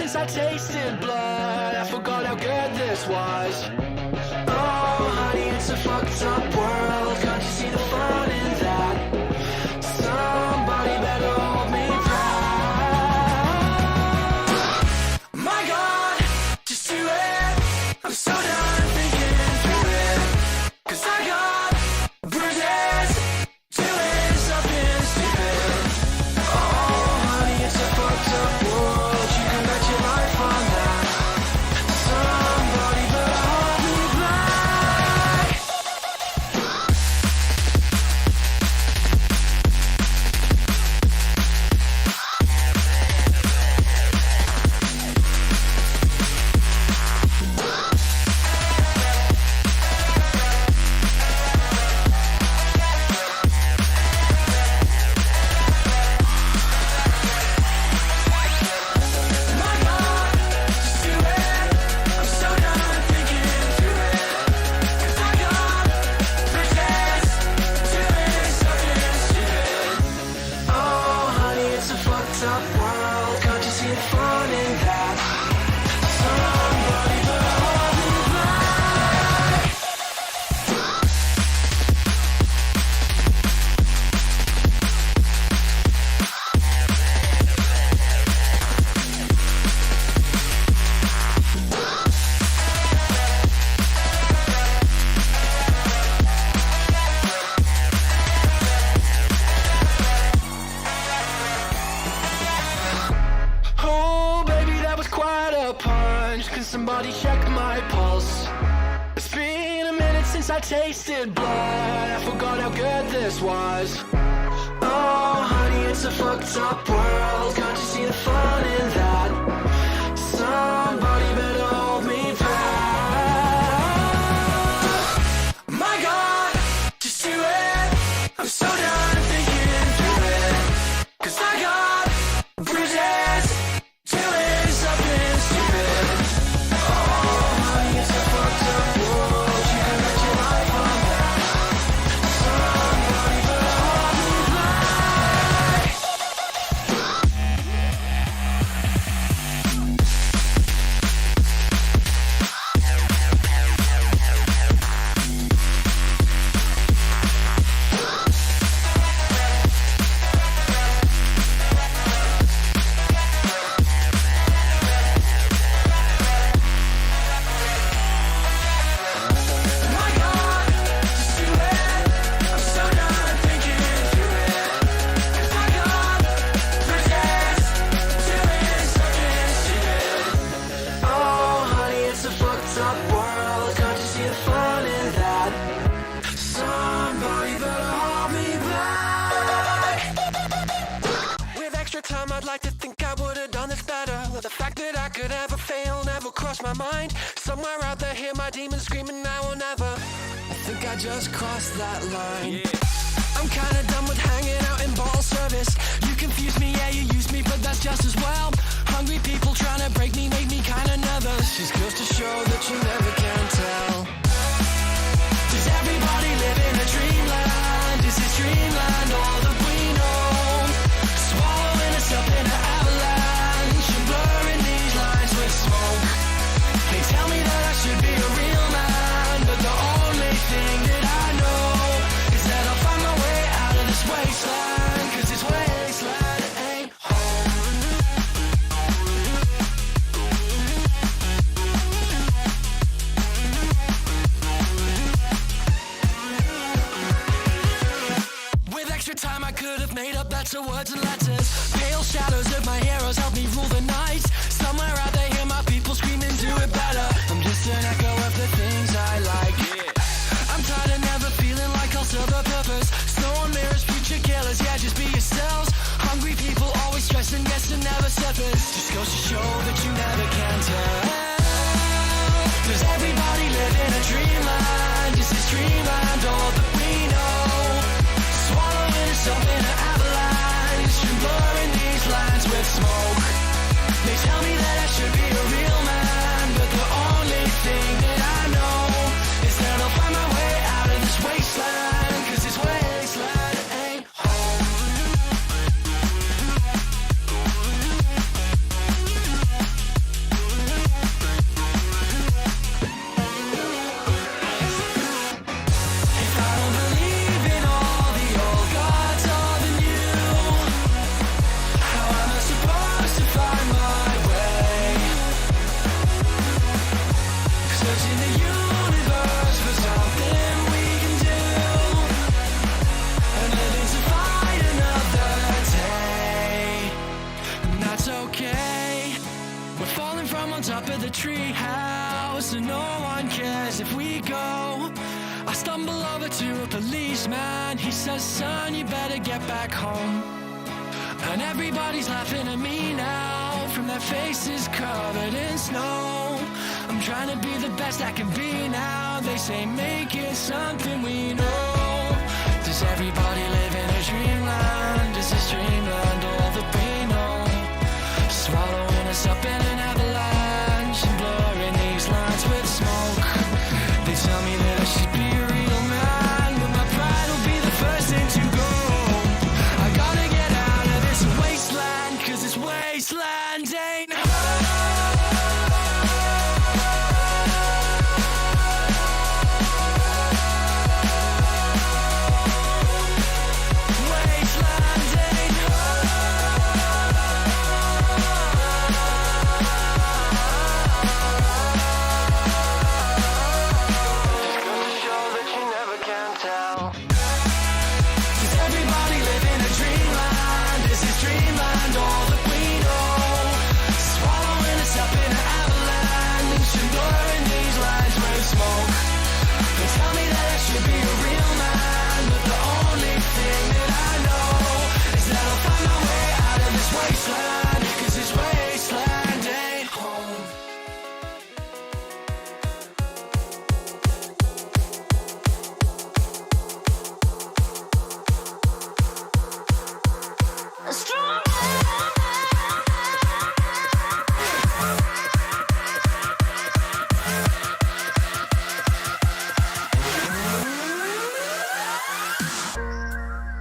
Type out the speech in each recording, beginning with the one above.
since I tasted blood, I forgot how good this was. Oh, honey, it's a fucked up world. Can't you see the fun in that? Somebody better hold me back. My God, just do it. I'm so done thinking through it. 'Cause I got bruises, doing something stupid. Oh, honey, it's a fucked up world. You can bet your life on that. Somebody better hold me back. My God, just do it. I'm so done thinking through it. 'Cause I got bruises, doing something stupid. Oh, honey, it's a fucked up world. Can't you see the fun in that? Somebody better hold me back. Oh, baby, that was quite a punch. Can somebody check my pulse? It's been a minute since I tasted blood. I forgot how good this was. Oh, honey, it's a fucked up world. Can't you see the fun in that? Somebody better hold me back. My God, just do it. I'm so done thinking through it. 'Cause I got bruises, doing something stupid. Oh, honey, it's a fucked up world. You can bet your life on that. Somebody better hold me back. My God, just do it. I'm so done thinking through it. 'Cause I got bruises, doing something stupid. Oh, honey, it's a fucked up world. Can't you see the fun in that? Somebody better hold me back. With extra time, I'd like to think I would've done this better. The fact that I could ever fail never crossed my mind. Somewhere out there, hear my demons screaming now or never. I think I just crossed that line. I'm kinda done with hanging out in bottle service. You confuse me, yeah, you use me, but that's just as well. Hungry people trying to break me make me kinda nervous. Just goes to show that you never can tell. Does everybody live in a dreamland? Is this dreamland all that we know? Swallowing us up in an avalanche and blurring these lines with smoke. They tell me that I should be a real man, but the only thing that I know is that I'll find my way out of this wasteland. 'Cause this wasteland ain't home. With extra time I could have made up better words and letters. Pale shadows of my heroes help me rule the night. Somewhere out there hear my people screaming, do it better. I'm just an echo of the things I like. I'm tired of never feeling like I'll serve a purpose. Snow on mirrors, future killers, yeah, just be yourselves. Hungry people always stressing, yes, and never surface. Just goes to show that you never can tell. Does everybody live in a dreamland? Is this dreamland all that we know? Swallowing us up in an avalanche and blurring these lines with smoke. They tell me that I should be a real man, but the only thing if we go. I stumble over to a policeman. He says, son, you better get back home. And everybody's laughing at me now, from their faces covered in snow. I'm trying to be the best I can be now. They say make it something we know. Does everybody live in a dreamland? Is this dreamland all that we know? Swallowing us up in an avalanche and blurring these lines with smoke. They tell me that I should be a real man, but my pride will be the first thing to go. I gotta get out of this wasteland, cause this wasteland ain't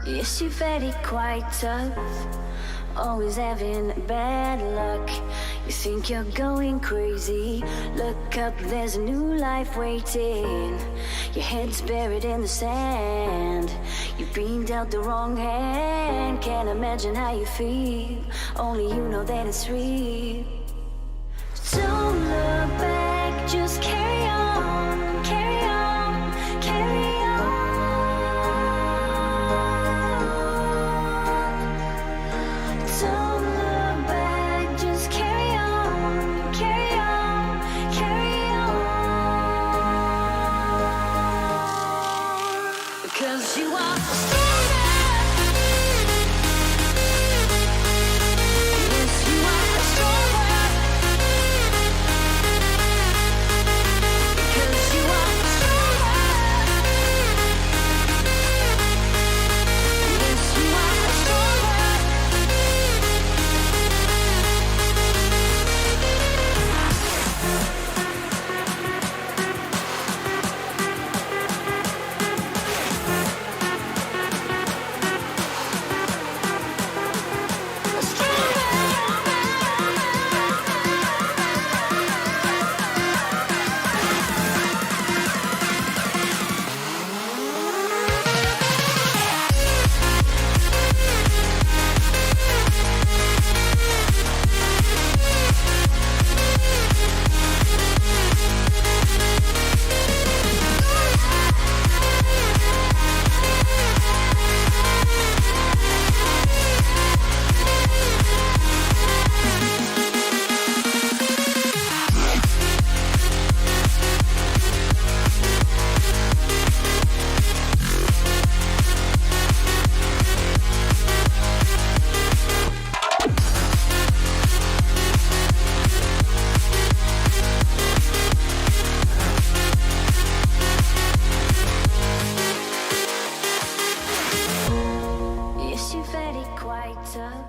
Yes, you're very quite tough, always having bad luck. You think you're going crazy, look up, there's a new life waiting. Your head's buried in the sand, you've been dealt the wrong hand. Can't imagine how you feel, only you know that it's real. Don't look back, just carry on, carry on, carry on. Don't look back, just carry on, carry on, carry on. Because you are stronger. Yes, you are stronger. Because you are stronger. Yes, you are stronger. Yes, you're very quite tough,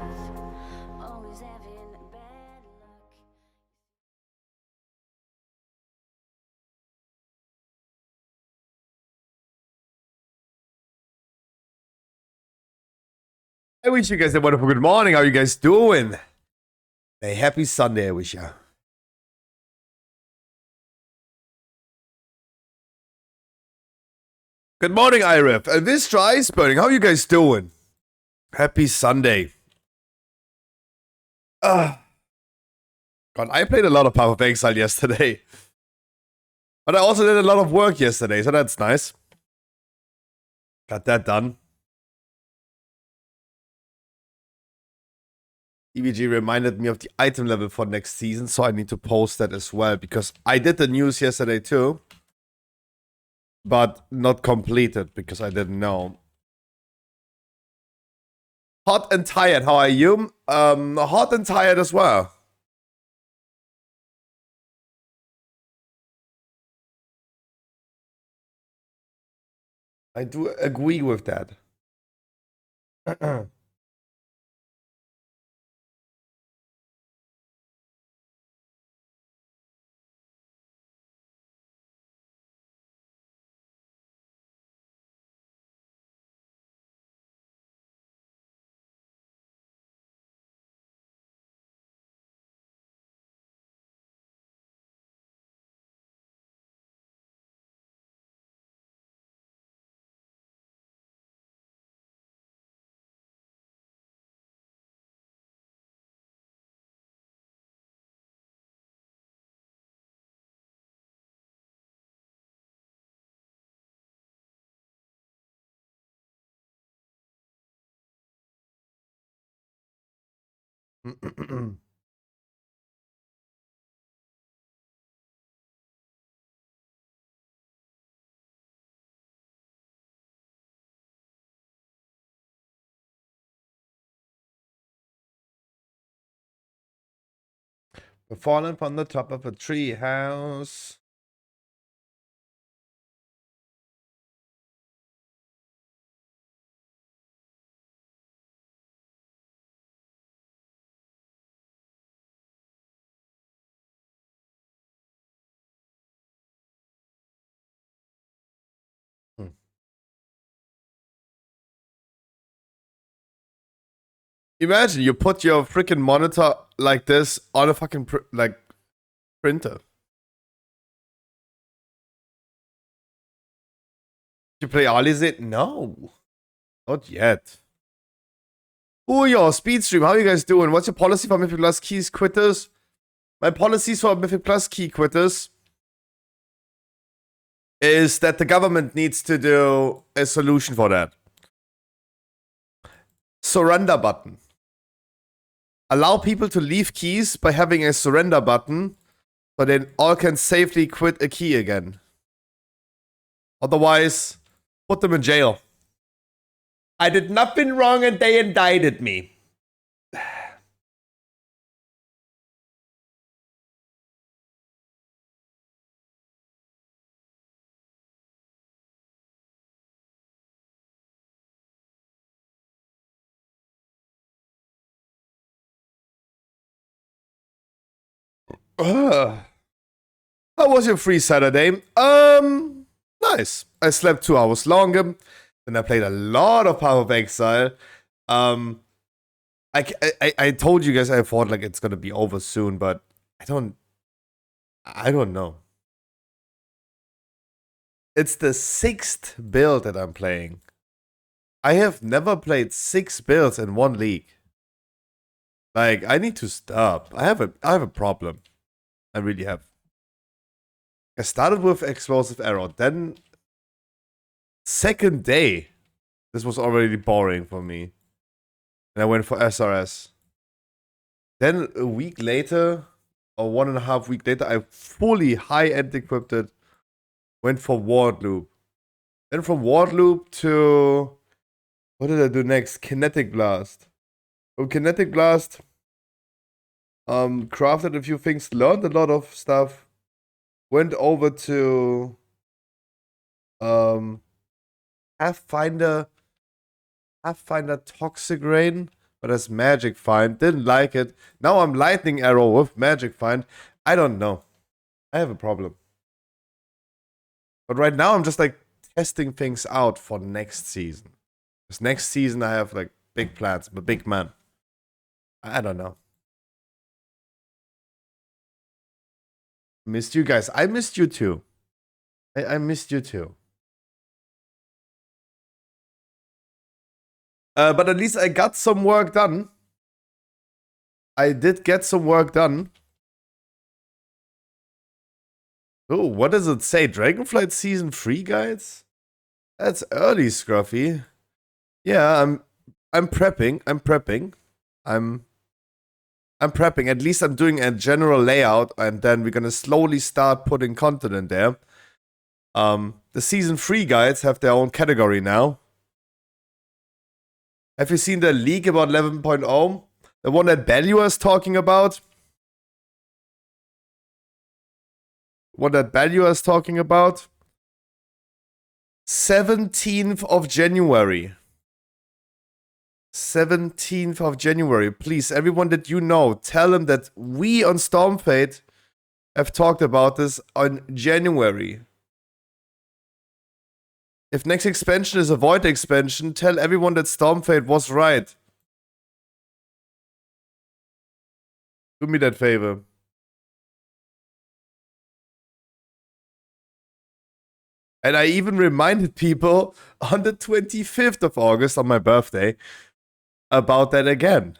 always having bad luck. I wish you guys a wonderful good morning. How are you guys doing? A happy Sunday, I wish you. Good morning, Iref. This dry is burning. How are you guys doing? Happy Sunday. God, I played a lot of Path of Exile yesterday. But I also did a lot of work yesterday, so that's nice. Got that done. EVG reminded me of the item level for next season, so I need to post that as well, because I did the news yesterday too. but not completed because I didn't know. Hot and tired, how are you? Hot and tired as well. I do agree with that. We're falling from the top of a tree house. Imagine you put your freaking monitor like this on a fucking printer. You play Alizé? No, not yet. Oh, yo, speed stream. How you guys doing? What's your policy for Mythic Plus keys quitters? My policies for Mythic Plus key quitters is that the government needs to do a solution for that. Surrender button. Allow people to leave keys by having a surrender button so they all can safely quit a key again. Otherwise, put them in jail. I did nothing wrong and they indicted me. How was your free Saturday? Nice. I slept 2 hours longer. Then I played a lot of Path of Exile. I told you guys I thought like it's gonna be over soon, but I don't know. It's the 6th build that I'm playing. I have never played 6 builds in one league. Like, I need to stop. I have a problem. I really have. I started with Explosive Arrow, then second day, this was already boring for me. And I went for SRS. Then a week later, or 1.5 weeks later, I fully high-end equipped it. Went for Ward Loop. Then from Ward Loop to... What did I do next? Kinetic Blast. From Kinetic Blast, crafted a few things, learned a lot of stuff. Went over to... Pathfinder Toxic Rain, but as Magic Find. Didn't like it. Now I'm Lightning Arrow with Magic Find. I don't know. I have a problem. But right now I'm just like testing things out for next season. Because next season I have like big plans. I'm a big man. I don't know. Missed you guys. I missed you too. I missed you too. But at least I got some work done. I did get some work done. Oh, what does it say? Dragonflight Season 3 guides? That's early, Scruffy. Yeah, I'm prepping. I'm prepping. At least I'm doing a general layout, and then we're gonna slowly start putting content in there. The Season 3 guides have their own category now. Have you seen the leak about 11.0? The one that Belua is talking about? What that Belua is talking about? 17th of January. 17th of January. Please, everyone that you know, tell them that we on Stormfate have talked about this on January. If next expansion is a VoD expansion, tell everyone that Stormfate was right. Do me that favor. And I even reminded people on the 25th of August, on my birthday, about that again.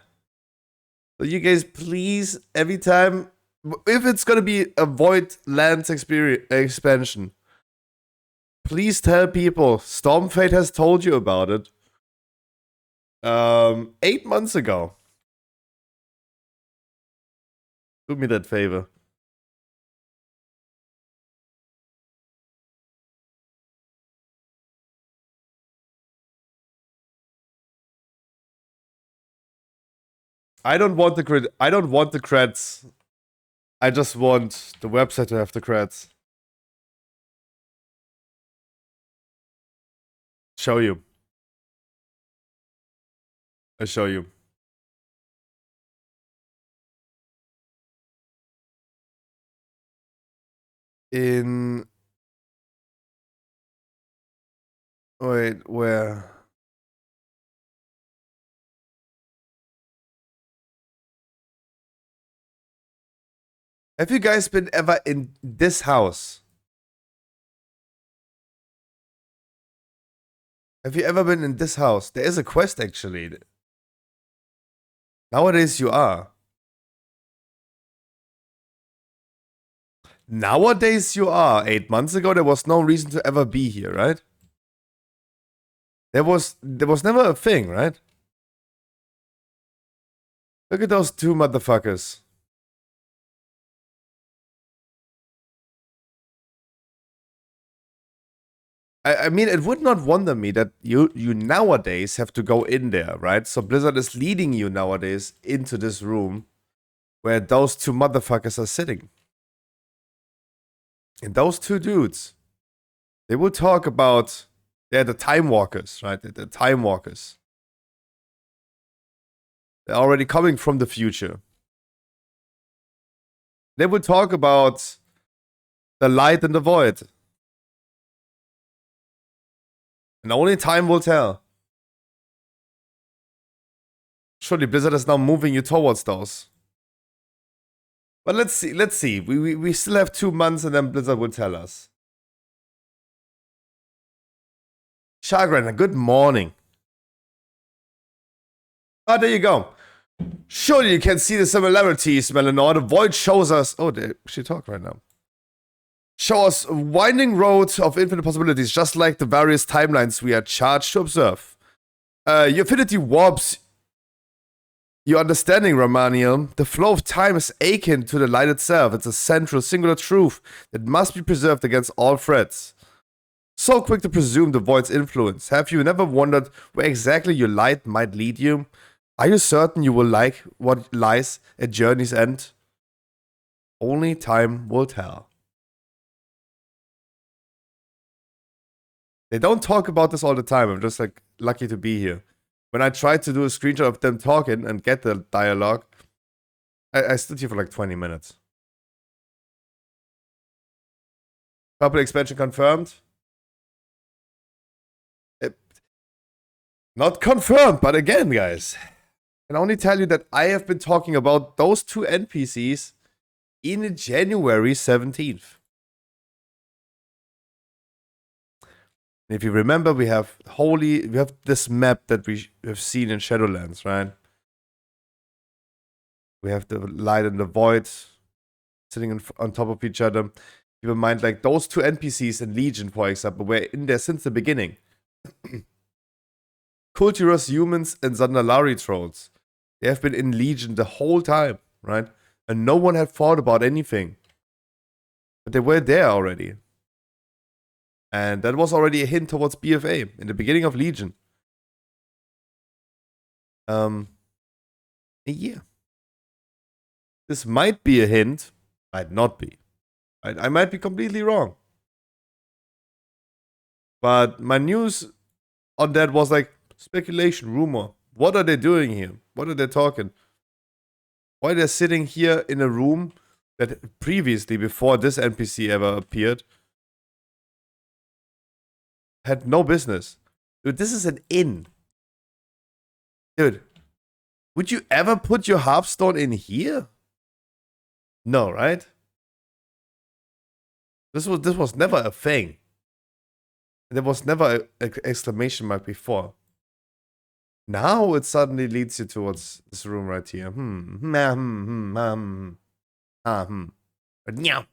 So you guys, please, every time, if it's gonna be a VoD Lands expansion, please tell people Stormfate has told you about it 8 months ago. Do me that favor. I don't want the creds. I just want the website to have the creds. Show you. I show you. Wait, where? Have you guys been ever in this house? Have you ever been in this house? There is a quest actually. Nowadays you are. Nowadays you are. 8 months ago there was no reason to ever be here, right? There was never a thing, right? Look at those two motherfuckers. I mean, it would not wonder me that you nowadays have to go in there, right? So Blizzard is leading you nowadays into this room where those two motherfuckers are sitting. And those two dudes, they will talk about, they're the Time Walkers, right? The Time Walkers. They're already coming from the future. They will talk about the light and the void. And only time will tell. Surely Blizzard is now moving you towards those. But let's see. We still have 2 months and then Blizzard will tell us. Chagrin, good morning. Ah, there you go. Surely you can see the similarities, Melanor. The void shows us... Oh, she talk right now. Show us a winding road of infinite possibilities, just like the various timelines we are charged to observe. Your affinity warps your understanding, Romanian. The flow of time is akin to the light itself. It's a central, singular truth that must be preserved against all threats. So quick to presume the void's influence. Have you never wondered where exactly your light might lead you? Are you certain you will like what lies at journey's end? Only time will tell. They don't talk about this all the time. I'm just like lucky to be here. When I tried to do a screenshot of them talking and get the dialogue, I stood here for like 20 minutes. Couple expansion confirmed. Not confirmed, but again, guys, I can only tell you that I have been talking about those two NPCs in January 17th. If you remember, we have this map that we have seen in Shadowlands, right? We have the light and the void sitting on top of each other. Keep in mind, like those two NPCs in Legion, for example, were in there since the beginning. Kultiros humans and Zandalari trolls. They have been in Legion the whole time, right? And no one had thought about anything. But they were there already. And that was already a hint towards BFA in the beginning of Legion. Yeah. This might be a hint, might not be. I might be completely wrong. But my news on that was like speculation, rumor. What are they doing here? What are they talking? Why they're sitting here in a room that previously, before this NPC ever appeared, had no business. Dude, this is an inn. Dude, would you ever put your Hearthstone in here? No, right? This was never a thing. There was never an exclamation mark before. Now it suddenly leads you towards this room right here. Yeah.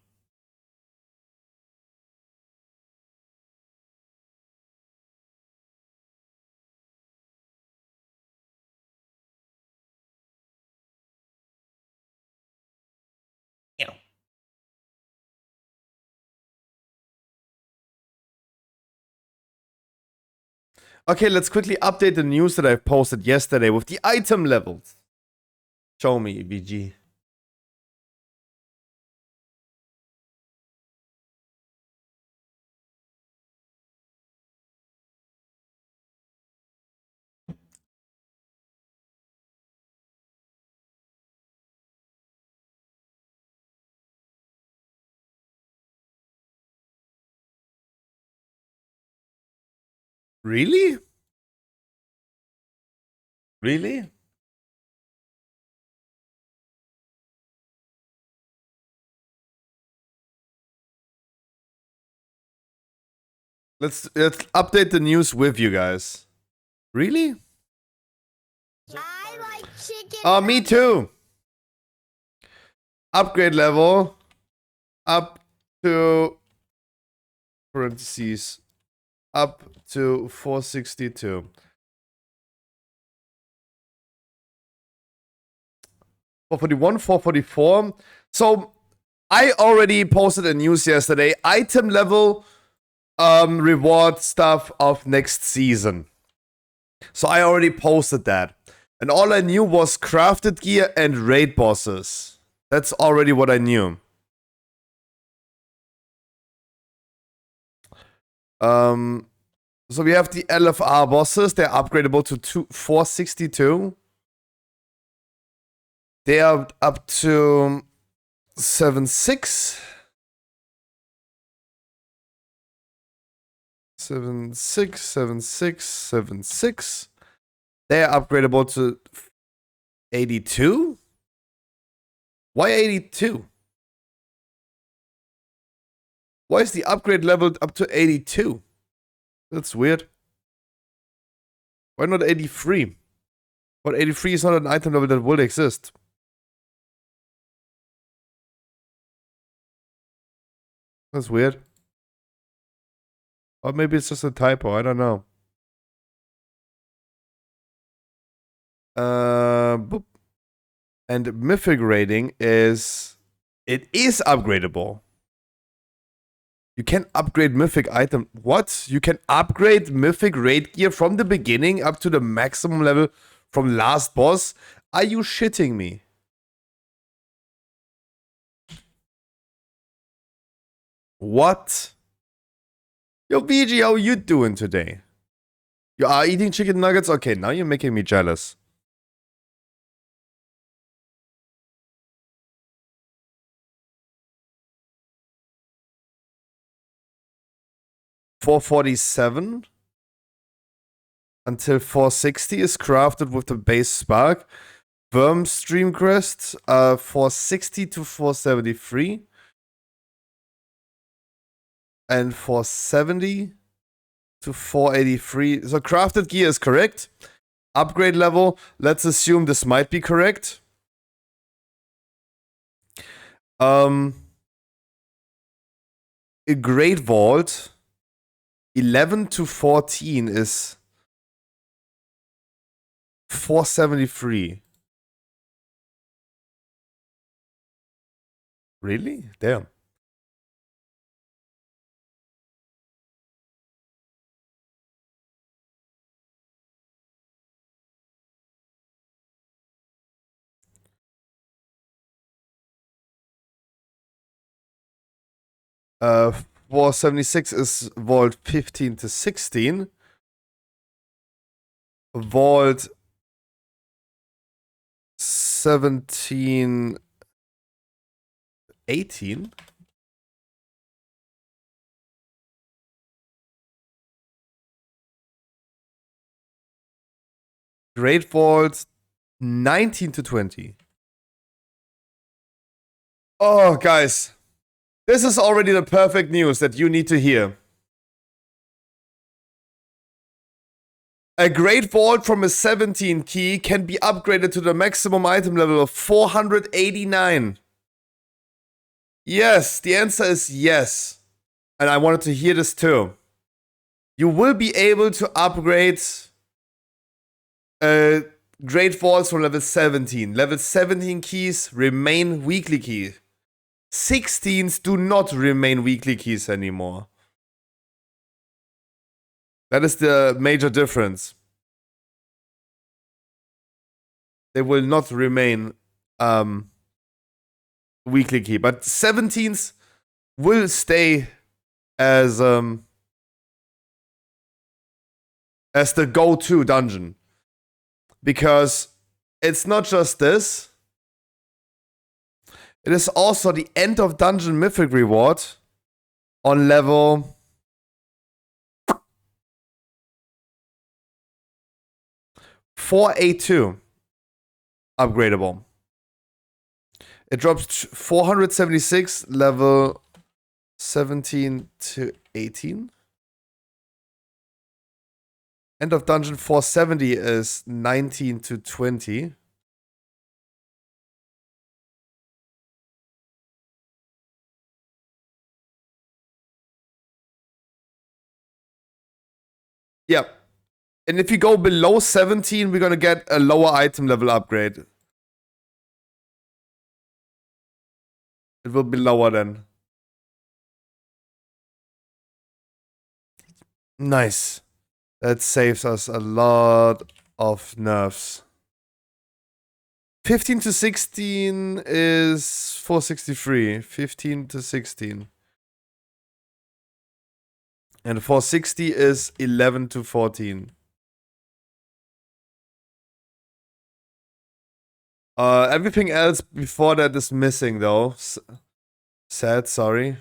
Okay, let's quickly update the news that I posted yesterday with the item levels. Show me, VG. Really? Really? Let's update the news with you guys. Really? I like chicken. Me too. Upgrade level up to parentheses up to 462. 441, 444. So I already posted a news yesterday. Item level reward stuff of next season. So I already posted that. And all I knew was crafted gear and raid bosses. That's already what I knew. So we have the LFR bosses. They're upgradable to 462. They are up to 7.6. 7.6, 7.6, 7.6. They're upgradable to 82. Why 82? Why is the upgrade level up to 82? That's weird. Why not 83? But 83 is not an item level that will exist. That's weird. Or maybe it's just a typo. I don't know. Boop. And mythic rating is... It is upgradable. You can upgrade mythic item. What? You can upgrade mythic raid gear from the beginning up to the maximum level from last boss? Are you shitting me? What? Yo, VG, how you doing today? You are eating chicken nuggets? Okay, now you're making me jealous. $447 until 460 is crafted with the base spark. Worm stream crest, 460 to 473. And 470 to 483. So crafted gear is correct. Upgrade level, let's assume this might be correct. A Great Vault, 11 to 14 is 473. Really? Damn. 476 is vault 15 to 16. Vault 17, 18. Great Vault 19 to 20. Oh, guys. This is already the perfect news that you need to hear. A Great Vault from a 17 key can be upgraded to the maximum item level of 489. Yes, the answer is yes. And I wanted to hear this too. You will be able to upgrade Great Vaults from level 17. Level 17 keys remain weekly keys. 16s do not remain weekly keys anymore. That is the major difference. They will not remain weekly key, but 17s will stay as the go-to dungeon, because it's not just this. It is also the end of dungeon mythic reward on level 482 upgradable. It drops 476 level 17 to 18. End of dungeon 470 is 19 to 20. Yeah. And if you go below 17, we're gonna get a lower item level upgrade. It will be lower then. Nice. That saves us a lot of nerfs. 15 to 16 is 463. 15 to 16. And 460 is 11 to 14. Everything else before that is missing though. Sad, sorry.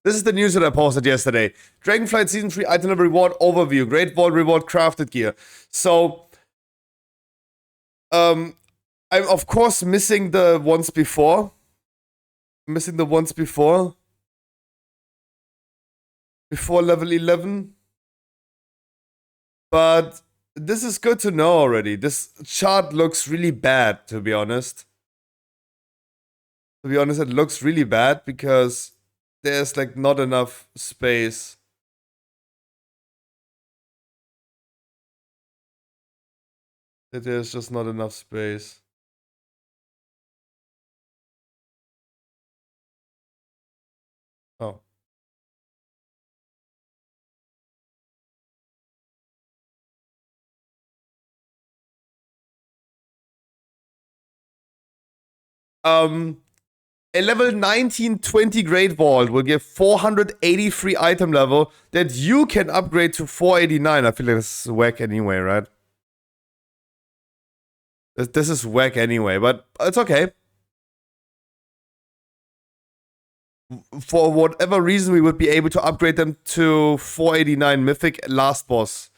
This is the news that I posted yesterday. Dragonflight Season 3 item level reward overview. Great Vault reward crafted gear. So, I'm of course missing the ones before. Before level 11. But this is good to know already. This chart looks really bad, to be honest. To be honest, it looks really bad because there's like not enough space. There's just not enough space. Oh. A level 1920 Great Vault will give 483 item level that you can upgrade to 489. I feel like this is whack anyway, right? This is whack anyway, but it's okay. For whatever reason, we would be able to upgrade them to 489 Mythic last boss.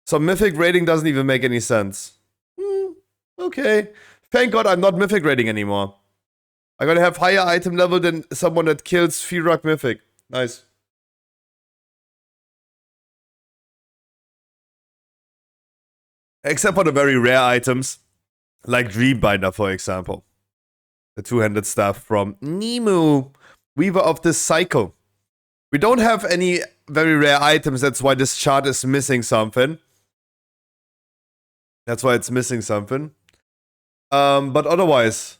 So Mythic rating doesn't even make any sense. Okay. Thank God I'm not Mythic rating anymore. I'm gonna have higher item level than someone that kills Firak Mythic. Nice. Except for the very rare items, like Dreambinder, for example. The two-handed staff from Nemu, Weaver of the Cycle. We don't have any very rare items, that's why this chart is missing something. That's why it's missing something. But otherwise,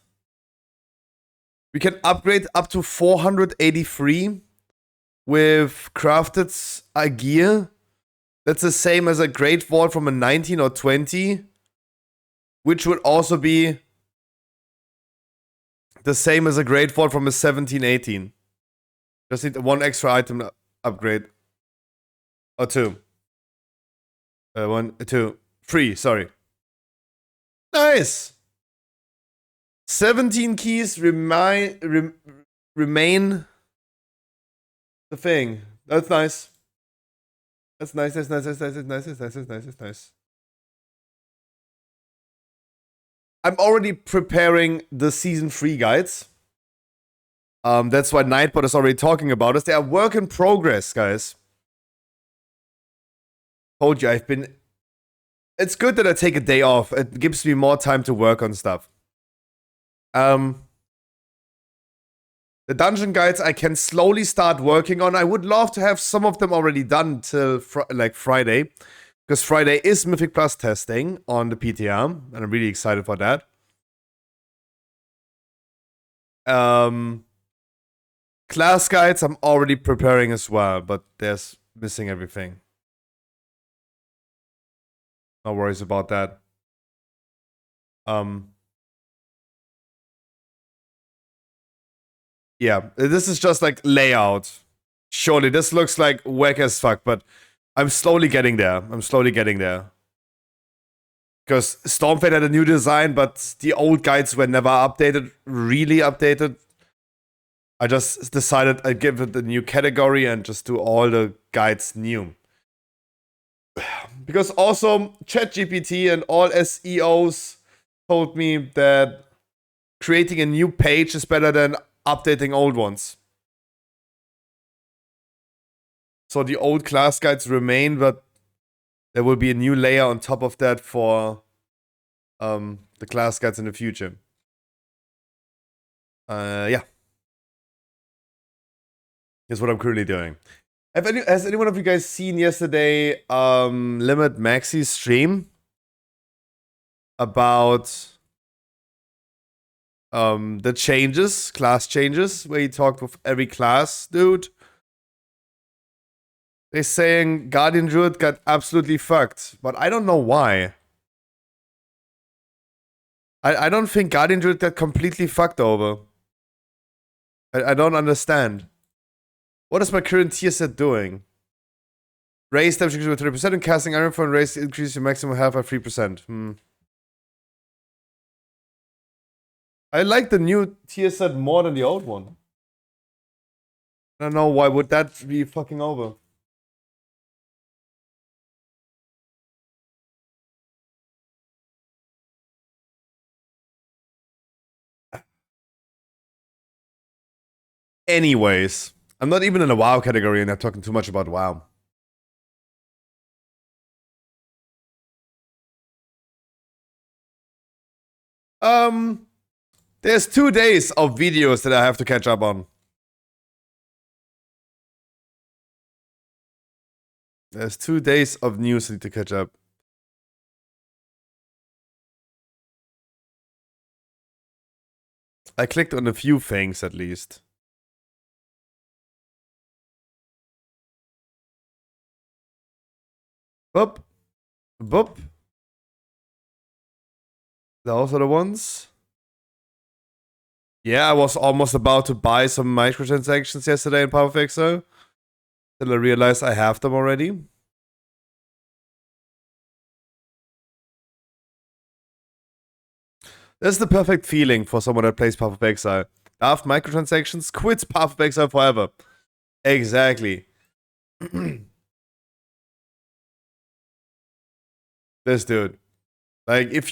we can upgrade up to 483 with crafted gear that's the same as a Great VoD from a 19 or 20, which would also be the same as a Great VoD from a 17, 18. Just need one extra item upgrade. Or two. Two. 3, sorry. Nice! 17 keys remain the thing. That's nice. That's nice, that's nice, that's nice, that's nice, that's nice, that's nice, that's nice. I'm already preparing the season 3 guides. That's why Nightbot is already talking about us. They are work in progress, guys. Told you, I've been... It's good that I take a day off. It gives me more time to work on stuff. The dungeon guides I can slowly start working on. I would love to have some of them already done till like Friday. Because Friday is Mythic Plus testing on the PTR. And I'm really excited for that. Class guides I'm already preparing as well. But there's missing everything. No worries about that. Yeah, this is just like layout. Surely, this looks like whack as fuck, but I'm slowly getting there. I'm slowly getting there. Because Stormfade had a new design, but the old guides were never updated, really updated. I just decided I'd give it a new category and just do all the guides new. Because also, ChatGPT and all SEOs told me that creating a new page is better than updating old ones. So the old class guides remain, but there will be a new layer on top of that for the class guides in the future. Yeah. Here's what I'm currently doing. Has anyone of you guys seen yesterday Limit Maxi's stream about the changes, class changes, where he talked with every class dude? They're saying Guardian Druid got absolutely fucked, but I don't know why. I don't think Guardian Druid got completely fucked over. I don't understand. What is my current tier set doing? Raise damage increase by 30% and casting Iron Form raise increase your maximum health by 3%. I like the new tier set more than the old one. I don't know, why would that be fucking over? Anyways, I'm not even in a WoW category and I'm talking too much about WoW. There's 2 days of videos that I have to catch up on. There's 2 days of news I need to catch up. I clicked on a few things at least. Boop. Boop. Those are the ones. Yeah, I was almost about to buy some microtransactions yesterday in PowerFixer. Till I realized I have them already. This is the perfect feeling for someone that plays Path of Exile. After microtransactions, quits Path of Exile forever. Exactly. This dude. Like, if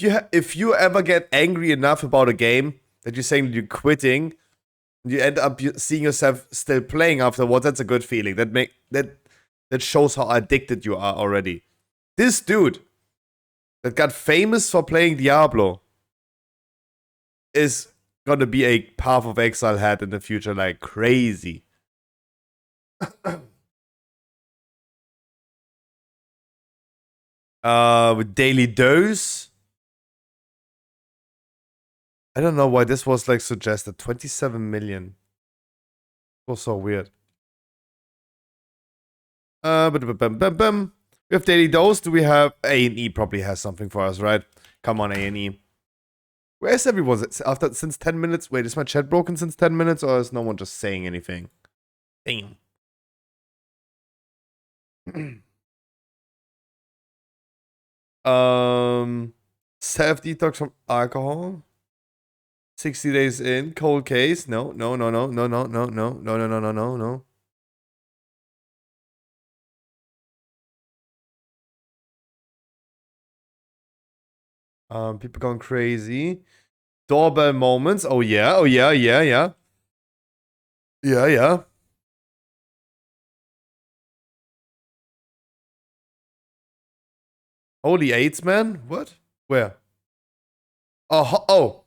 you ever get angry enough about a game that you're saying that you're quitting, you end up seeing yourself still playing afterwards, that's a good feeling. That shows how addicted you are already. This dude that got famous for playing Diablo is gonna be a Path of Exile head in the future like crazy. With Daily Dose. I don't know why this was like suggested. 27 million. It was so weird. We have daily dose. Do we have A&E? Probably has something for us, right? Come on, A&E. Where's everyone? Since 10 minutes. Wait, is my chat broken since 10 minutes, or is no one just saying anything? Damn. Self detox from alcohol. 60 days in. Cold case. No. People going crazy. Doorbell moments. Oh yeah. Yeah. Holy AIDS man? What? Where? Oh,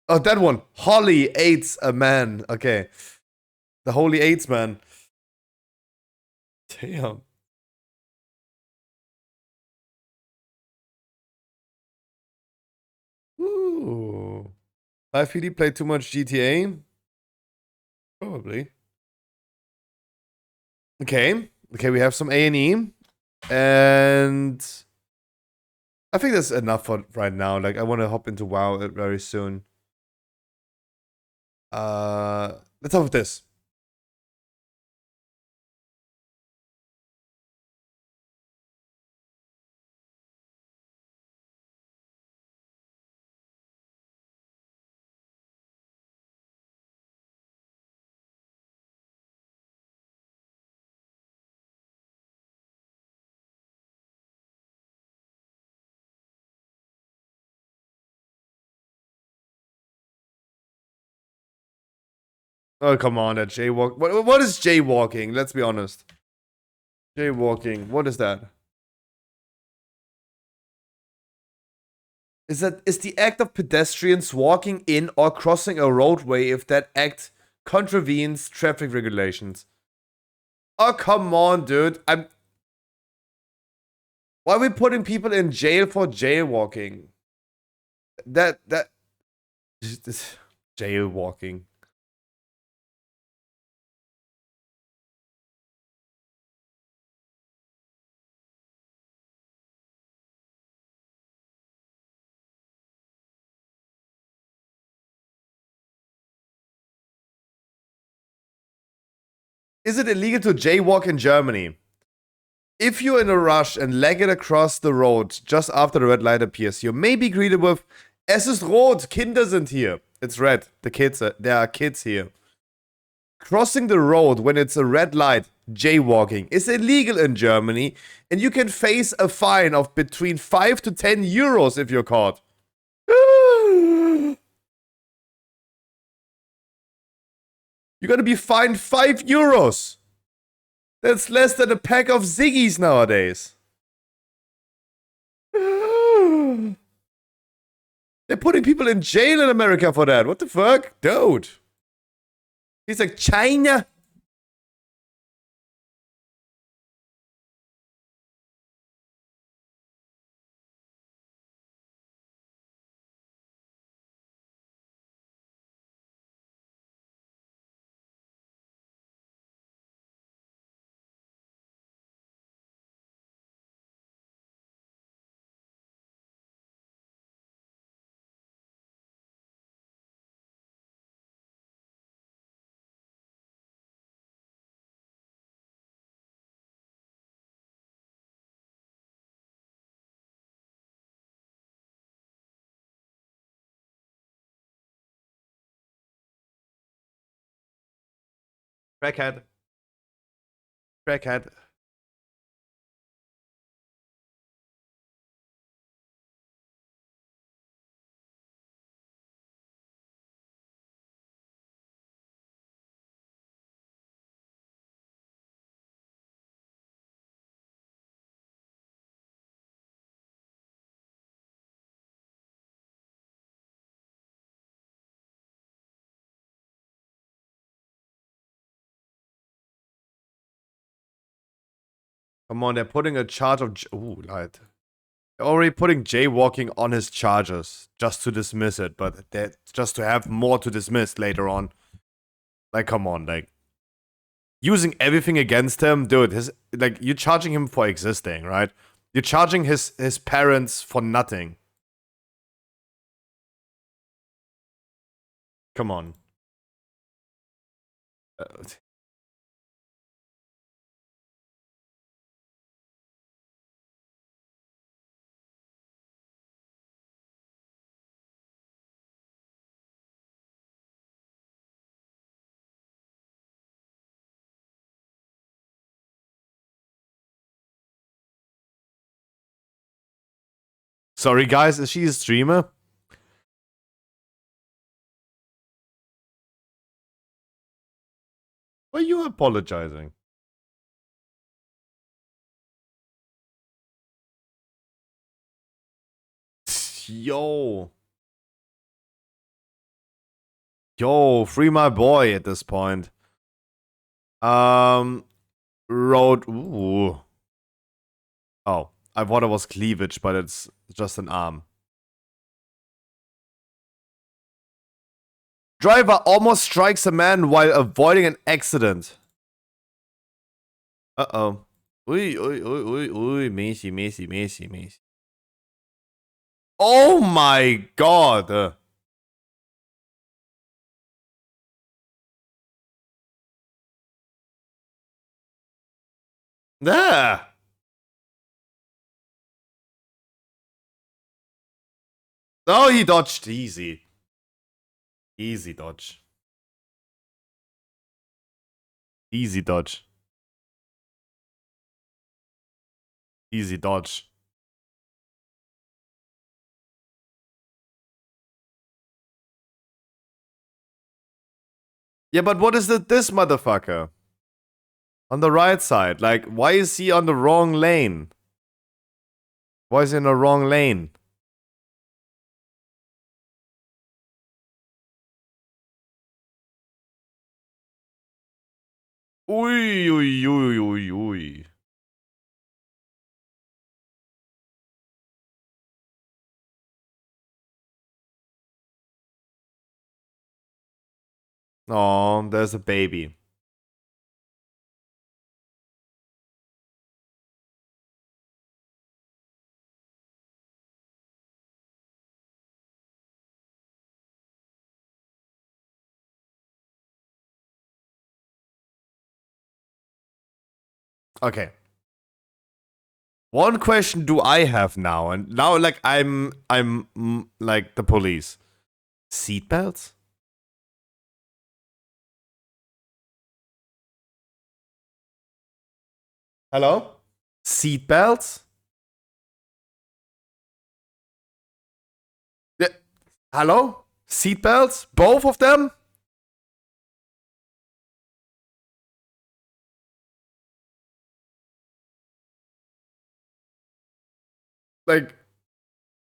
that one. Holly AIDS a man. Okay. The Holy AIDS man. Damn. Ooh. Live PD played too much GTA? Probably. Okay. Okay, we have some A&E. And I think that's enough for right now. Like, I want to hop into WoW very soon. Let's have this. Oh, come on, that jaywalk. What is jaywalking? Let's be honest. Jaywalking. What is that? Is the act of pedestrians walking in or crossing a roadway if that act contravenes traffic regulations? Oh, come on, dude. Why are we putting people in jail for jaywalking? That jaywalking. Is it illegal to jaywalk in Germany? If you're in a rush and leg it across the road just after the red light appears, you may be greeted with "Es ist rot, Kinder sind hier." It's red. There are kids here. Crossing the road when it's a red light, jaywalking, is illegal in Germany, and you can face a fine of between 5 to 10 euros if you're caught. You're gonna be fined 5 euros. That's less than a pack of Ziggies nowadays. They're putting people in jail in America for that. What the fuck? Dude. He's like, China. Crackhead. Crackhead. Come on, they're putting a charge of... Ooh, light. They're already putting jaywalking on his charges just to dismiss it, but just to have more to dismiss later on. Like, come on, like... using everything against him, dude. You're charging him for existing, right? You're charging his parents for nothing. Come on. Sorry, guys. Is she a streamer? Why are you apologizing? Yo. Yo, free my boy at this point. Road. Ooh. Oh, I thought it was cleavage, but it's just an arm. Driver almost strikes a man while avoiding an accident. Uh-oh. Ui, ui, ui, ui, ui. Messi, Messi, Messi, Messi. Oh my god. Ah. Oh, he dodged. Easy. Easy dodge. Easy dodge. Easy dodge. Yeah, but what is this motherfucker? On the right side. Like, why is he on the wrong lane? Why is he in the wrong lane? Ui, ui, ui, ui, ui. Oh, there's a baby. Okay. One question do I have now, and now like I'm like the police. Seatbelts? Hello? Seatbelts? Yeah. Hello? Seatbelts? Both of them? Like,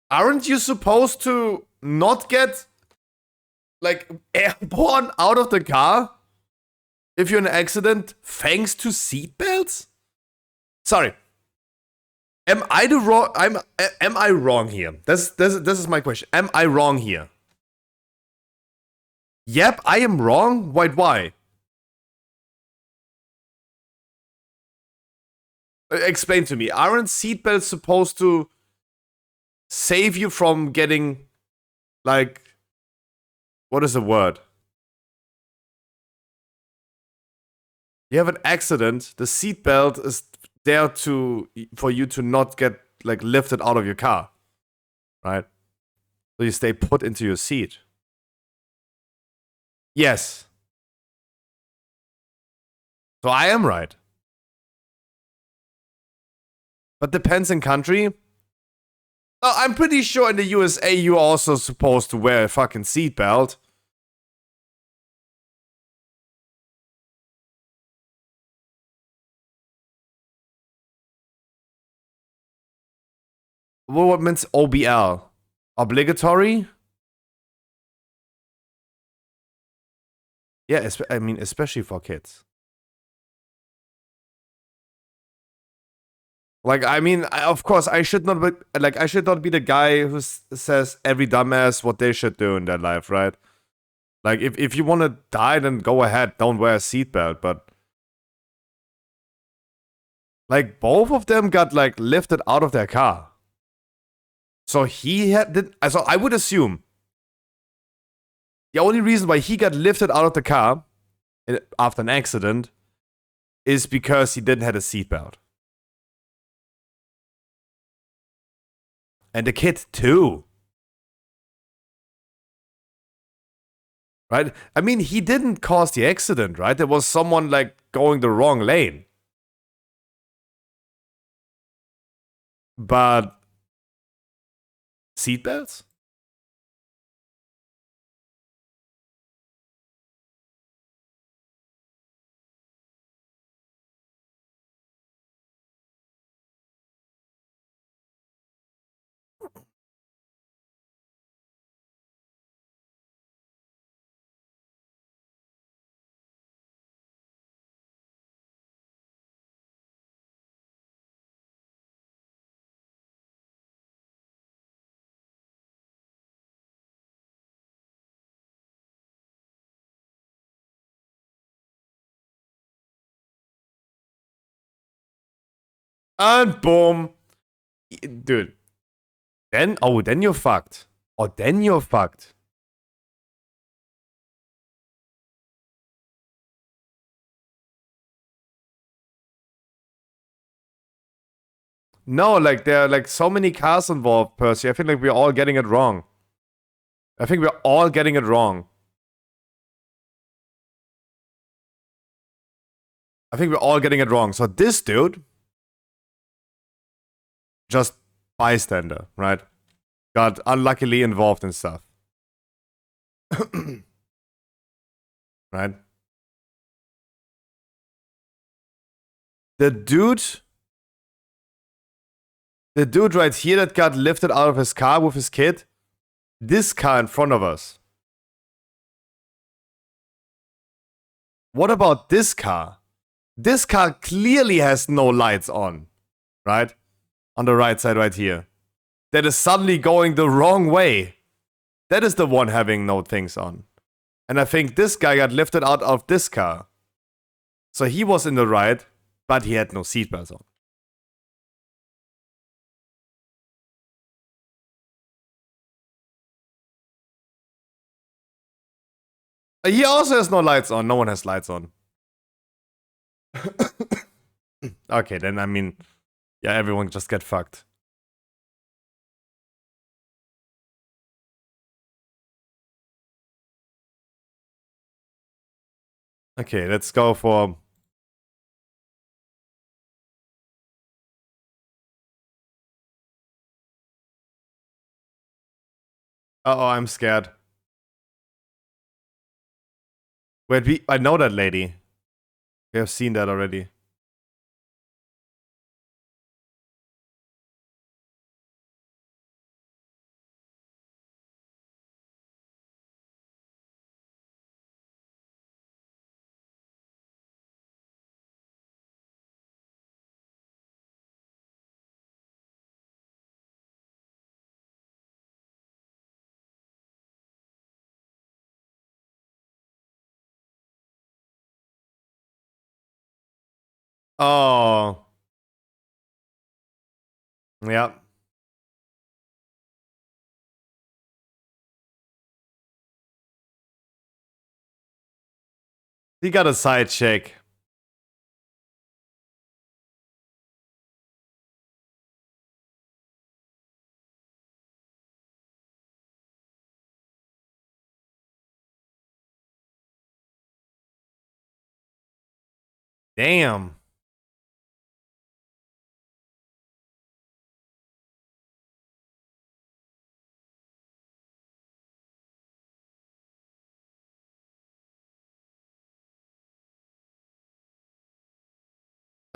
aren't you supposed to not get like airborne out of the car if you're in an accident thanks to seatbelts? Sorry. Am I the wrong? Am I wrong here? This is my question. Am I wrong here? Yep, I am wrong. Why? Explain to me. Aren't seatbelts supposed to save you from getting, like, what is the word? You have an accident. The seatbelt is there for you to not get like lifted out of your car, right? So you stay put into your seat. Yes. So I am right. But depends in country. Oh, I'm pretty sure in the USA you're also supposed to wear a fucking seatbelt. What means OBL? Obligatory? Yeah, I mean, especially for kids. Like, I mean, of course, I should not be the guy who says every dumbass what they should do in their life, right? Like, if you want to die, then go ahead, don't wear a seatbelt. But Like, both of them got, like, lifted out of their car. So so I would assume the only reason why he got lifted out of the car after an accident is because he didn't have a seatbelt. And the kid too. Right? I mean, he didn't cause the accident, right? There was someone, like, going the wrong lane. But seatbelts? And boom. Dude. Then you're fucked. Oh, then you're fucked. No, like, there are, like, so many cars involved, Percy. I feel like we're all getting it wrong. I think we're all getting it wrong. I think we're all getting it wrong. So this dude, just bystander, right? Got unluckily involved in stuff. Right? The dude right here that got lifted out of his car with his kid, this car in front of us. What about this car? This car clearly has no lights on, right? On the right side right here. That is suddenly going the wrong way. That is the one having no things on. And I think this guy got lifted out of this car. So he was in the right, but he had no seatbelts on. He also has no lights on. No one has lights on. Okay, then I mean, yeah, everyone just get fucked. Okay, let's go for... Uh-oh, I'm scared. Wait, I know that lady. We have seen that already. Oh. Yeah. He got a side check. Damn.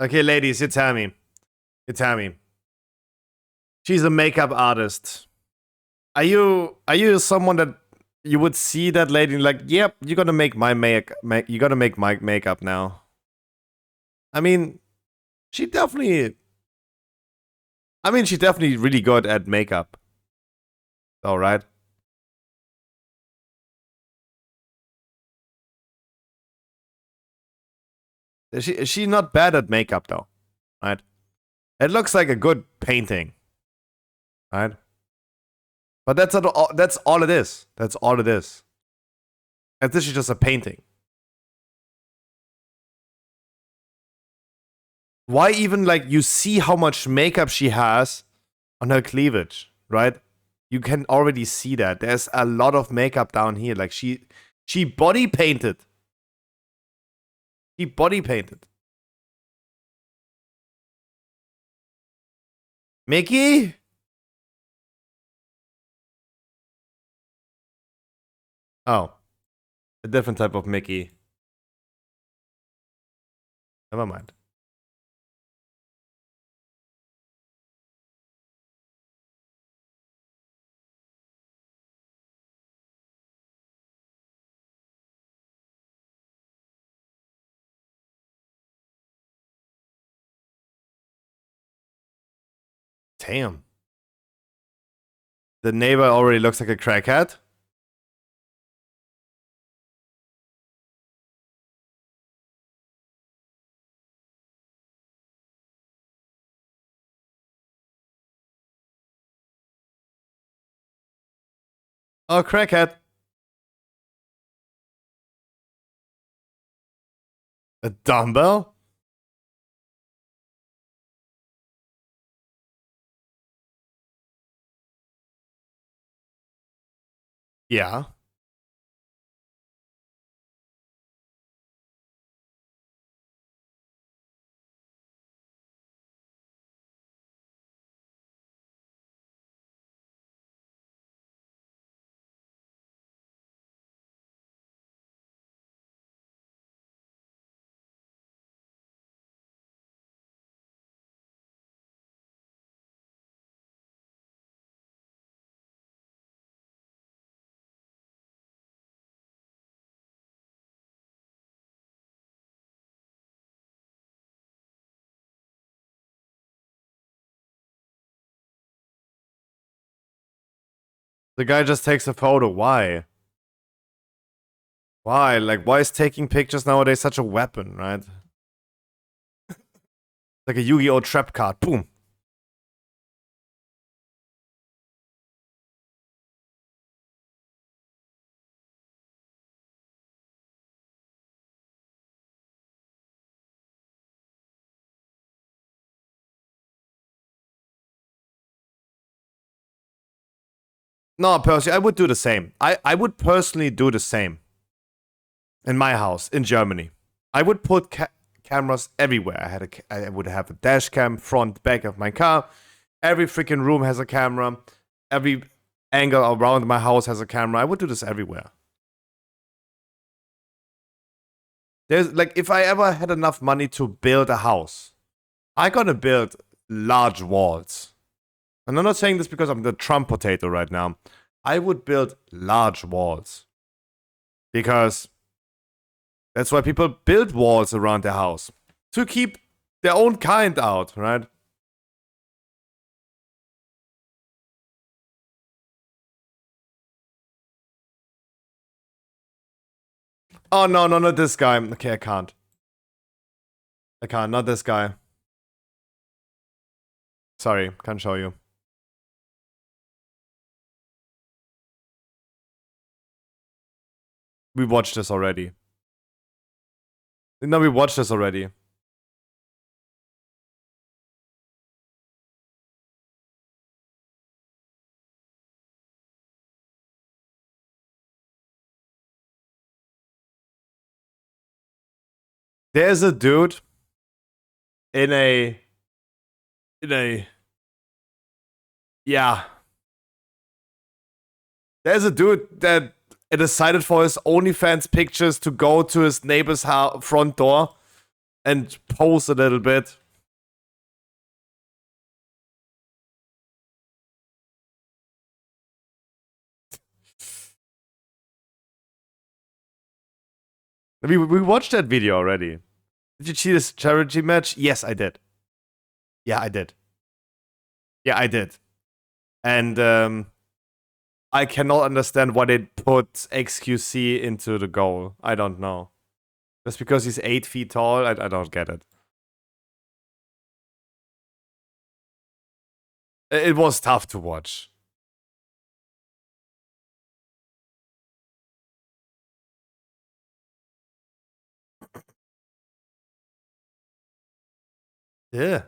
Okay, ladies, you tell me. You tell me. She's a makeup artist. Are you someone that you would see that lady and like, yep, you're gonna make my you're gonna make my makeup now? I mean, she's definitely really good at makeup. All right. Is she not bad at makeup though? right? It looks like a good painting, right? But that's all it is. That's all it is. And this is just a painting. Why even, like, you see how much makeup she has on her cleavage, right? You can already see that. There's a lot of makeup down here. Like, she body painted. She body painted. Mickey? Oh. A different type of Mickey. Never mind. Damn. The neighbor already looks like a crackhead. Oh, crackhead. A dumbbell? Yeah. The guy just takes a photo. Why? Why? Like, why is taking pictures nowadays such a weapon, right? Like a Yu-Gi-Oh! Trap card. Boom. No, personally, I would do the same. I would personally do the same. In my house, in Germany. I would put cameras everywhere. I would have a dash cam, front, back of my car. Every freaking room has a camera. Every angle around my house has a camera. I would do this everywhere. There's, like, if I ever had enough money to build a house, I gotta build large walls. And I'm not saying this because I'm the Trump potato right now. I would build large walls. Because that's why people build walls around their house. To keep their own kind out, right? Oh, no, not this guy. Okay, I can't. Not this guy. Sorry, can't show you. We watched this already. No, we watched this already. There's a dude in a yeah. There's a dude that decided for his OnlyFans pictures to go to his neighbor's front door and pose a little bit. We watched that video already. Did you see this charity match? Yes, I did. Yeah, I did. Yeah, I did. And I cannot understand why they put XQC into the goal. I don't know. Just because he's 8 feet tall, I don't get it. It was tough to watch. Yeah.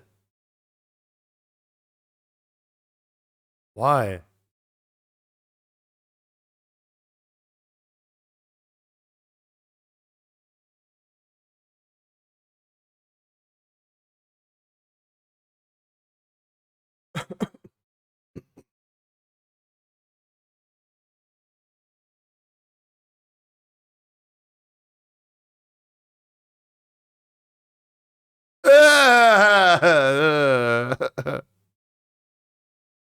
Why?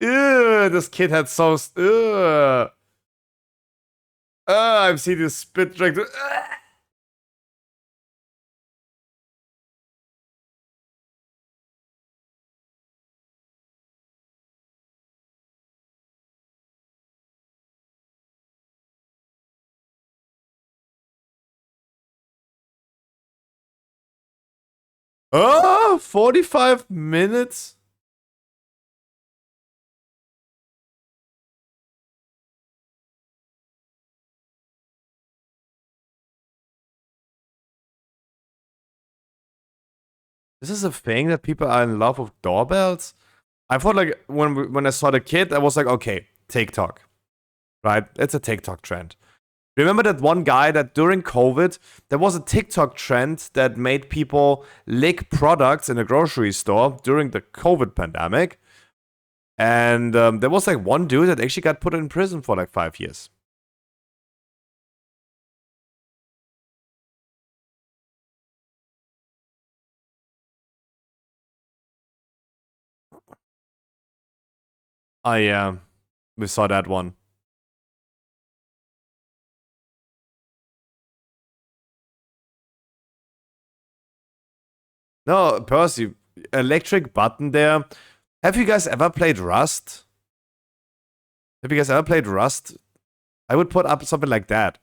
Ew, this kid had so. I've seen this spit drink. Oh, 45 minutes? This is a thing that people are in love with doorbells? I thought like when I saw the kid, I was like, okay, TikTok. Right? It's a TikTok trend. Remember that one guy that during COVID, there was a TikTok trend that made people lick products in a grocery store during the COVID pandemic. And there was like one dude that actually got put in prison for like 5 years. Oh yeah, we saw that one. No, Percy, electric button there. Have you guys ever played Rust? Have you guys ever played Rust? I would put up something like that.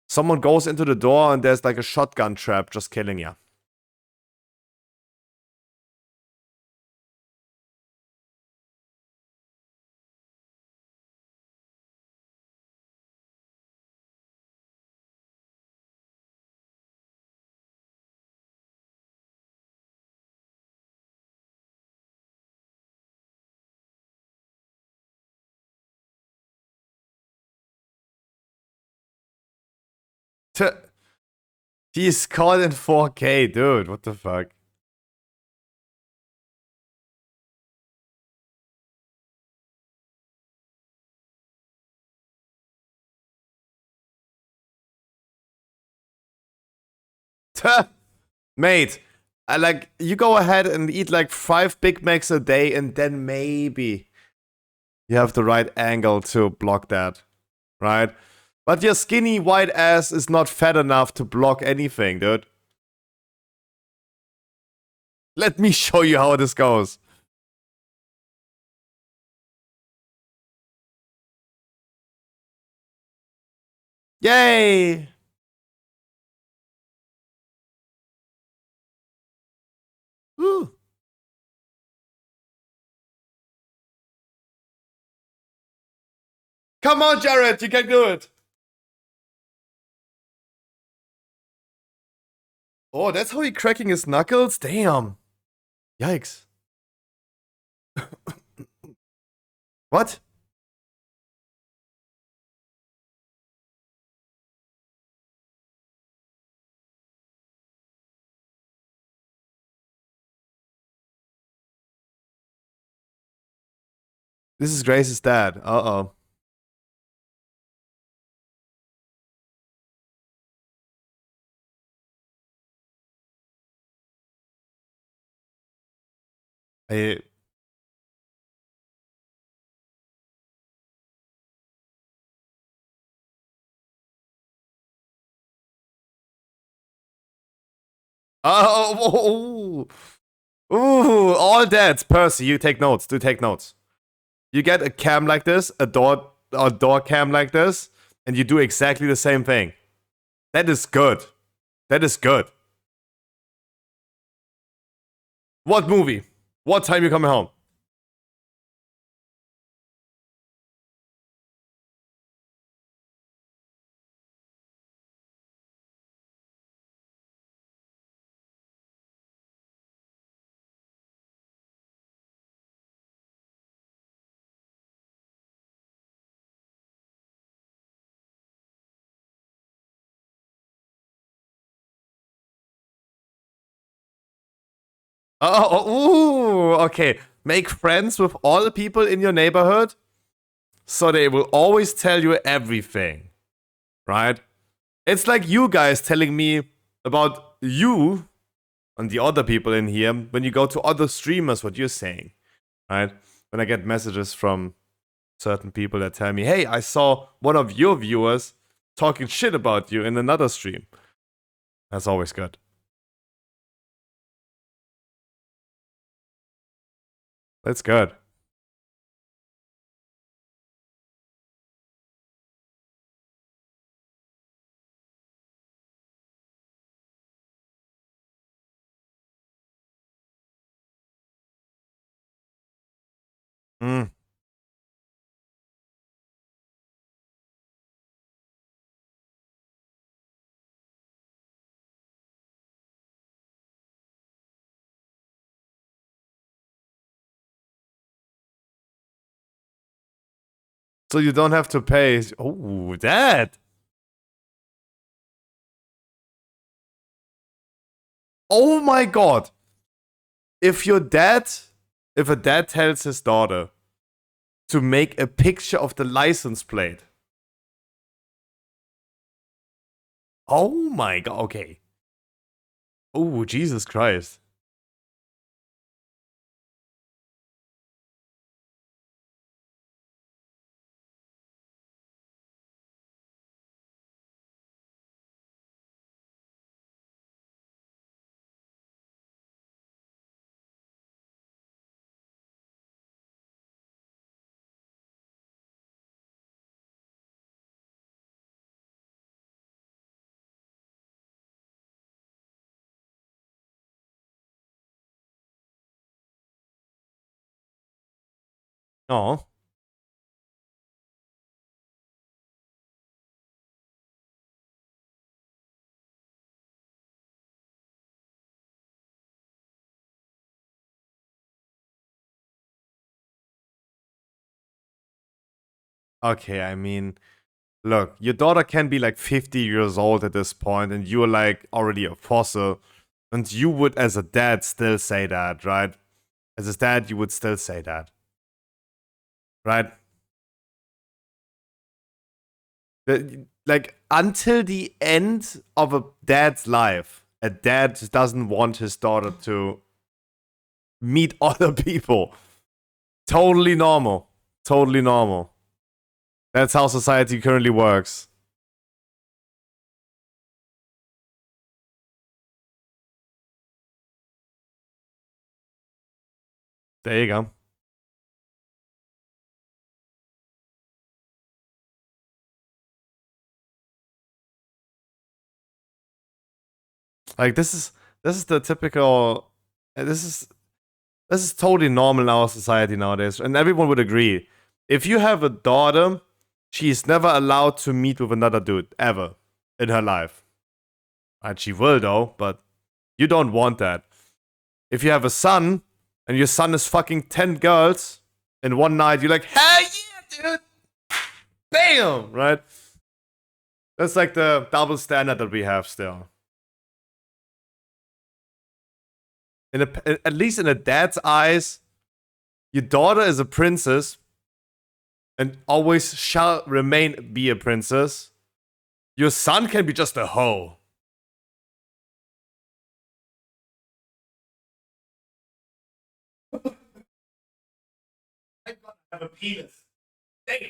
Someone goes into the door and there's like a shotgun trap just killing you. He's caught in 4K, dude. What the fuck? Mate, I like you go ahead and eat like 5 Big Macs a day and then maybe you have the right angle to block that, right? But your skinny white ass is not fat enough to block anything, dude. Let me show you how this goes. Yay! Woo. Come on, Jared, you can do it. Oh, that's how he cracking his knuckles? Damn. Yikes. What? This is Grace's dad. Uh-oh. I Oh, ooh, all dads. Percy, you take notes. Do take notes. You get a cam like this, a door cam like this, and you do exactly the same thing. That is good. That is good. What movie? What time you coming home? Ooh, okay. Make friends with all the people in your neighborhood so they will always tell you everything. Right? It's like you guys telling me about you and the other people in here when you go to other streamers, what you're saying. Right? When I get messages from certain people that tell me, hey, I saw one of your viewers talking shit about you in another stream. That's always good. That's good. Mm. So you don't have to pay. Oh, that. Oh my god. If your dad, if a dad tells his daughter to make a picture of the license plate. Oh my god. Okay. Oh, Jesus Christ. Oh. Okay, I mean, look, your daughter can be like 50 years old at this point, and you're like already a fossil. And you would, as a dad, still say that, right? As a dad, you would still say that, right? Like, until the end of a dad's life, a dad doesn't want his daughter to meet other people. Totally normal. Totally normal. That's how society currently works. There you go. Like this is the typical. This is totally normal in our society nowadays, and everyone would agree. If you have a daughter, she's never allowed to meet with another dude ever in her life. And she will though, but you don't want that. If you have a son and your son is fucking 10 girls in one night, you're like, hell yeah, dude! Bam! Right? That's like the double standard that we have still. At least in a dad's eyes, your daughter is a princess and always shall remain be a princess. Your son can be just a hoe. I'm gonna have a penis. Damn.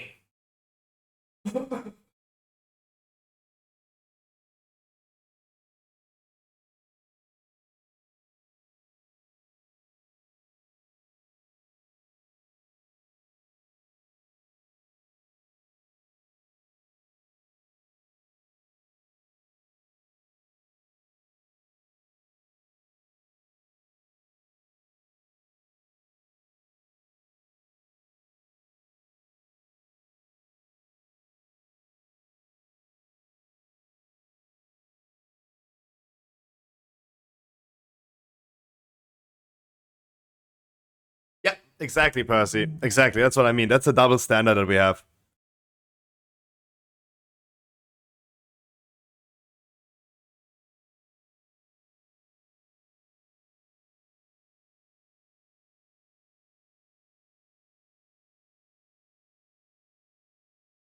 Yeah, exactly, Percy. Exactly. That's what I mean. That's a double standard that we have.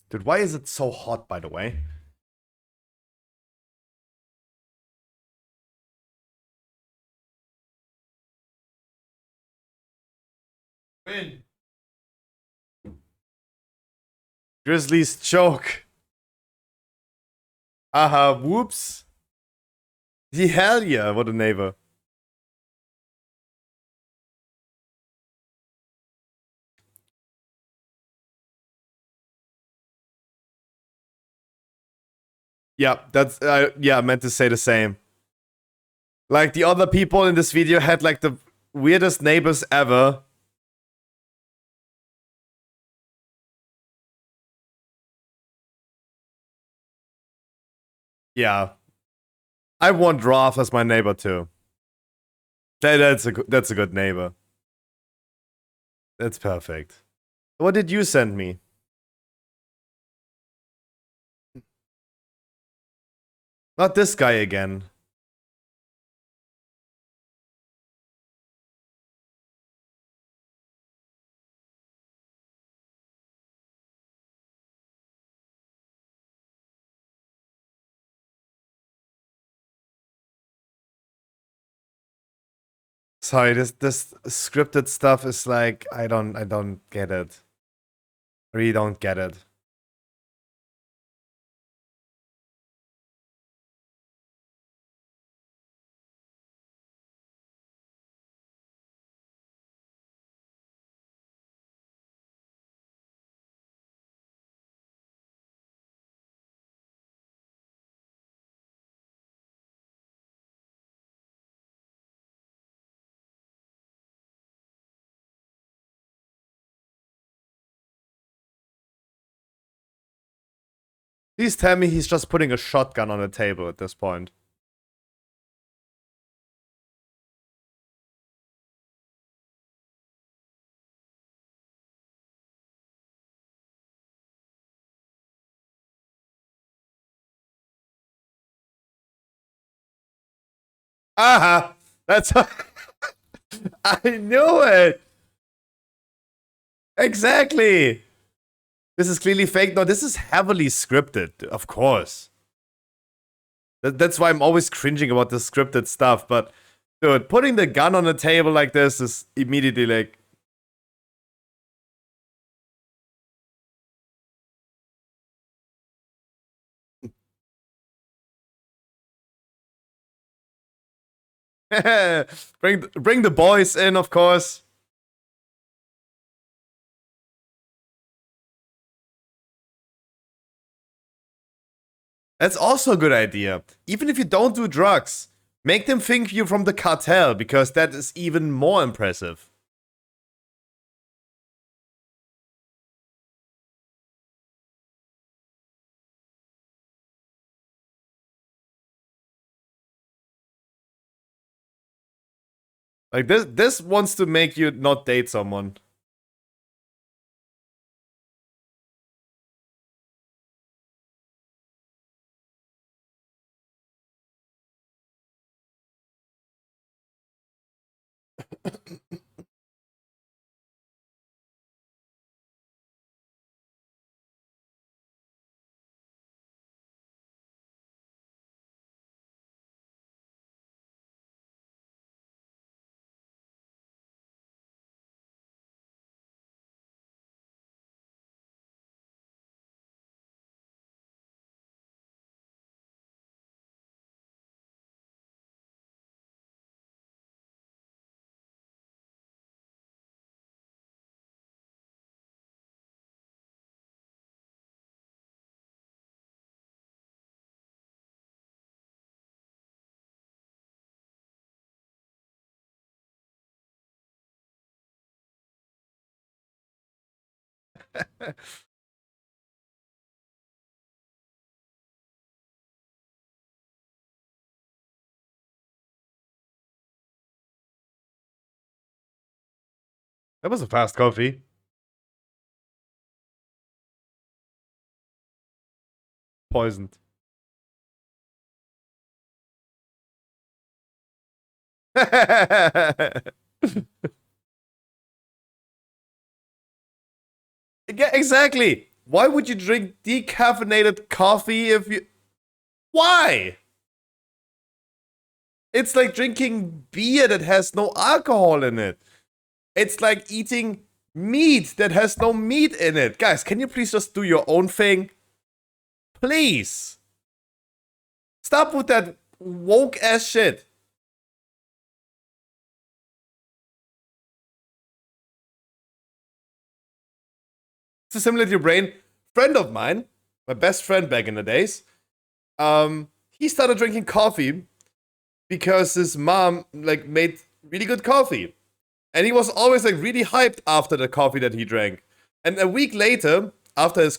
Dude, why is it so hot, by the way? Win. Grizzly's choke. Aha, whoops. The hell yeah, what a neighbor. Yeah, that's, yeah, I meant to say the same. Like, the other people in this video had, like, the weirdest neighbors ever. Yeah. I want Roth as my neighbor, too. That's a good neighbor. That's perfect. What did you send me? Not this guy again. Sorry, this scripted stuff is like, I don't get it. I really don't get it. Please tell me he's just putting a shotgun on the table at this point. Aha! That's... I knew it! Exactly! This is clearly fake. No, this is heavily scripted, of course. That's why I'm always cringing about the scripted stuff, but... Dude, putting the gun on the table like this is immediately like... bring the boys in, of course. That's also a good idea. Even if you don't do drugs, make them think you're from the cartel, because that is even more impressive. Like, this wants to make you not date someone. That was a fast coffee. Poisoned. Yeah, exactly. Why would you drink decaffeinated coffee if you... Why? It's like drinking beer that has no alcohol in it. It's like eating meat that has no meat in it. Guys, can you please just do your own thing? Please. Stop with that woke ass shit. To simulate your brain, friend of mine, my best friend back in the days, he started drinking coffee because his mom like made really good coffee. And he was always like really hyped after the coffee that he drank. And a week later, after his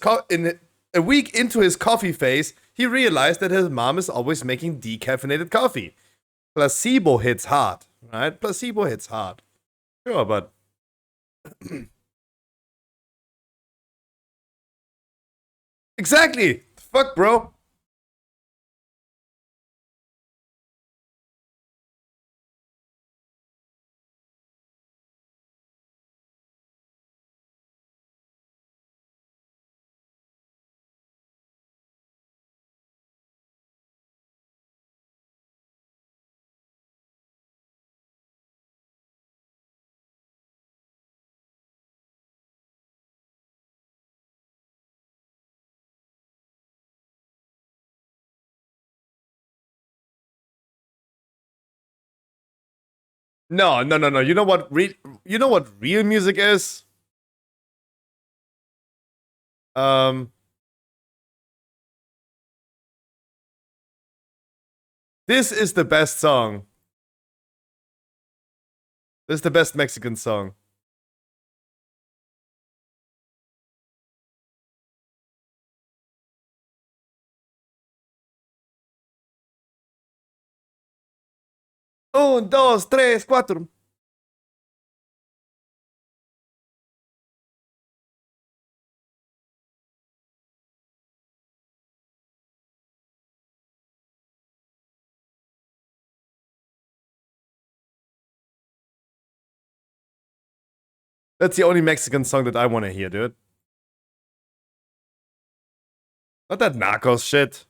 a week into his coffee phase, he realized that his mom is always making decaffeinated coffee. Placebo hits hard, right? Placebo hits hard. Sure, but exactly. Fuck, bro. No, no, no, no. You know what real music is? Um This is the best song. This is the best Mexican song. Un, dos, tres, cuatro. That's the only Mexican song that I want to hear, dude. Not that Narcos shit.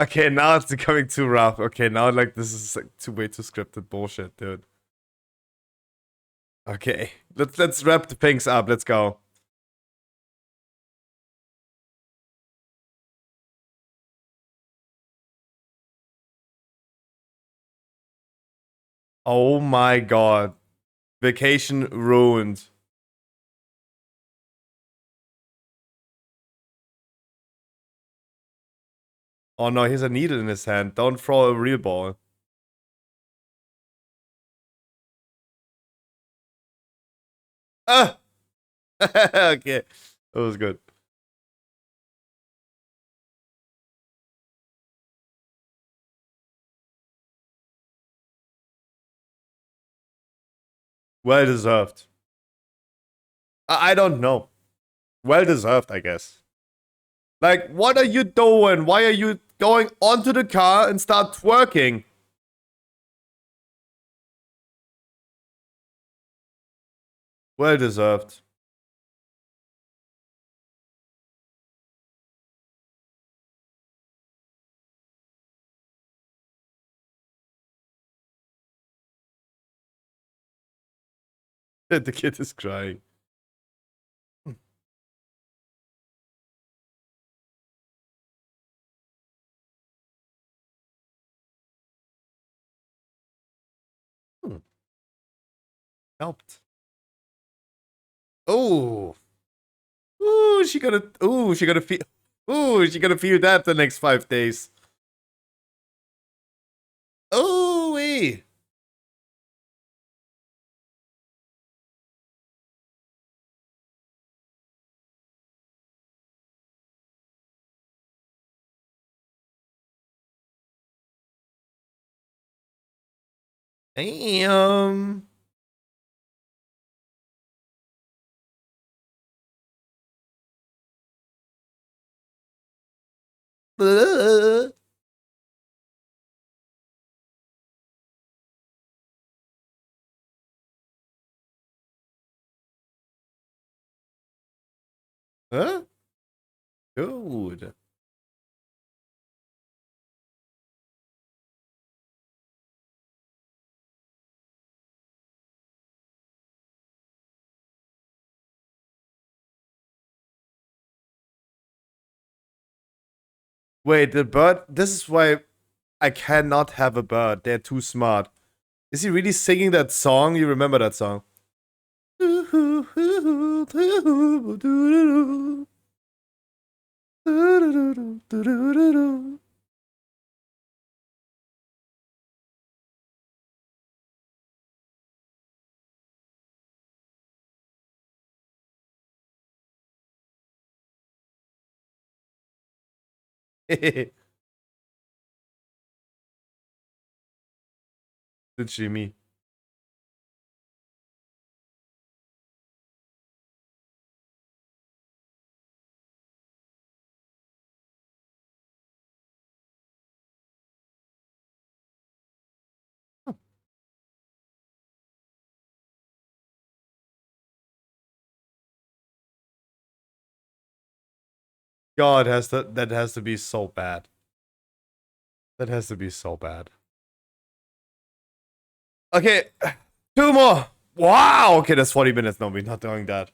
Okay, now it's becoming too rough. Okay, now like this is like way too scripted bullshit, dude. Okay, let's wrap the things up. Let's go. Oh my god, vacation ruined. Oh no, he has a needle in his hand. Don't throw a real ball. Ah! Okay, that was good. Well deserved. I don't know. Well deserved, I guess. Like, what are you doing? Why are you going onto the car and start twerking? Well deserved. The kid is crying. Hmm. Helped. Oh. Ooh, she gonna. Ooh, she gonna feel. Ooh, she gonna feel that the next 5 days. Ooh, wee. Damn. Huh? Dude. Wait, the bird. This is why I cannot have a bird. They're too smart. Is he really singing that song? You remember that song? The Jimmy. God, that has to be so bad. That has to be so bad. Okay, 2 more. Wow. Okay, that's 40 minutes. No, we're not doing that.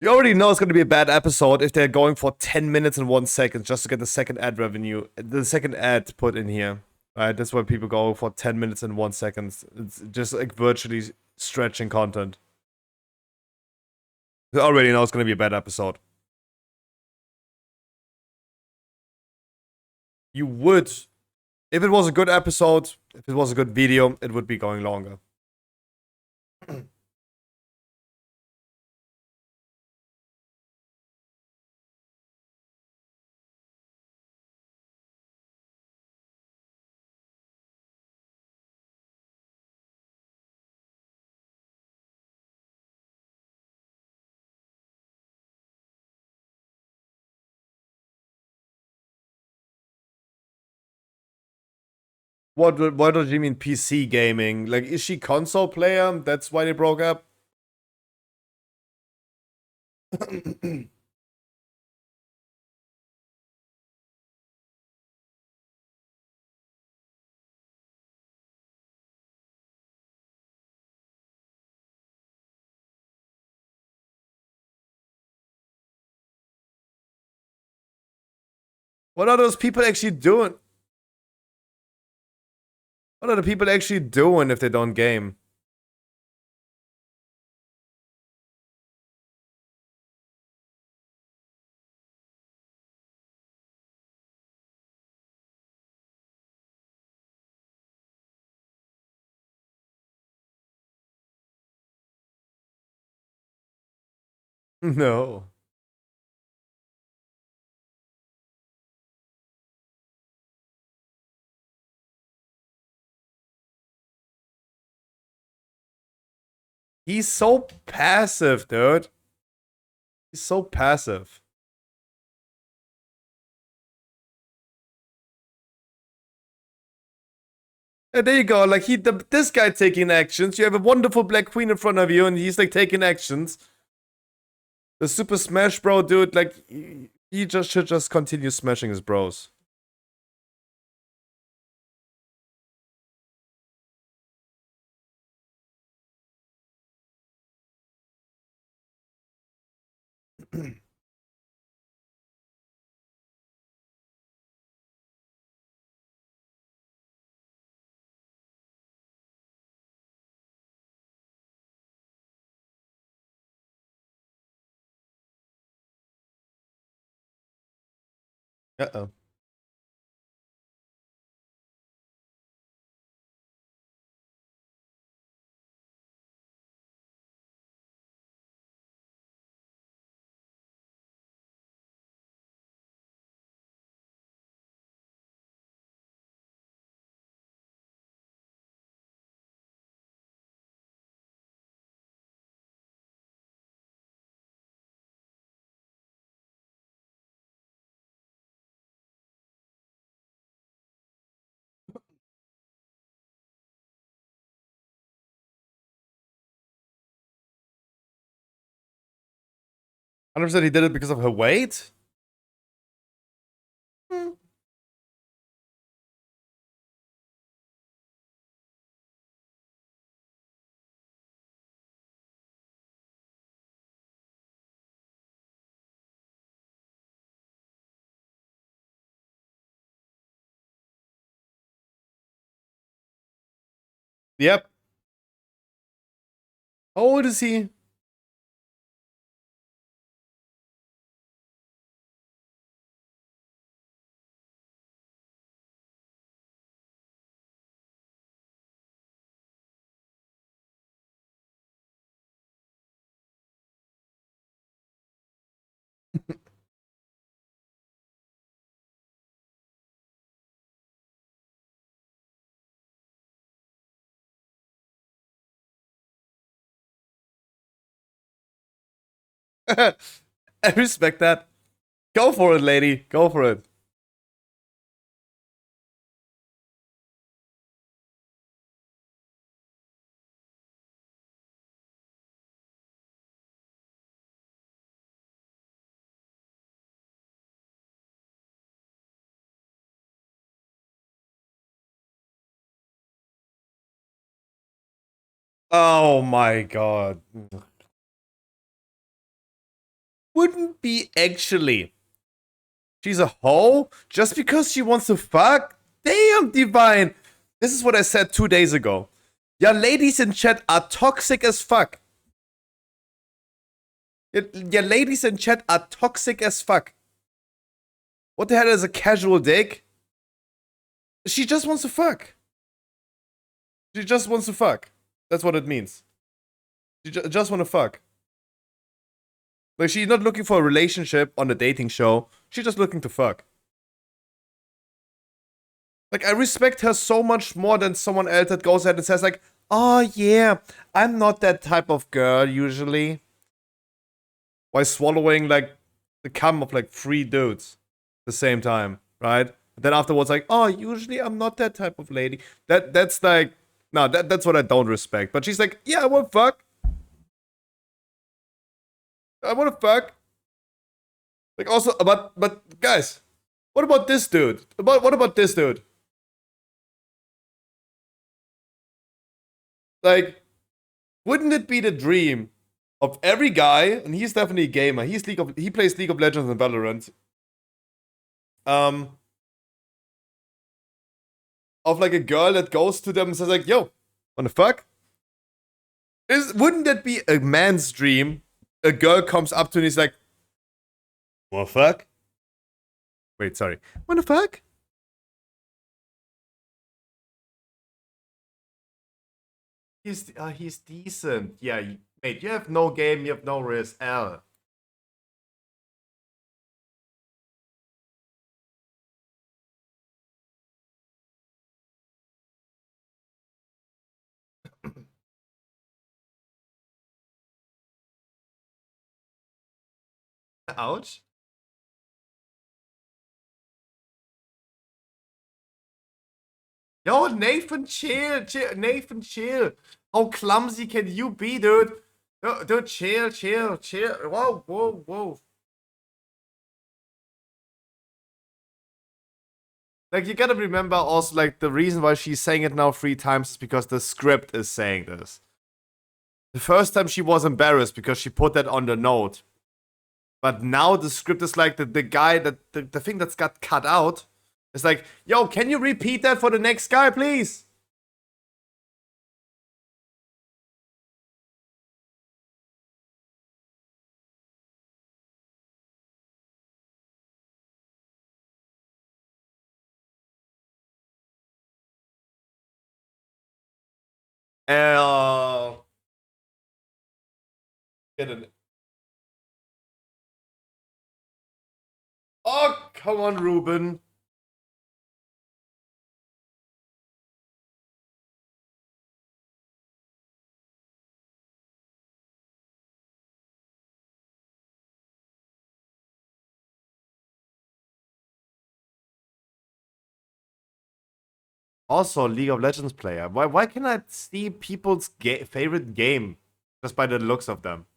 You already know it's going to be a bad episode if they're going for 10 minutes and 1 second just to get the second ad revenue, the second ad put in here. Right, that's why people go for 10 minutes and 1 second. It's just like virtually stretching content. You already know it's going to be a bad episode. You would, if it was a good episode, if it was a good video, it would be going longer. What does you mean PC gaming? Like, is she console player? That's why they broke up? What are those people actually doing? What are the people actually doing if they don't game? No. He's so passive, dude. He's so passive. And there you go. Like this guy taking actions. You have a wonderful Black Queen in front of you, and he's like taking actions. The Super Smash Bro dude, like he just should just continue smashing his bros. Uh-oh. 100% he did it because of her weight? Hmm. Yep. How old is he? I respect that. Go for it, lady. Go for it. Oh my god. Wouldn't be actually. She's a hoe just because she wants to fuck? Damn, Divine. This is what I said 2 days ago. Yeah, ladies in chat are toxic as fuck. Yeah, ladies in chat are toxic as fuck. What the hell is a casual dick? She just wants to fuck. She just wants to fuck. That's what it means. She just want to fuck. Like, she's not looking for a relationship on a dating show. She's just looking to fuck. Like, I respect her so much more than someone else that goes ahead and says, like, oh yeah, I'm not that type of girl usually. While swallowing, like, the cum of, like, 3 dudes at the same time, right? And then afterwards, like, oh, usually I'm not that type of lady. That's like, no, that's what I don't respect. But she's like, yeah, I wanna fuck. I wanna fuck. Like, also, but guys, what about this dude? What about this dude? Like, wouldn't it be the dream of every guy? And he's definitely a gamer. He plays League of Legends and Valorant. Of like a girl that goes to them and says like, "Yo, wanna fuck?" Wouldn't that be a man's dream? A girl comes up to him and he's like, "Wanna fuck?" Wait, sorry. Wanna fuck? He's decent. Yeah, mate, you have no game, you have no risk. L. Ouch. Yo, Nathan, chill. Nathan, chill. How clumsy can you be, dude? Dude, chill. Whoa. Like, you gotta remember also, like, the reason why she's saying it now 3 times is because the script is saying this. The first time she was embarrassed because she put that on the note. But now the script is like the guy that the thing that's got cut out is like, yo, can you repeat that for the next guy, please? Uh, get it. Oh, come on, Ruben. Also, League of Legends player. Why can I see people's favorite game just by the looks of them?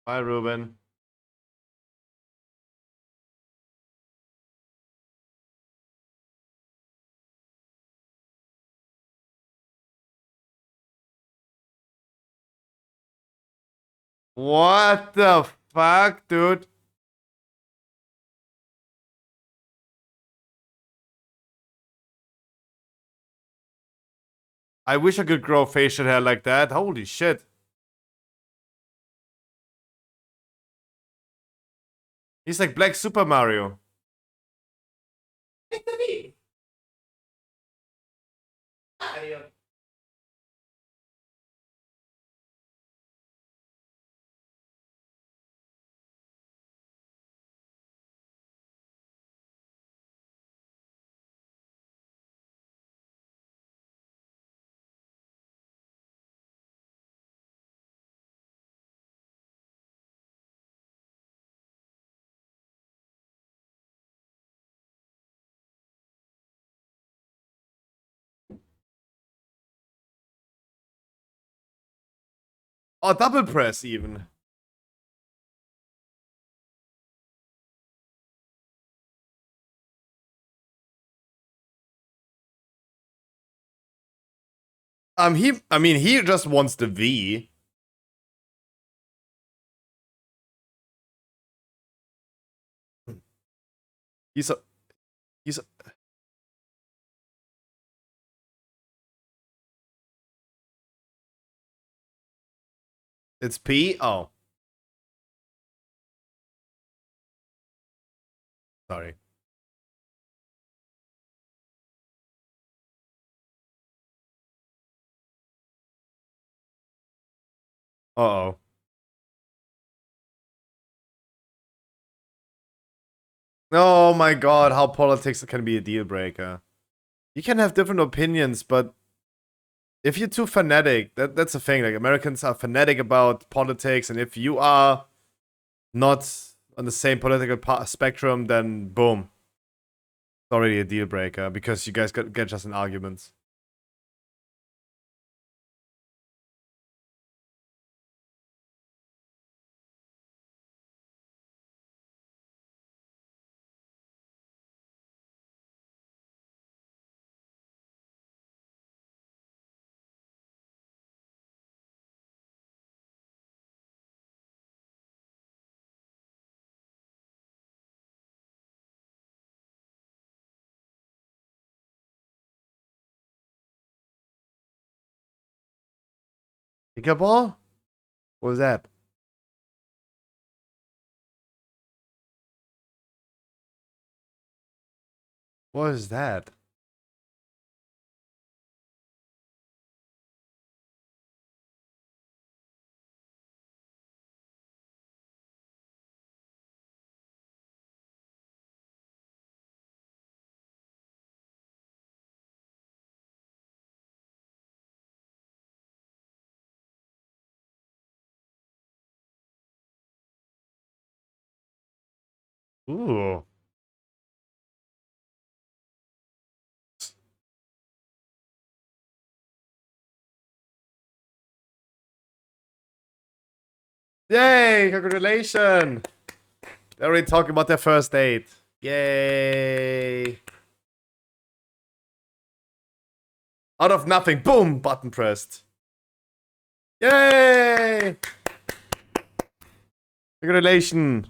Bye, Ruben. What the fuck, dude? I wish I could grow facial hair like that. Holy shit. He's like Black Super Mario. Take the V. Mario. Oh, double press even. He just wants the V. He's a, he's a, it's P? Oh. Sorry. Uh-oh. Oh my god, how politics can be a deal breaker. You can have different opinions, but if you're too fanatic, that's the thing. Like, Americans are fanatic about politics, and if you are not on the same political spectrum, then boom. It's already a deal breaker because you guys get just in arguments. Pickleball? What was that? What is that? Ooh. Yay! Congratulations! They're already talking about their first date. Yay! Out of nothing, boom! Button pressed. Yay! Congratulations!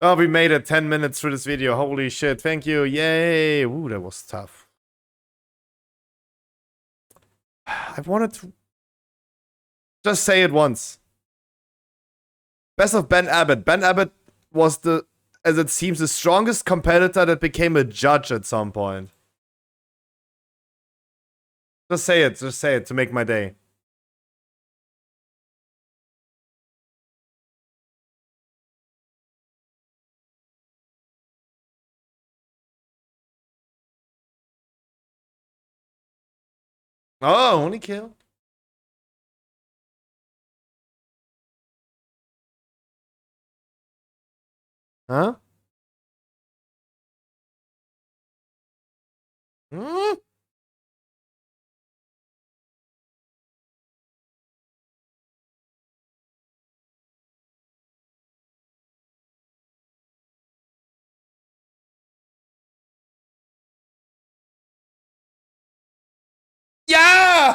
Oh, we made it 10 minutes through this video. Holy shit. Thank you. Yay! Ooh, that was tough. I wanted to just say it once. Best of Ben Abbott. Ben Abbott was the, as it seems, the strongest competitor that became a judge at some point. Just say it to make my day. Oh, only kill. Huh? Hmm?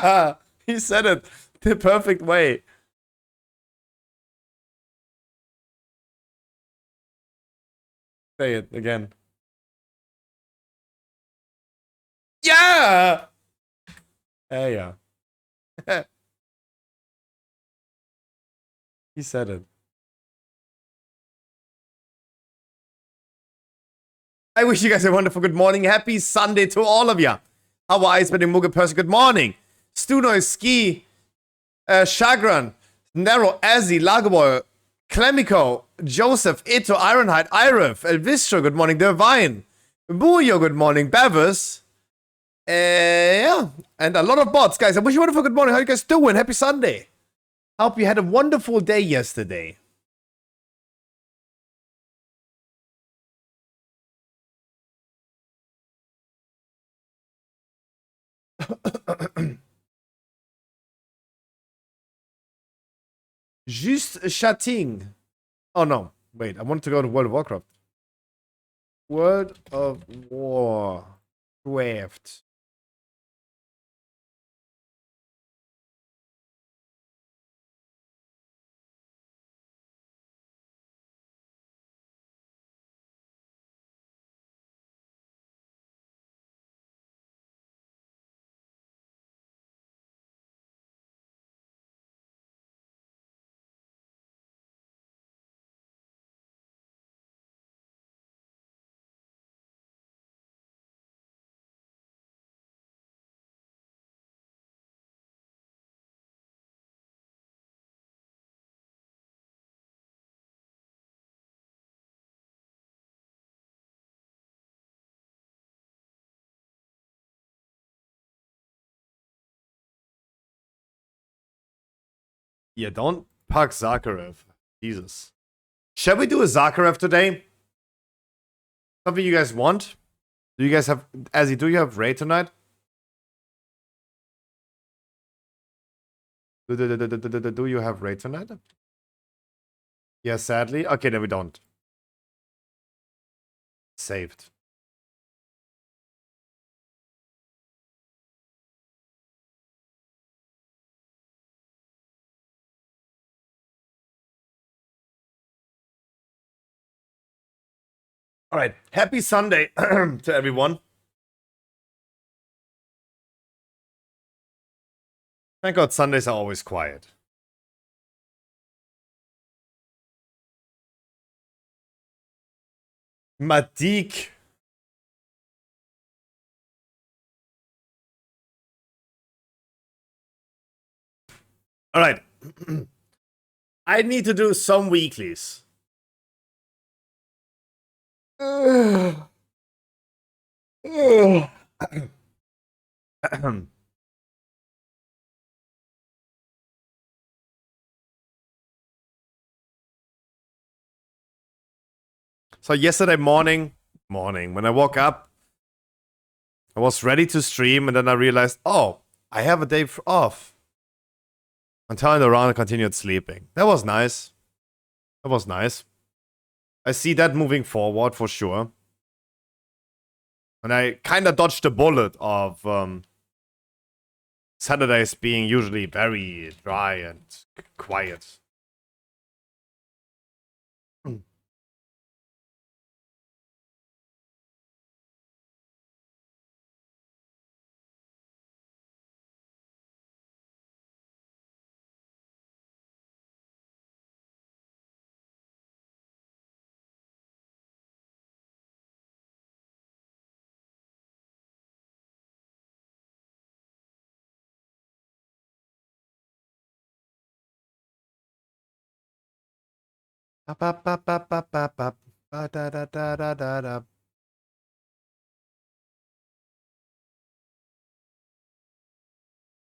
Yeah! He said it the perfect way. Say it again. Yeah! Yeah. He said it. I wish you guys a wonderful good morning. Happy Sunday to all of you. Our eyes by the Mugged person. Good morning. Stunoy, Ski, Shagran, Nero, Azzy, Lagerboy, Clemico, Joseph, Ito, Ironhide, Iref, Elvistro, good morning. Divine, Booyo, good morning. Bevis. Yeah. And a lot of bots, guys. I wish you a wonderful good morning. How you guys doing? Happy Sunday. Hope you had a wonderful day yesterday. Juste chatting. Oh no. Wait, I wanted to go to World of Warcraft. World of Warcraft. Yeah, don't park Zakharev. Jesus. Shall we do a Zakharev today? Something you guys want? Do you guys have... Azzy, do you have raid tonight? Do you have raid tonight? Yeah, sadly. Okay, then we don't. Saved. All right. Happy Sunday to everyone. Thank God Sundays are always quiet. Madik. All right. I need to do some weeklies. So yesterday morning, when I woke up, I was ready to stream, and then I realized, oh, I have a day off. I turned around and continued sleeping. That was nice. That was nice. I see that moving forward for sure. And I kind of dodged the bullet of Saturdays being usually very dry and quiet.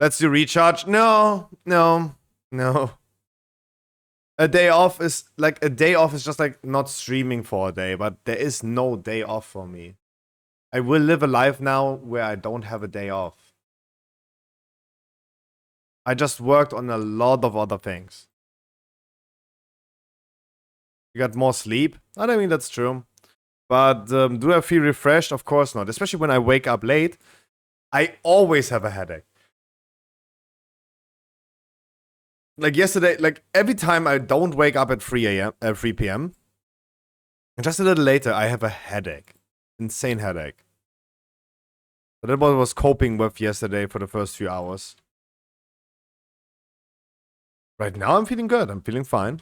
Let's do recharge. No. A day off is just like not streaming for a day, but there is no day off for me. I will live a life now where I don't have a day off. I just worked on a lot of other things. You got more sleep? I don't mean that's true. But do I feel refreshed? Of course not. Especially when I wake up late. I always have a headache. like yesterday, like every time I don't wake up at 3 p.m., and just a little later, I have a headache. Insane headache. So that's what I was coping with yesterday for the first few hours. Right now, I'm feeling good. I'm feeling fine.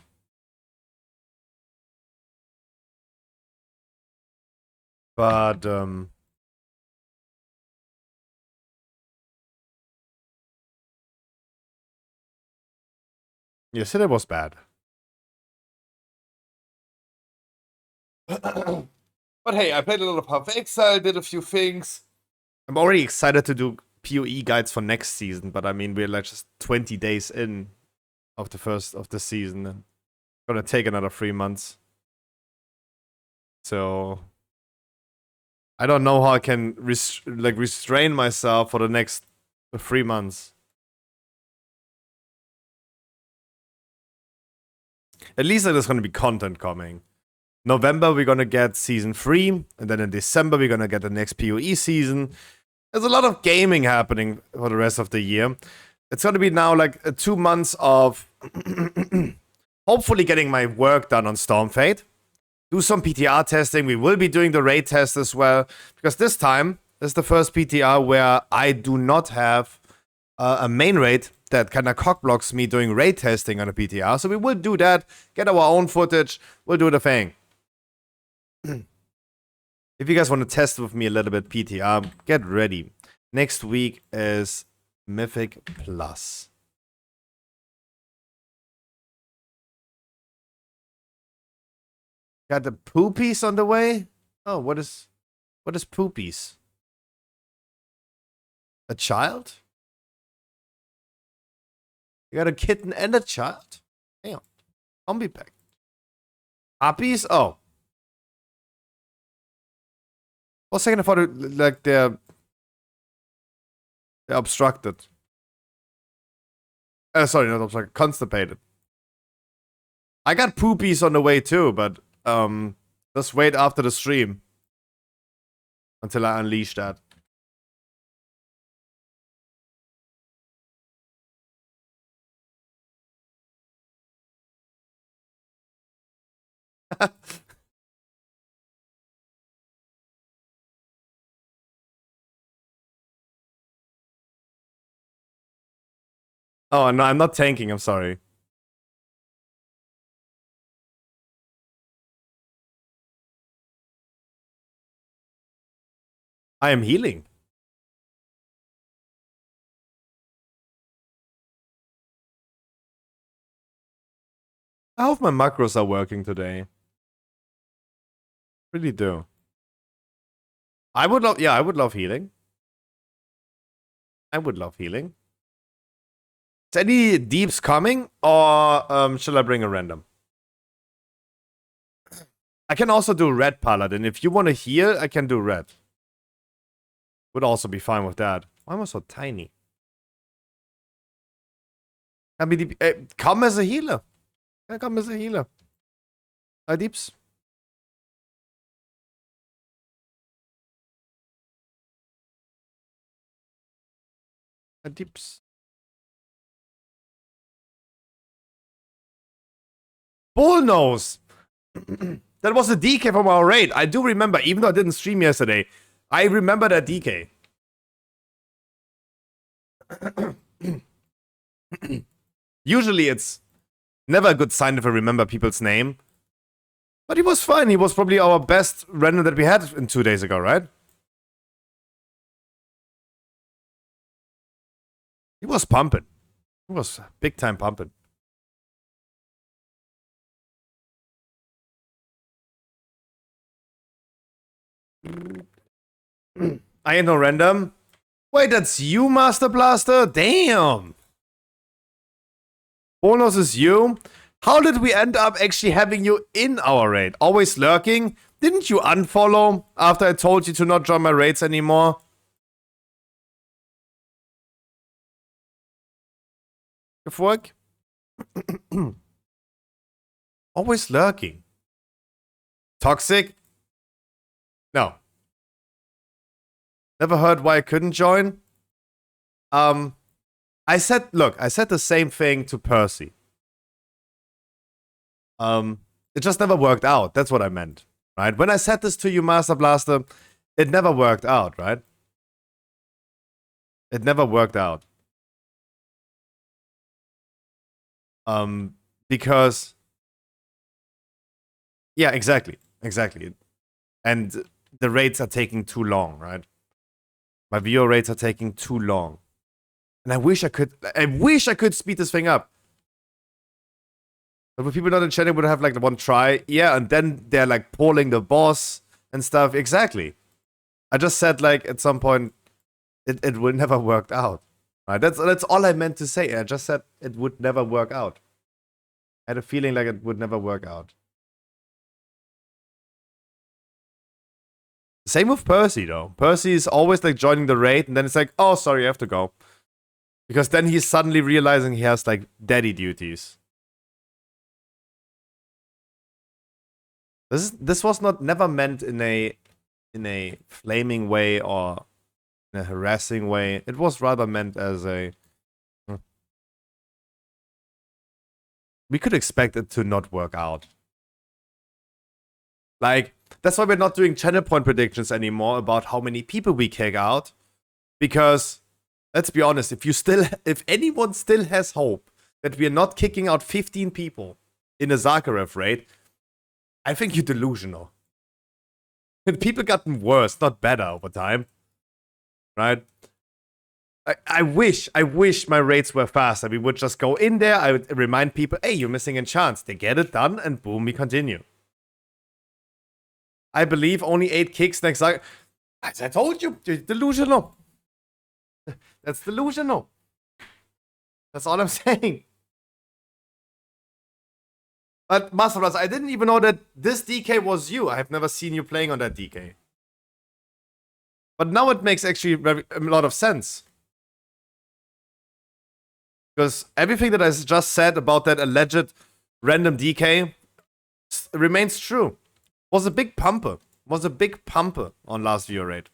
But, yesterday was bad. But hey, I played a lot of Path of Exile, did a few things. I'm already excited to do PoE guides for next season, but I mean, we're like just 20 days in of the first of the season. And it's gonna take another 3 months. So I don't know how I can restrain myself for the next 3 months. At least there's gonna be content coming. November we're gonna get season 3, and then in December we're gonna get the next PoE season. There's a lot of gaming happening for the rest of the year. It's gonna be now like 2 months of hopefully getting my work done on Stormfade. Do some PTR testing. We will be doing the raid test as well, because this time is the first PTR where I do not have a main raid that kind of cockblocks me doing raid testing on a PTR. So we will do that, get our own footage, we'll do the thing. If you guys want to test with me a little bit PTR, get ready. Next week is Mythic Plus. Got the poopies on the way? Oh, what is poopies? A child? You got a kitten and a child? Damn. Zombie pack. Puppies? Oh. For a second I thought like they're obstructed. Sorry, not obstructed. Constipated. I got poopies on the way too, but just wait after the stream until I unleash that. Oh, no, I'm not tanking, I'm sorry. I am healing. I hope my macros are working today. Really do. I would love healing. I would love healing. Is any deeps coming, or shall I bring a random? I can also do red paladin. If you want to heal, I can do red. Would also be fine with that. Why am I so tiny? I mean, come as a healer. Yeah, come as a healer. Deeps. Deeps. Bullnose! That was a DK from our raid. I do remember, even though I didn't stream yesterday. I remember that DK. Usually it's never a good sign if I remember people's name. But he was fine. He was probably our best random that we had in 2 days ago, right? He was pumping. He was big time pumping. I ain't no random. Wait, that's you, Master Blaster? Damn. Bonus is you? How did we end up actually having you in our raid? Always lurking? Didn't you unfollow after I told you to not join my raids anymore? Good work. Always lurking. Toxic? No. Never heard why I couldn't join? I said the same thing to Percy. It just never worked out. That's what I meant, right? When I said this to you, Master Blaster, it never worked out, right? It never worked out. Because yeah, exactly. And the raids are taking too long, right? My viewer rates are taking too long. And I wish I could speed this thing up. But with people not in chat, would have like the one try. Yeah, and then they're like polling the boss and stuff. Exactly. I just said like at some point it would never work out. Right? That's all I meant to say. I just said it would never work out. I had a feeling like it would never work out. Same with Percy though. Percy is always like joining the raid and then it's like, oh sorry, I have to go. Because then he's suddenly realizing he has like daddy duties. This was never meant in a flaming way or in a harassing way. It was rather meant as a we could expect it to not work out. Like, that's why we're not doing channel point predictions anymore about how many people we kick out. Because, let's be honest, if anyone still has hope that we are not kicking out 15 people in a Zakharev raid, I think you're delusional. And people gotten worse, not better over time. Right? I wish my raids were faster. We would just go in there, I would remind people, hey, you're missing a chance. They get it done, and boom, we continue. I believe only 8 kicks next cycle. As I told you, delusional. That's delusional. That's all I'm saying. But Master Blaster, I didn't even know that this DK was you. I have never seen you playing on that DK. But now it makes actually a lot of sense. Because everything that I just said about that alleged random DK remains true. Was a big pumper. Was a big pumper on last viewer raid.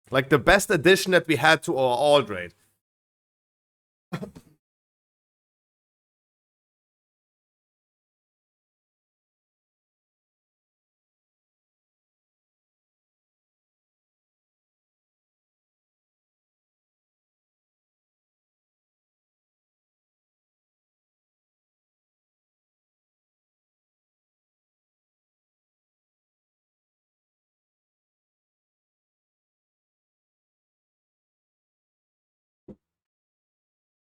Like the best addition that we had to our alt raid.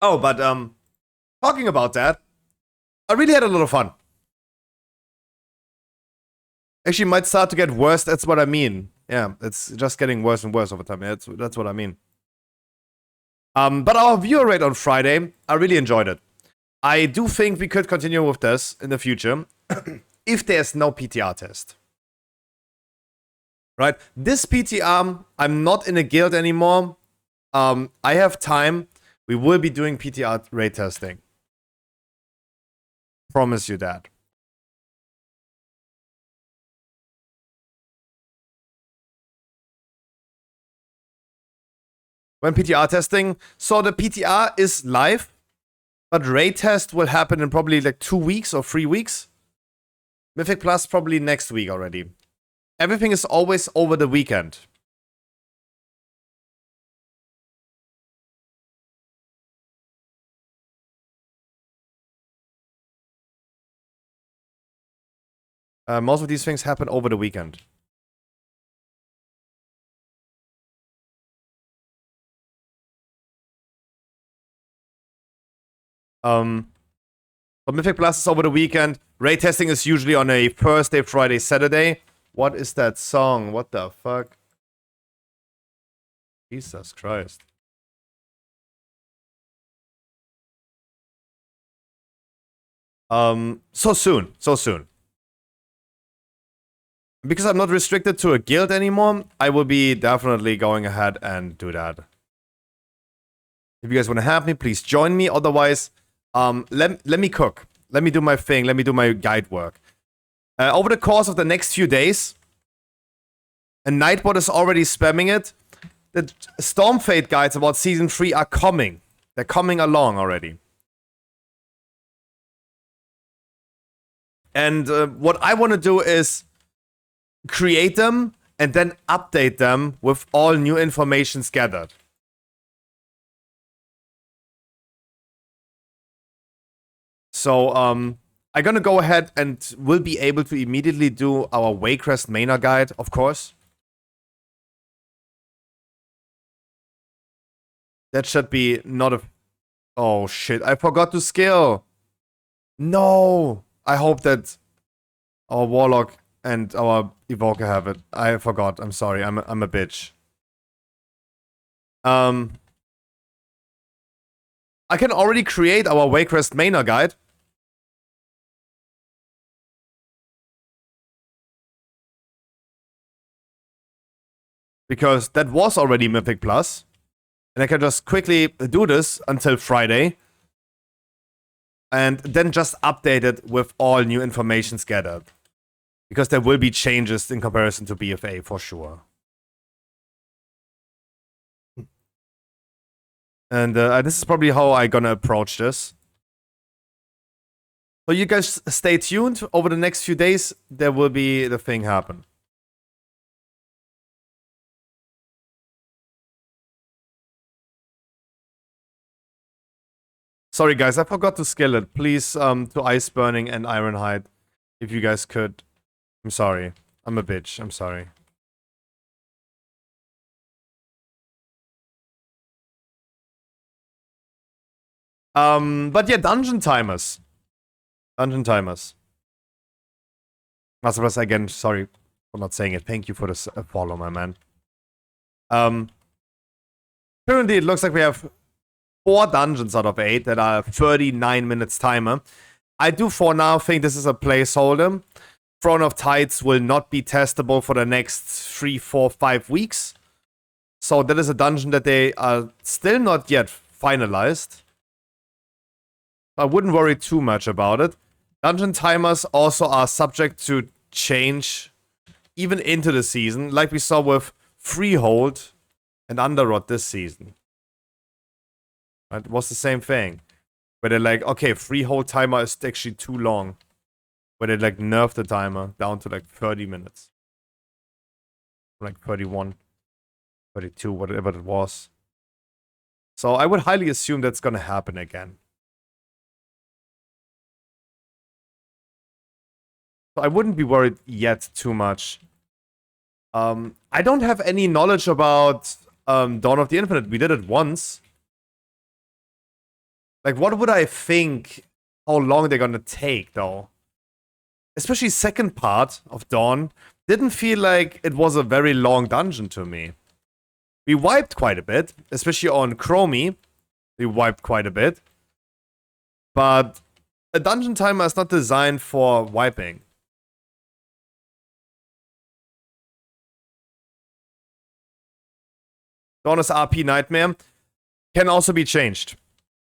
Oh, but talking about that, I really had a lot of fun. Actually, might start to get worse. That's what I mean. Yeah, it's just getting worse and worse over time. Yeah, that's what I mean. But our viewer rate on Friday, I really enjoyed it. I do think we could continue with this in the future if there's no PTR test. Right? This PTR, I'm not in a guild anymore. I have time. We will be doing PTR rate testing. Promise you that. When PTR testing, so the PTR is live, but raid test will happen in probably like 2 weeks or 3 weeks. Mythic Plus probably next week already. Everything is always over the weekend. Most of these things happen over the weekend. But Mythic Plus is over the weekend. Raid testing is usually on a Thursday, Friday, Saturday. What is that song? What the fuck? Jesus Christ. So soon. Because I'm not restricted to a guild anymore, I will be definitely going ahead and do that. If you guys want to have me, please join me. Otherwise, let me cook. Let me do my thing. Let me do my guide work. Over the course of the next few days, and Nightbot is already spamming it, the Stormfade guides about Season 3 are coming. They're coming along already. And what I want to do is create them and then update them with all new information gathered. So, I'm gonna go ahead and we'll be able to immediately do our Waycrest Mainer guide, of course. That should be not a... Oh shit, I forgot to skill. No! I hope that our Warlock and our Evoker have it. I forgot, I'm sorry, I'm a bitch. I can already create our Waycrest Mainer guide. Because that was already Mythic Plus. And I can just quickly do this until Friday. And then just update it with all new information scattered. Because there will be changes in comparison to BFA, for sure. And this is probably how I'm gonna approach this. So you guys stay tuned. Over the next few days, there will be the thing happen. Sorry guys, I forgot to skill it. Please, to Ice Burning and Ironhide, if you guys could. I'm sorry. I'm a bitch. I'm sorry. But yeah, dungeon timers. Dungeon timers. Master Plus, again, sorry for not saying it. Thank you for this follow, my man. Currently, it looks like we have 4 dungeons out of 8 that are 39 minutes timer. I do for now think this is a placeholder. Throne of Tides will not be testable for the next 3, 4, 5 weeks. So that is a dungeon that they are still not yet finalized. I wouldn't worry too much about it. Dungeon timers also are subject to change even into the season, like we saw with Freehold and Underrot this season. It was the same thing. Where they're like, okay, Freehold timer is actually too long. Where they like nerfed the timer down to like 30 minutes. Like 31, 32, whatever it was. So I would highly assume that's gonna happen again. So I wouldn't be worried yet too much. I don't have any knowledge about Dawn of the Infinite. We did it once. Like, what would I think how long they're gonna take, though? Especially second part of Dawn didn't feel like it was a very long dungeon to me. We wiped quite a bit, especially on Chromie. We wiped quite a bit. But a dungeon timer is not designed for wiping. Dawn's RP Nightmare can also be changed.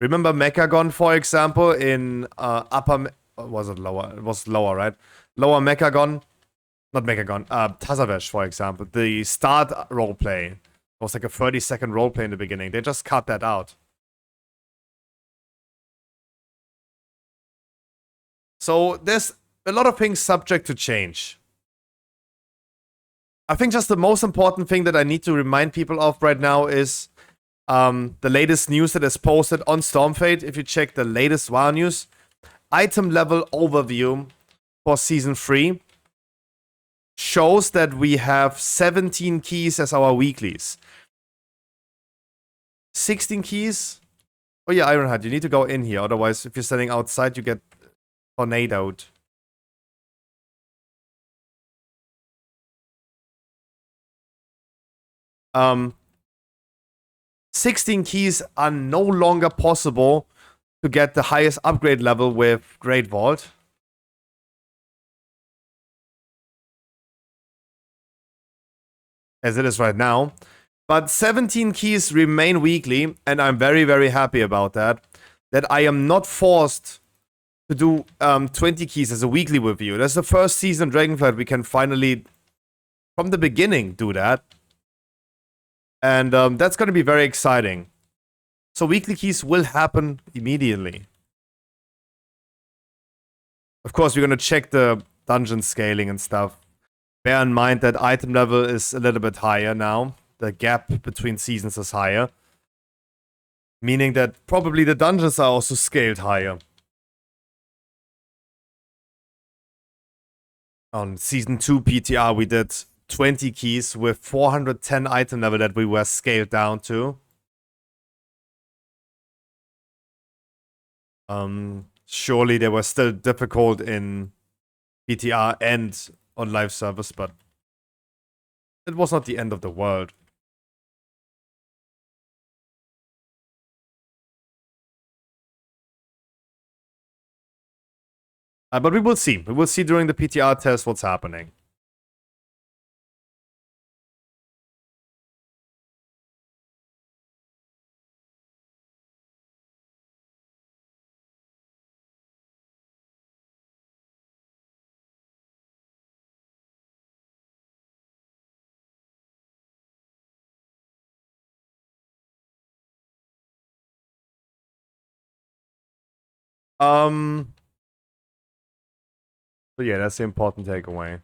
Remember Mechagon, for example, in upper... was it lower? It was lower, right? Lower Mechagon. Not Mechagon. Tazavesh, for example. The start roleplay was like a 30-second roleplay in the beginning. They just cut that out. So there's a lot of things subject to change. I think just the most important thing that I need to remind people of right now is the latest news that is posted on Stormfade. If you check the latest WoW news, item level overview for Season 3 shows that we have 17 keys as our weeklies. 16 keys? Oh yeah, Ironheart, you need to go in here. Otherwise, if you're standing outside, you get tornadoed. Um, 16 keys are no longer possible to get the highest upgrade level with Great Vault. As it is right now. But 17 keys remain weekly, and I'm very, very happy about that. That I am not forced to do 20 keys as a weekly with you. That's the first season Dragonflight we can finally, from the beginning, do that. And that's going to be very exciting. So weekly keys will happen immediately. Of course, we're going to check the dungeon scaling and stuff. Bear in mind that item level is a little bit higher now. The gap between seasons is higher. Meaning that probably the dungeons are also scaled higher. On Season 2 PTR, we did 20 keys with 410 item level that we were scaled down to. Surely they were still difficult in PTR and on live service, but it was not the end of the world. But we will see. We will see during the PTR test what's happening. So yeah, that's the important takeaway.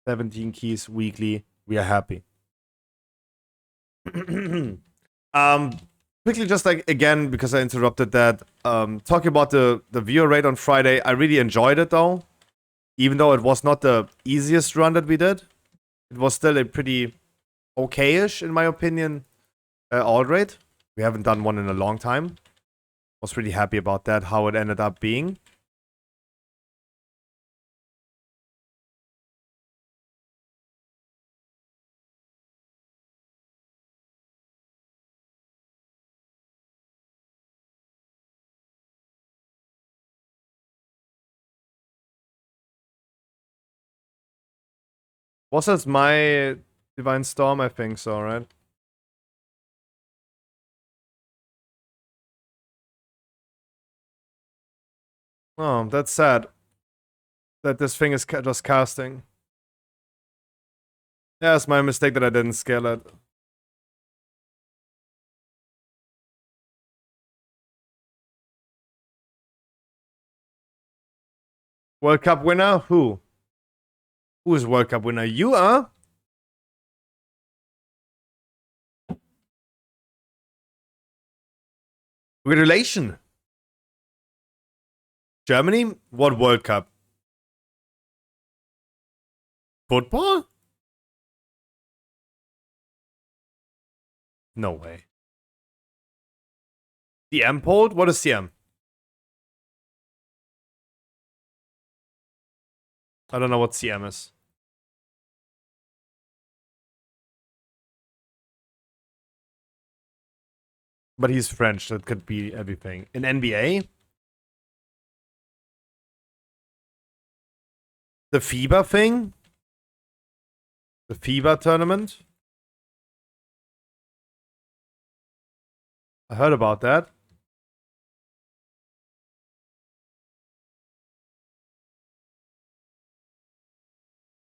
17 keys weekly. We are happy. Quickly, just like again, because I interrupted that, talking about the viewer rate on Friday, I really enjoyed it though. Even though it was not the easiest run that we did, it was still a pretty okay-ish, in my opinion, alt rate. We haven't done one in a long time. Was pretty happy about that, how it ended up being. Was this my Divine Storm? I think so, right? Oh, that's sad. That this thing is just casting. Yeah, it's my mistake that I didn't scale it. World Cup winner? Who? Who is World Cup winner? You are? Congratulations. Germany? What World Cup? Football? No way. CM polled? What is CM? I don't know what CM is. But he's French, that could be everything. In NBA? The FIBA thing? The FIBA tournament? I heard about that.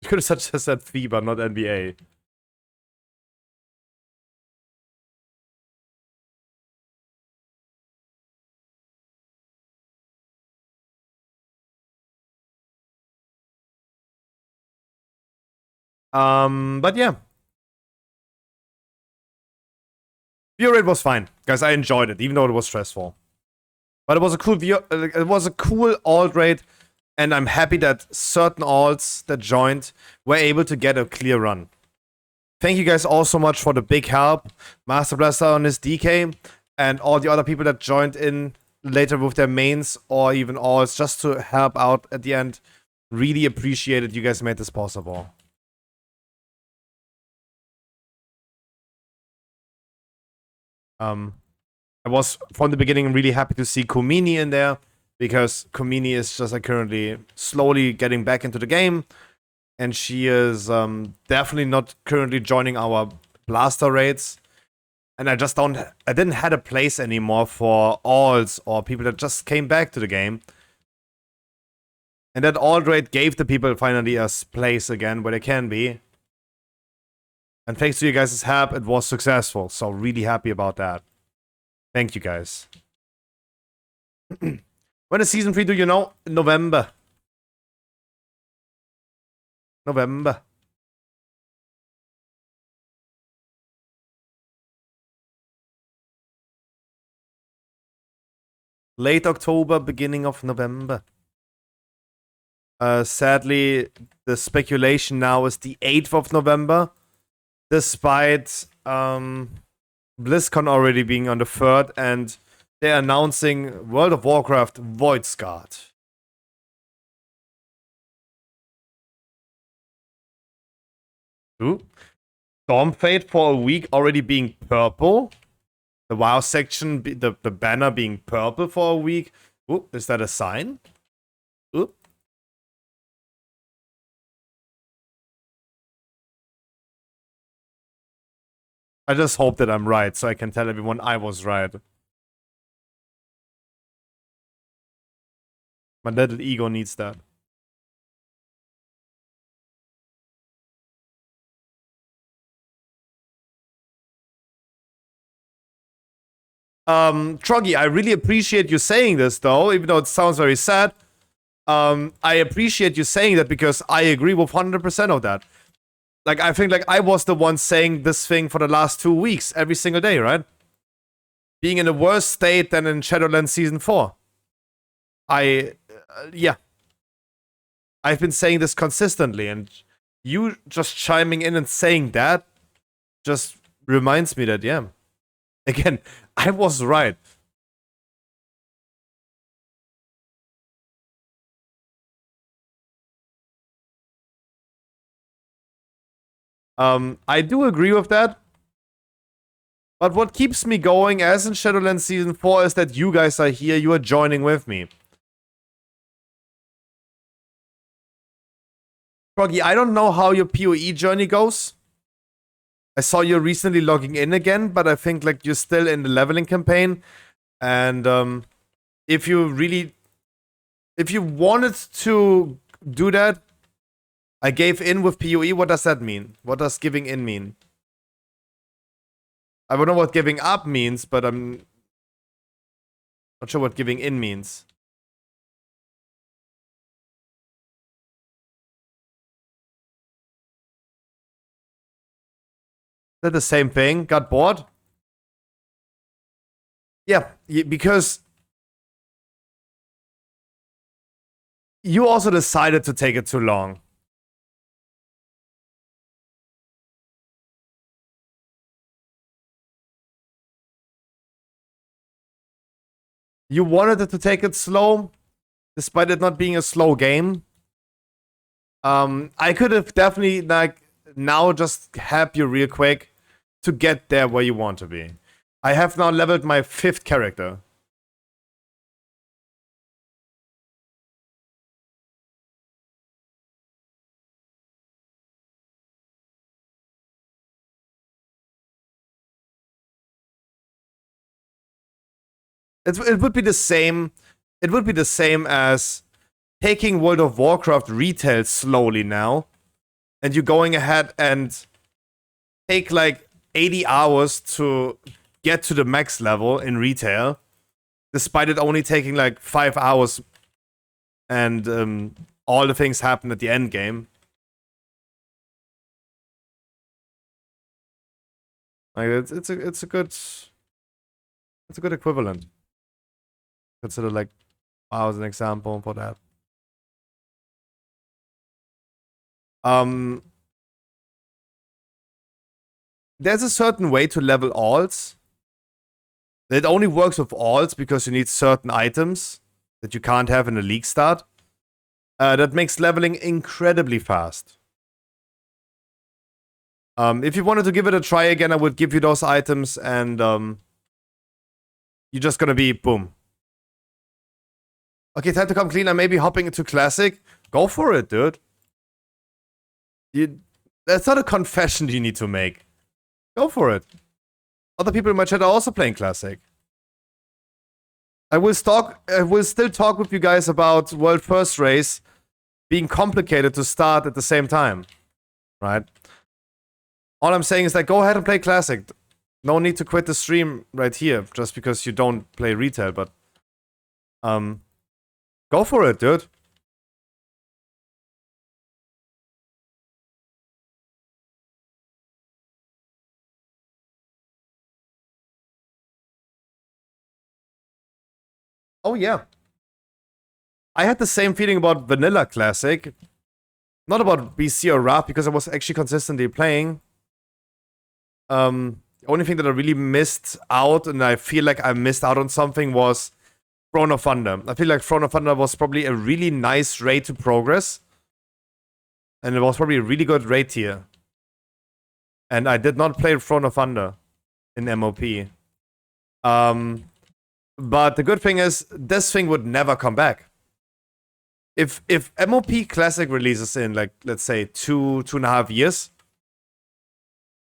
You could have just said FIBA, not NBA. But yeah. View rate was fine. Guys, I enjoyed it, even though it was stressful. But it was a cool it was a cool alt rate, and I'm happy that certain alts that joined were able to get a clear run. Thank you guys all so much for the big help. Master Blaster on his DK, and all the other people that joined in later with their mains or even alts just to help out at the end. Really appreciate it. You guys made this possible. I was from the beginning really happy to see Kumini in there, because Kumini is just like currently slowly getting back into the game, and she is definitely not currently joining our blaster raids. And I didn't have a place anymore for alts or people that just came back to the game. And that alt raid gave the people finally a place again where they can be. And thanks to you guys' help, it was successful. So really happy about that. Thank you guys. When is season 3, do you know? November. November. Late October, beginning of November. Sadly, the speculation now is the 8th of November. Despite BlizzCon already being on the 3rd, and they're announcing World of Warcraft Void Guard. Ooh. Stormfade for a week already being purple. The WoW section, the banner being purple for a week. Ooh, is that a sign? Ooh. I just hope that I'm right, so I can tell everyone I was right. My little ego needs that. Troggy, I really appreciate you saying this, though, even though it sounds very sad. I appreciate you saying that because I agree with 100% of that. Like, I think like I was the one saying this thing for the last 2 weeks, every single day, right? Being in a worse state than in Shadowlands Season 4. Yeah. I've been saying this consistently, and you just chiming in and saying that just reminds me that, yeah. Again, I was right. I do agree with that. But what keeps me going, as in Shadowlands Season 4, is that you guys are here, you are joining with me. Froggy, I don't know how your PoE journey goes. I saw you recently logging in again, but I think like you're still in the leveling campaign. And if you wanted to do that, I gave in with PoE. What does that mean? What does giving in mean? I don't know what giving up means, but I'm not sure what giving in means. Is that the same thing? Got bored? Yeah, because you also decided to take it too long. You wanted it to take it slow, despite it not being a slow game. I could have definitely, like, now just help you real quick to get there where you want to be. I have now leveled my 5th character. It would be the same. It would be the same as taking World of Warcraft retail slowly now, and you're going ahead and take like 80 hours to get to the max level in retail, despite it only taking like 5 hours, and all the things happen at the end game. Like it's a good equivalent. Consider like WoW as an example for that. There's a certain way to level alts. It only works with alts because you need certain items that you can't have in a league start. That makes leveling incredibly fast. If you wanted to give it a try again, I would give you those items, and you're just gonna be boom. Okay, time to come clean. I may be hopping into Classic. Go for it, dude. That's not a confession you need to make. Go for it. Other people in my chat are also playing Classic. I will still talk with you guys about World First Race being complicated to start at the same time. Right? All I'm saying is that go ahead and play Classic. No need to quit the stream right here just because you don't play retail, but go for it, dude. Oh yeah. I had the same feeling about Vanilla Classic. Not about BC or RAP, because I was actually consistently playing. The only thing that I really missed out, and I feel like I missed out on something, was Throne of Thunder. I feel like Throne of Thunder was probably a really nice raid to progress. And it was probably a really good raid tier. And I did not play Throne of Thunder in MOP. But the good thing is, this thing would never come back. If MOP Classic releases in, like, let's say, 2.5 years,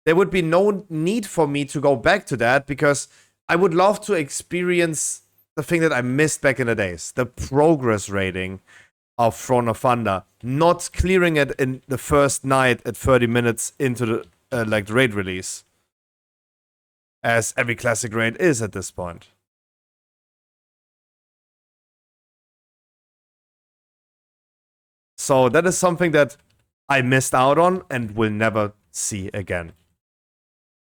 there would be no need for me to go back to that, because I would love to experience the thing that I missed back in the days. The progress rating of Throne of Thunder. Not clearing it in the first night at 30 minutes into the, like, the raid release. As every Classic raid is at this point. So that is something that I missed out on and will never see again.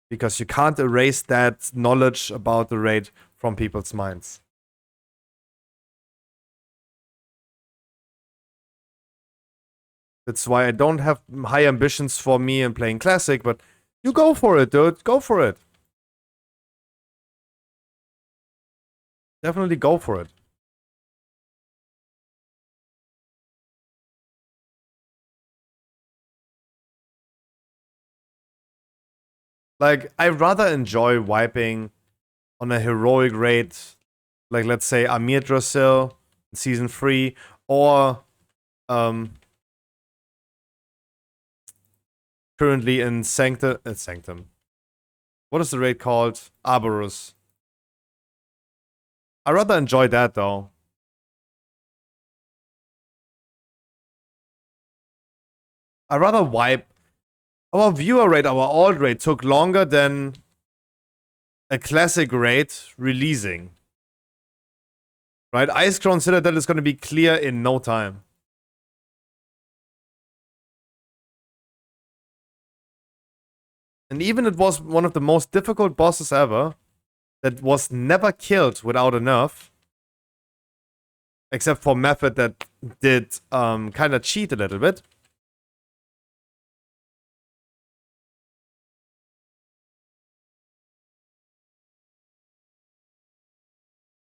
Because you can't erase that knowledge about the raid from people's minds. That's why I don't have high ambitions for me in playing Classic, but you go for it, dude. Go for it. Definitely go for it. Like, I rather enjoy wiping on a heroic raid, like, let's say, Amir Drasil in Season 3, or currently in Sanctum. What is the raid called? Arborus. I rather enjoy that, though. I rather wipe. Our viewer rate, our alt rate took longer than a Classic raid releasing. Right? Ice Crown Citadel is going to be clear in no time. And even it was one of the most difficult bosses ever, that was never killed without a nerf. Except for Method that did kind of cheat a little bit.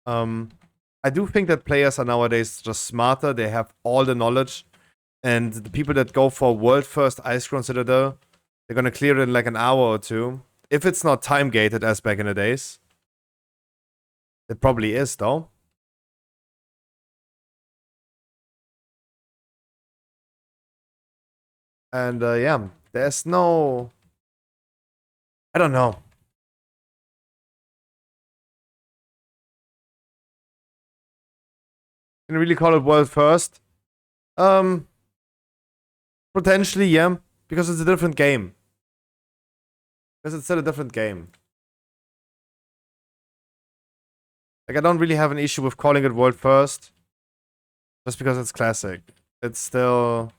I do think that players are nowadays just smarter. They have all the knowledge. And the people that go for world first Ice Crown Citadel, they're gonna clear it in like an hour or two. If it's not time gated as back in the days. It probably is, though. And yeah, there's no... I don't know. Can you really call it world first? Potentially, yeah. Because it's a different game. Because it's still a different game. Like, I don't really have an issue with calling it world first. Just because it's Classic. It's still...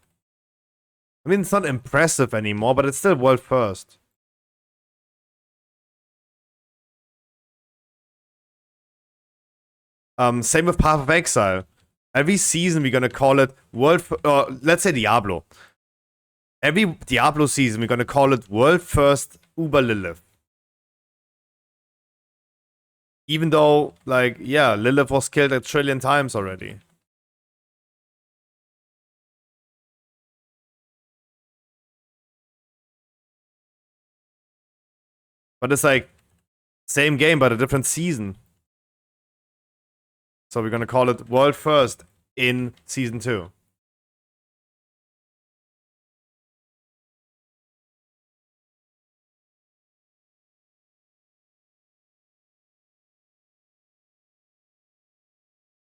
I mean, it's not impressive anymore, but it's still world first. Same with Path of Exile. Every season we're gonna call it world... let's say Diablo. Every Diablo season we're gonna call it world first Uber Lilith. Even though, like, yeah, Lilith was killed a trillion times already. But it's like, same game, but a different season. So we're gonna call it World First in Season 2.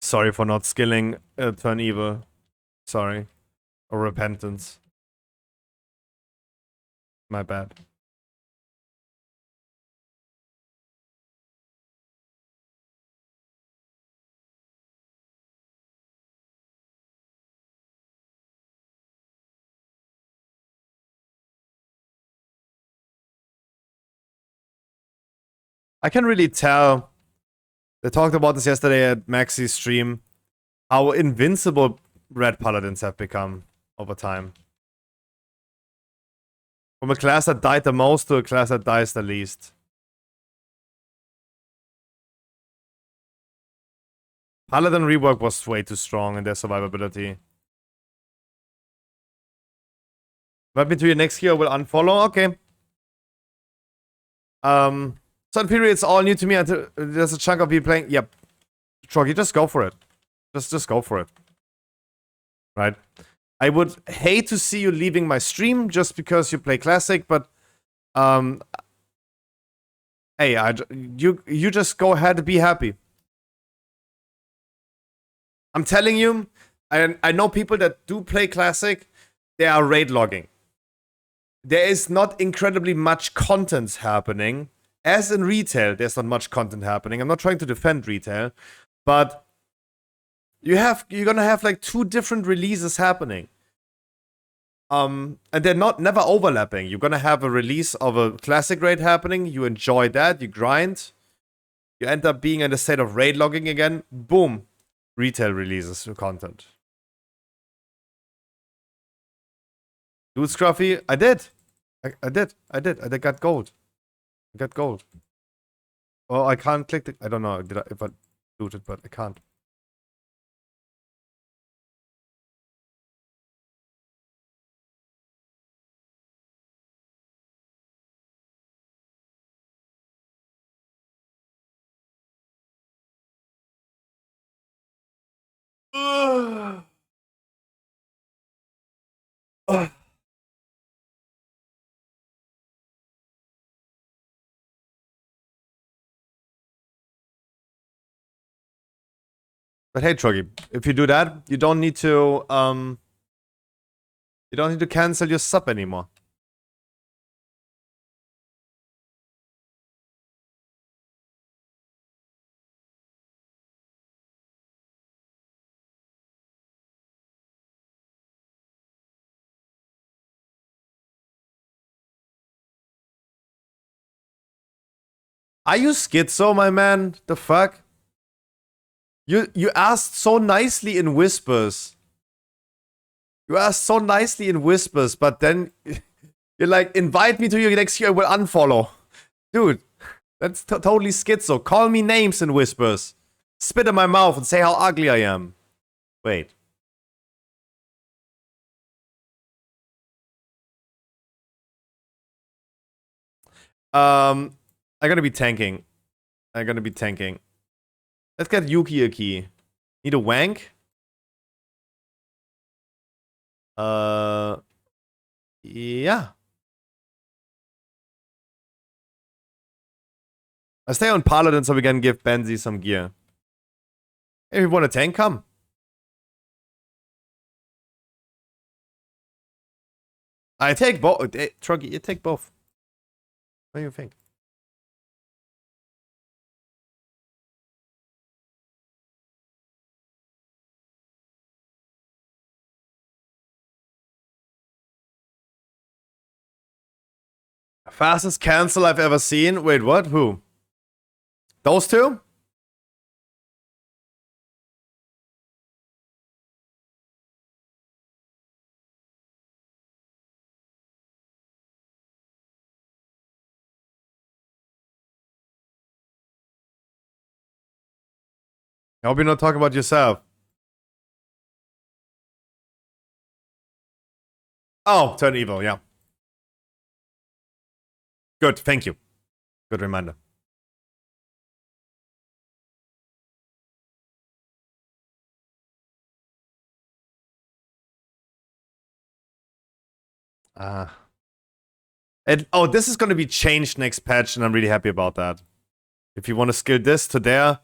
Sorry for not skilling Turn Evil. Sorry. Or Repentance. My bad. I can really tell. They talked about this yesterday at Maxi's stream. How invincible red paladins have become over time. From a class that died the most to a class that dies the least. Paladin rework was way too strong in their survivability. Invite me to your next gear, will unfollow? Okay. Sun Period, it's all new to me. There's a chunk of you playing. Yep. Troggy, just go for it. Just go for it. Right? I would hate to see you leaving my stream just because you play Classic, but hey, you just go ahead and be happy. I'm telling you, I know people that do play Classic, they are raid logging. There is not incredibly much content happening. As in retail, there's not much content happening. I'm not trying to defend retail, but you're gonna have like 2 different releases happening. And they're never overlapping. You're gonna have a release of a classic raid happening, you enjoy that, you grind, you end up being in a state of raid logging again, boom, retail releases your content. Dude, Scruffy, I did. I got gold. I got gold. Oh, I can't click the... I don't know if I looted, but I can't. But hey, Troggy, if you do that, you don't need to cancel your sub anymore. Are you schizo, my man? The fuck? You asked so nicely in whispers. You asked so nicely in whispers, but then you're like, invite me to your next year, I will unfollow. Dude, that's totally schizo. Call me names in whispers. Spit in my mouth and say how ugly I am. Wait. I'm gonna be tanking. Let's get Yuki a key. Need a wank? Yeah. I stay on Paladin so we can give Benzi some gear. If you want a tank, come. I take both. Truggy, you take both. What do you think? Fastest cancel I've ever seen. Wait, what? Who? Those two? I hope you're not talking about yourself. Oh, turn evil, yeah. Good, thank you. Good reminder. Oh, this is going to be changed next patch, and I'm really happy about that. If you want to skill this to there,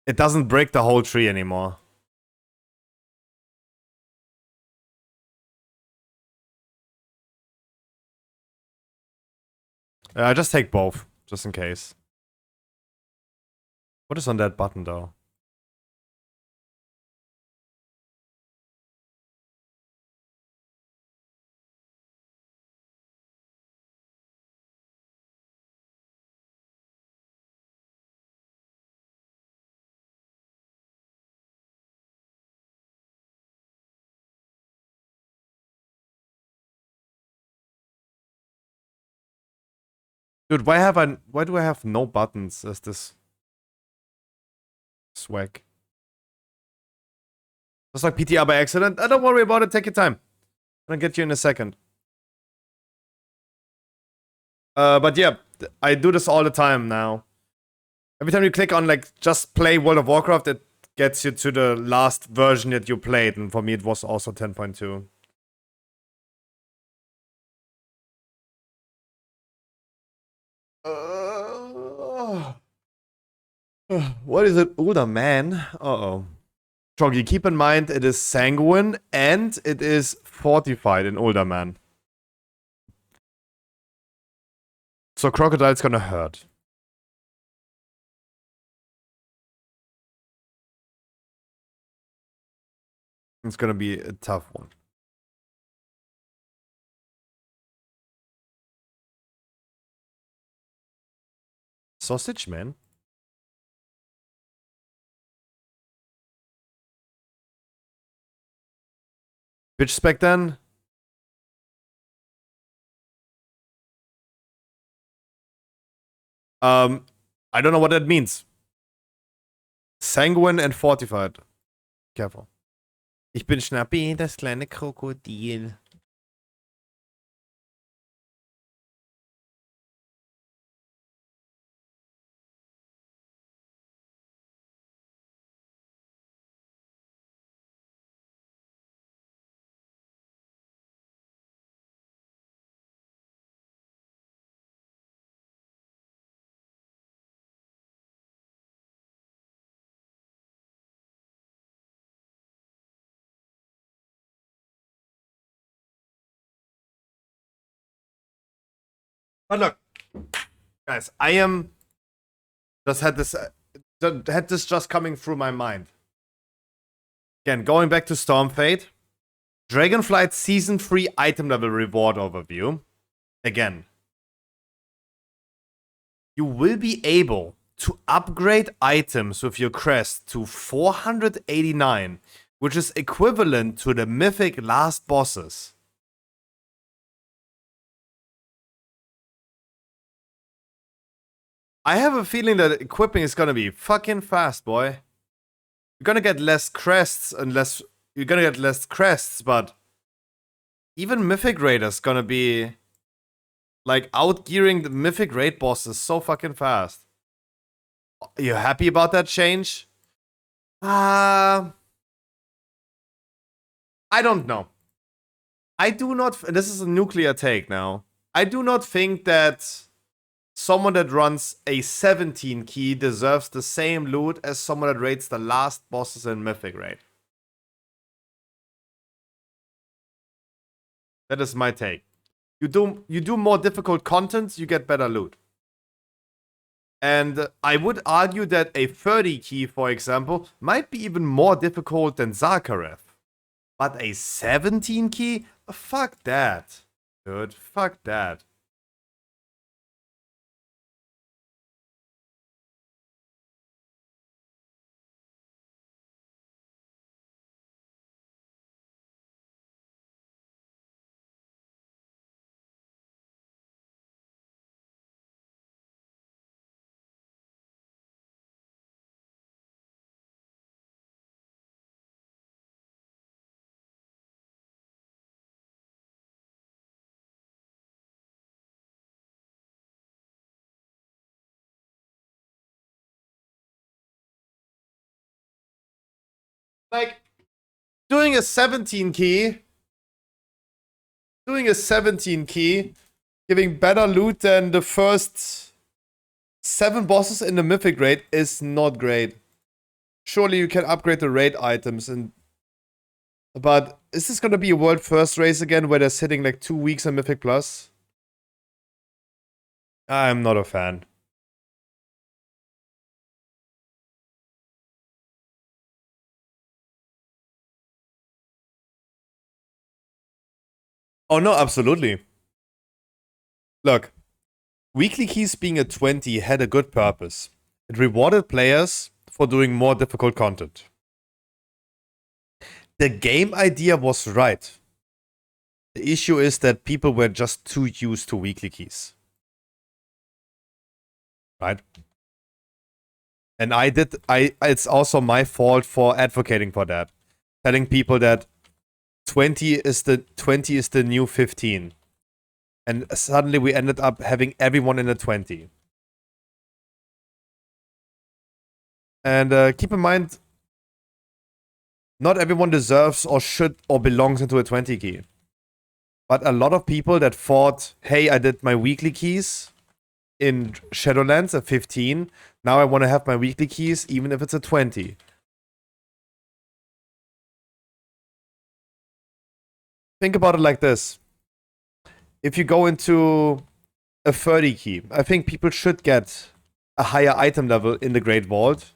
it doesn't break the whole tree anymore. I just take both, just in case. What is on that button, though? Dude, why do I have no buttons as this swag? It's like PTR by accident. Don't worry about it, take your time. I'll get you in a second. But yeah, I do this all the time now. Every time you click on like just play World of Warcraft, it gets you to the last version that you played, and for me it was also 10.2. What is it? Older man? Uh-oh. Troggy, keep in mind it is sanguine and it is fortified in older man. So crocodile's gonna hurt. It's gonna be a tough one. Sausage, man. Bitch spec then? I don't know what that means. Sanguine and fortified. Careful. Ich bin Schnappi, das kleine Krokodil. But look, guys, I am just had this just coming through my mind. Again, going back to Stormfade, Dragonflight Season 3 item level reward overview. Again, you will be able to upgrade items with your crest to 489, which is equivalent to the mythic last bosses. I have a feeling that equipping is gonna be fucking fast, boy. You're gonna get less crests but even Mythic Raiders gonna be like outgearing the Mythic Raid bosses so fucking fast. Are you happy about that change? I don't know. I do not. This is a nuclear take now. I do not think that someone that runs a 17 key deserves the same loot as someone that raids the last bosses in Mythic Raid. That is my take. You do more difficult content, you get better loot. And I would argue that a 30 key, for example, might be even more difficult than Zarkareth. But a 17 key? Fuck that. Dude, fuck that. Like, doing a 17 key, giving better loot than the first 7 bosses in the Mythic Raid is not great. Surely you can upgrade the raid items, but is this gonna be a world first race again where they're sitting like 2 weeks on Mythic Plus? I'm not a fan. Oh no, absolutely. Look, weekly keys being a 20 had a good purpose. It rewarded players for doing more difficult content. The game idea was right. The issue is that people were just too used to weekly keys. right? And it's also my fault for advocating for that. Telling people that 20 is the new 15. And suddenly we ended up having everyone in the 20. And keep in mind, not everyone deserves or should or belongs into a 20 key. But a lot of people that thought, hey, I did my weekly keys in Shadowlands at 15. Now I want to have my weekly keys even if it's a 20. Think about it like this. If you go into a 30 key, I think people should get a higher item level in the Great Vault,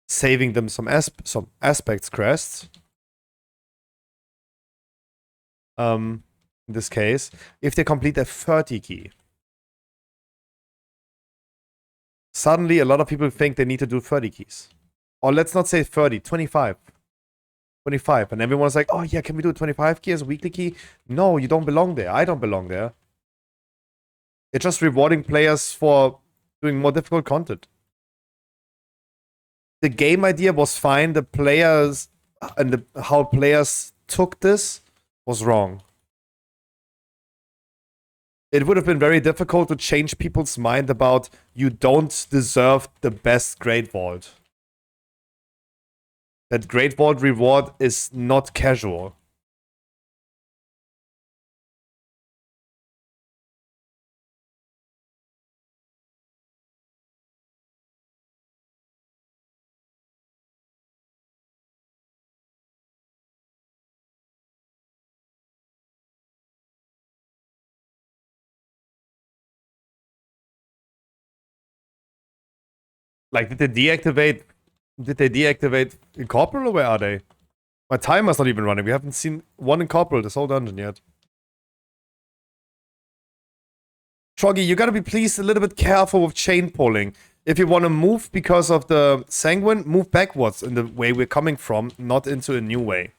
saving them some aspects crests. In this case, if they complete a 30 key. Suddenly, a lot of people think they need to do 30 keys. Or let's not say 30, 25. 25. And everyone's like, oh yeah, can we do a 25 key as a weekly key? No, you don't belong there. I don't belong there. It's just rewarding players for doing more difficult content. The game idea was fine. The players and how players took this was wrong. It would have been very difficult to change people's mind about you don't deserve the best Great Vault. That Great Vault reward is not casual. Like, did they deactivate Incorporeal, or where are they? My timer's not even running. We haven't seen one Incorporeal this whole dungeon yet. Troggy, you gotta be please a little bit careful with chain pulling. If you want to move because of the Sanguine, move backwards in the way we're coming from, not into a new way.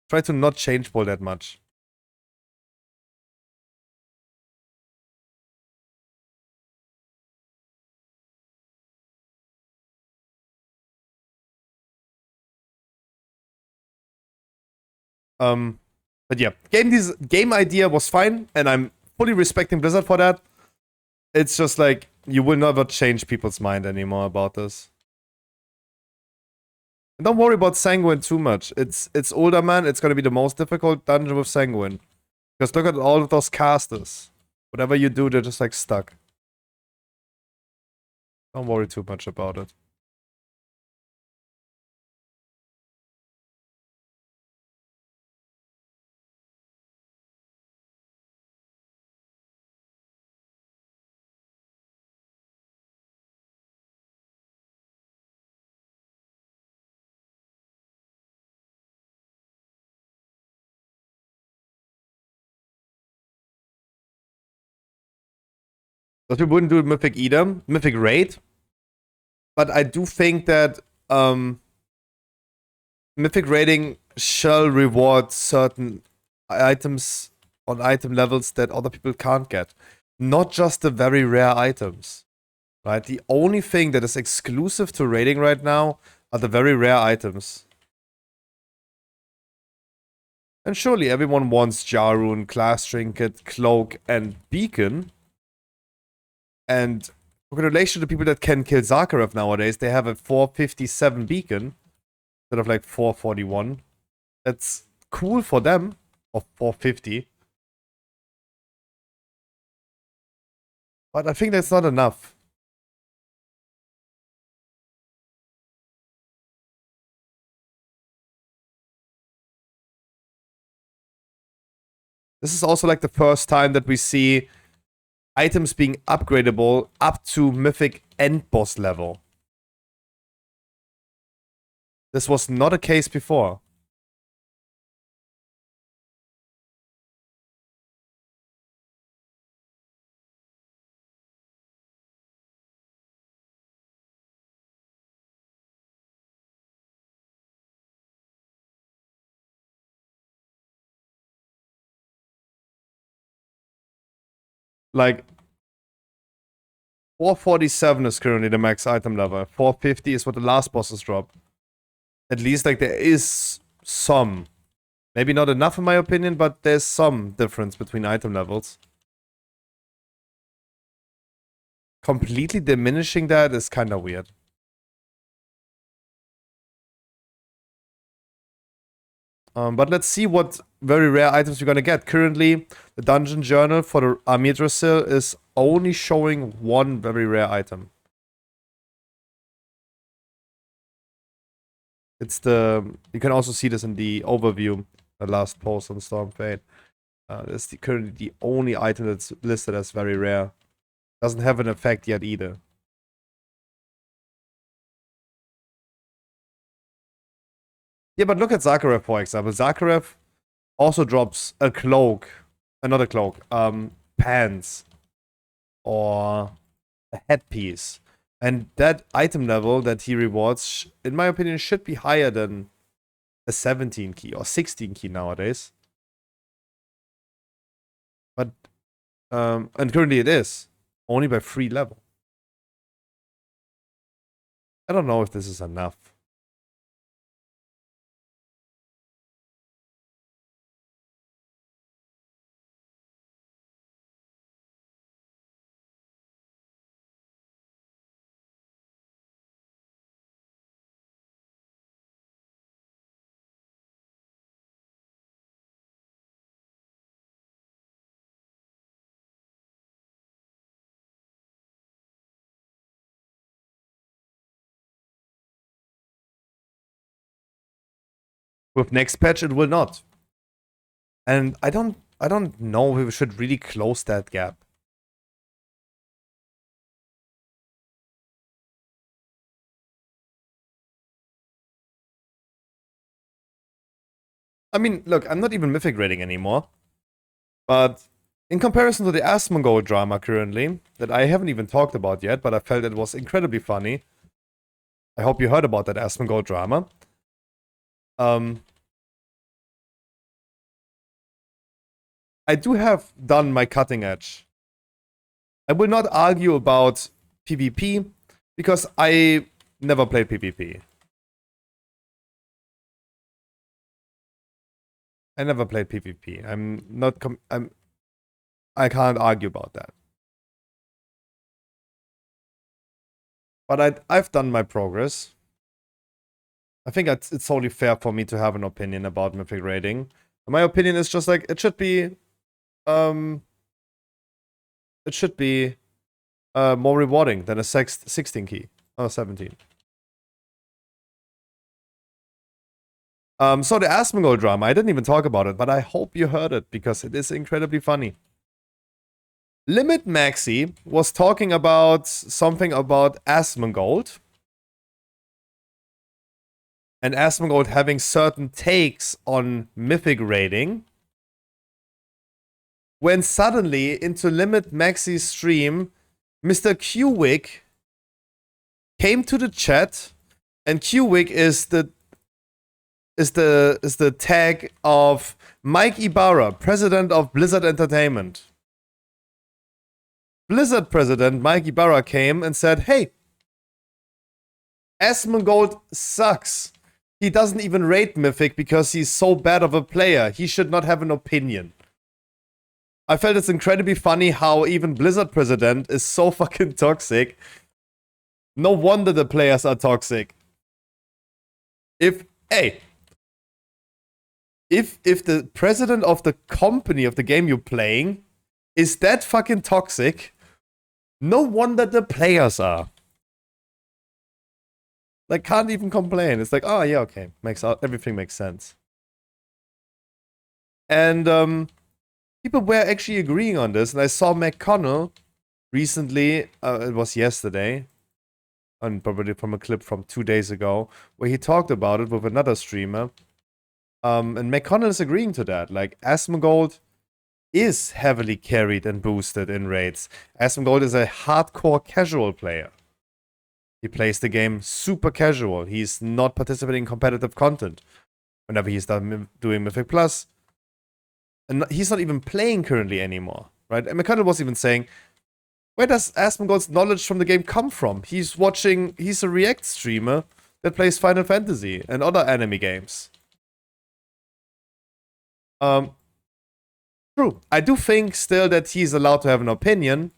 Try to not change pull that much. But yeah, game idea was fine, and I'm fully respecting Blizzard for that. It's just like, you will never change people's mind anymore about this. And don't worry about Sanguine too much. It's older, man. It's gonna be the most difficult dungeon with Sanguine. Because look at all of those casters. Whatever you do, they're just like stuck. Don't worry too much about it. But we wouldn't do Mythic either. Mythic Raid. But I do think that Mythic Raiding shall reward certain items on item levels that other people can't get. Not just the very rare items. Right? The only thing that is exclusive to raiding right now are the very rare items. And surely everyone wants Jarun, Class Trinket, Cloak, and Beacon. And congratulations to people that can kill Zakharov nowadays. They have a 457 Beacon instead of like 441. That's cool for them. Or 450. But I think that's not enough. This is also like the first time that we see items being upgradable up to Mythic end boss level. This was not a case before. Like, 447 is currently the max item level. 450 is what the last bosses drop. At least, like, there is some. Maybe not enough in my opinion, but there's some difference between item levels. Completely diminishing that is kind of weird. But let's see what very rare items we're gonna get. Currently, the dungeon journal for the Amidrosil is only showing one very rare item. It's the... You can also see this in the overview, the last post on Stormfade. That's currently the only item that's listed as very rare. Doesn't have an effect yet either. Yeah, but look at Zakharev, for example. Zakharev also drops a cloak. Not a cloak. Pants. Or a headpiece. And that item level that he rewards, in my opinion, should be higher than a 17 key or 16 key nowadays. But, and currently it is. Only by 3 level. I don't know if this is enough. With next patch, it will not. And I don't know if we should really close that gap. I mean, look, I'm not even mythic rating anymore. But in comparison to the Asmongold drama currently, that I haven't even talked about yet, but I felt it was incredibly funny. I hope you heard about that Asmongold drama. I do have done my cutting edge. I will not argue about PvP, because I never played PvP. I never played PvP. I can't argue about that. But I've done my progress. I think it's totally fair for me to have an opinion about mythic rating. My opinion is just like, it should be more rewarding than a 16 key. Or 17. So the Asmongold drama, I didn't even talk about it, but I hope you heard it, because it is incredibly funny. Limit Maxi was talking about something about Asmongold. And Asmongold having certain takes on mythic rating. When suddenly, into Limit Maxi's stream, Mr. Qwick came to the chat, and Qwick is the tag of Mike Ibarra, president of Blizzard Entertainment. Blizzard president Mike Ibarra came and said, hey, Asmongold sucks. He doesn't even rate Mythic because he's so bad of a player. He should not have an opinion. I felt it's incredibly funny how even Blizzard president is so fucking toxic. No wonder the players are toxic. If the president of the company of the game you're playing is that fucking toxic, no wonder the players are. Like, can't even complain. It's like, oh yeah, okay, everything makes sense. And people were actually agreeing on this, and I saw McConnell recently. It was yesterday, and probably from a clip from 2 days ago, where he talked about it with another streamer. And McConnell is agreeing to that. Like, Asmongold is heavily carried and boosted in raids. Asmongold is a hardcore casual player. He plays the game super casual. He's not participating in competitive content whenever he's done doing Mythic Plus. And he's not even playing currently anymore, right? And McConnell was even saying, where does Asmongold's knowledge from the game come from? He's a React streamer that plays Final Fantasy and other anime games. True. I do think still that he's allowed to have an opinion.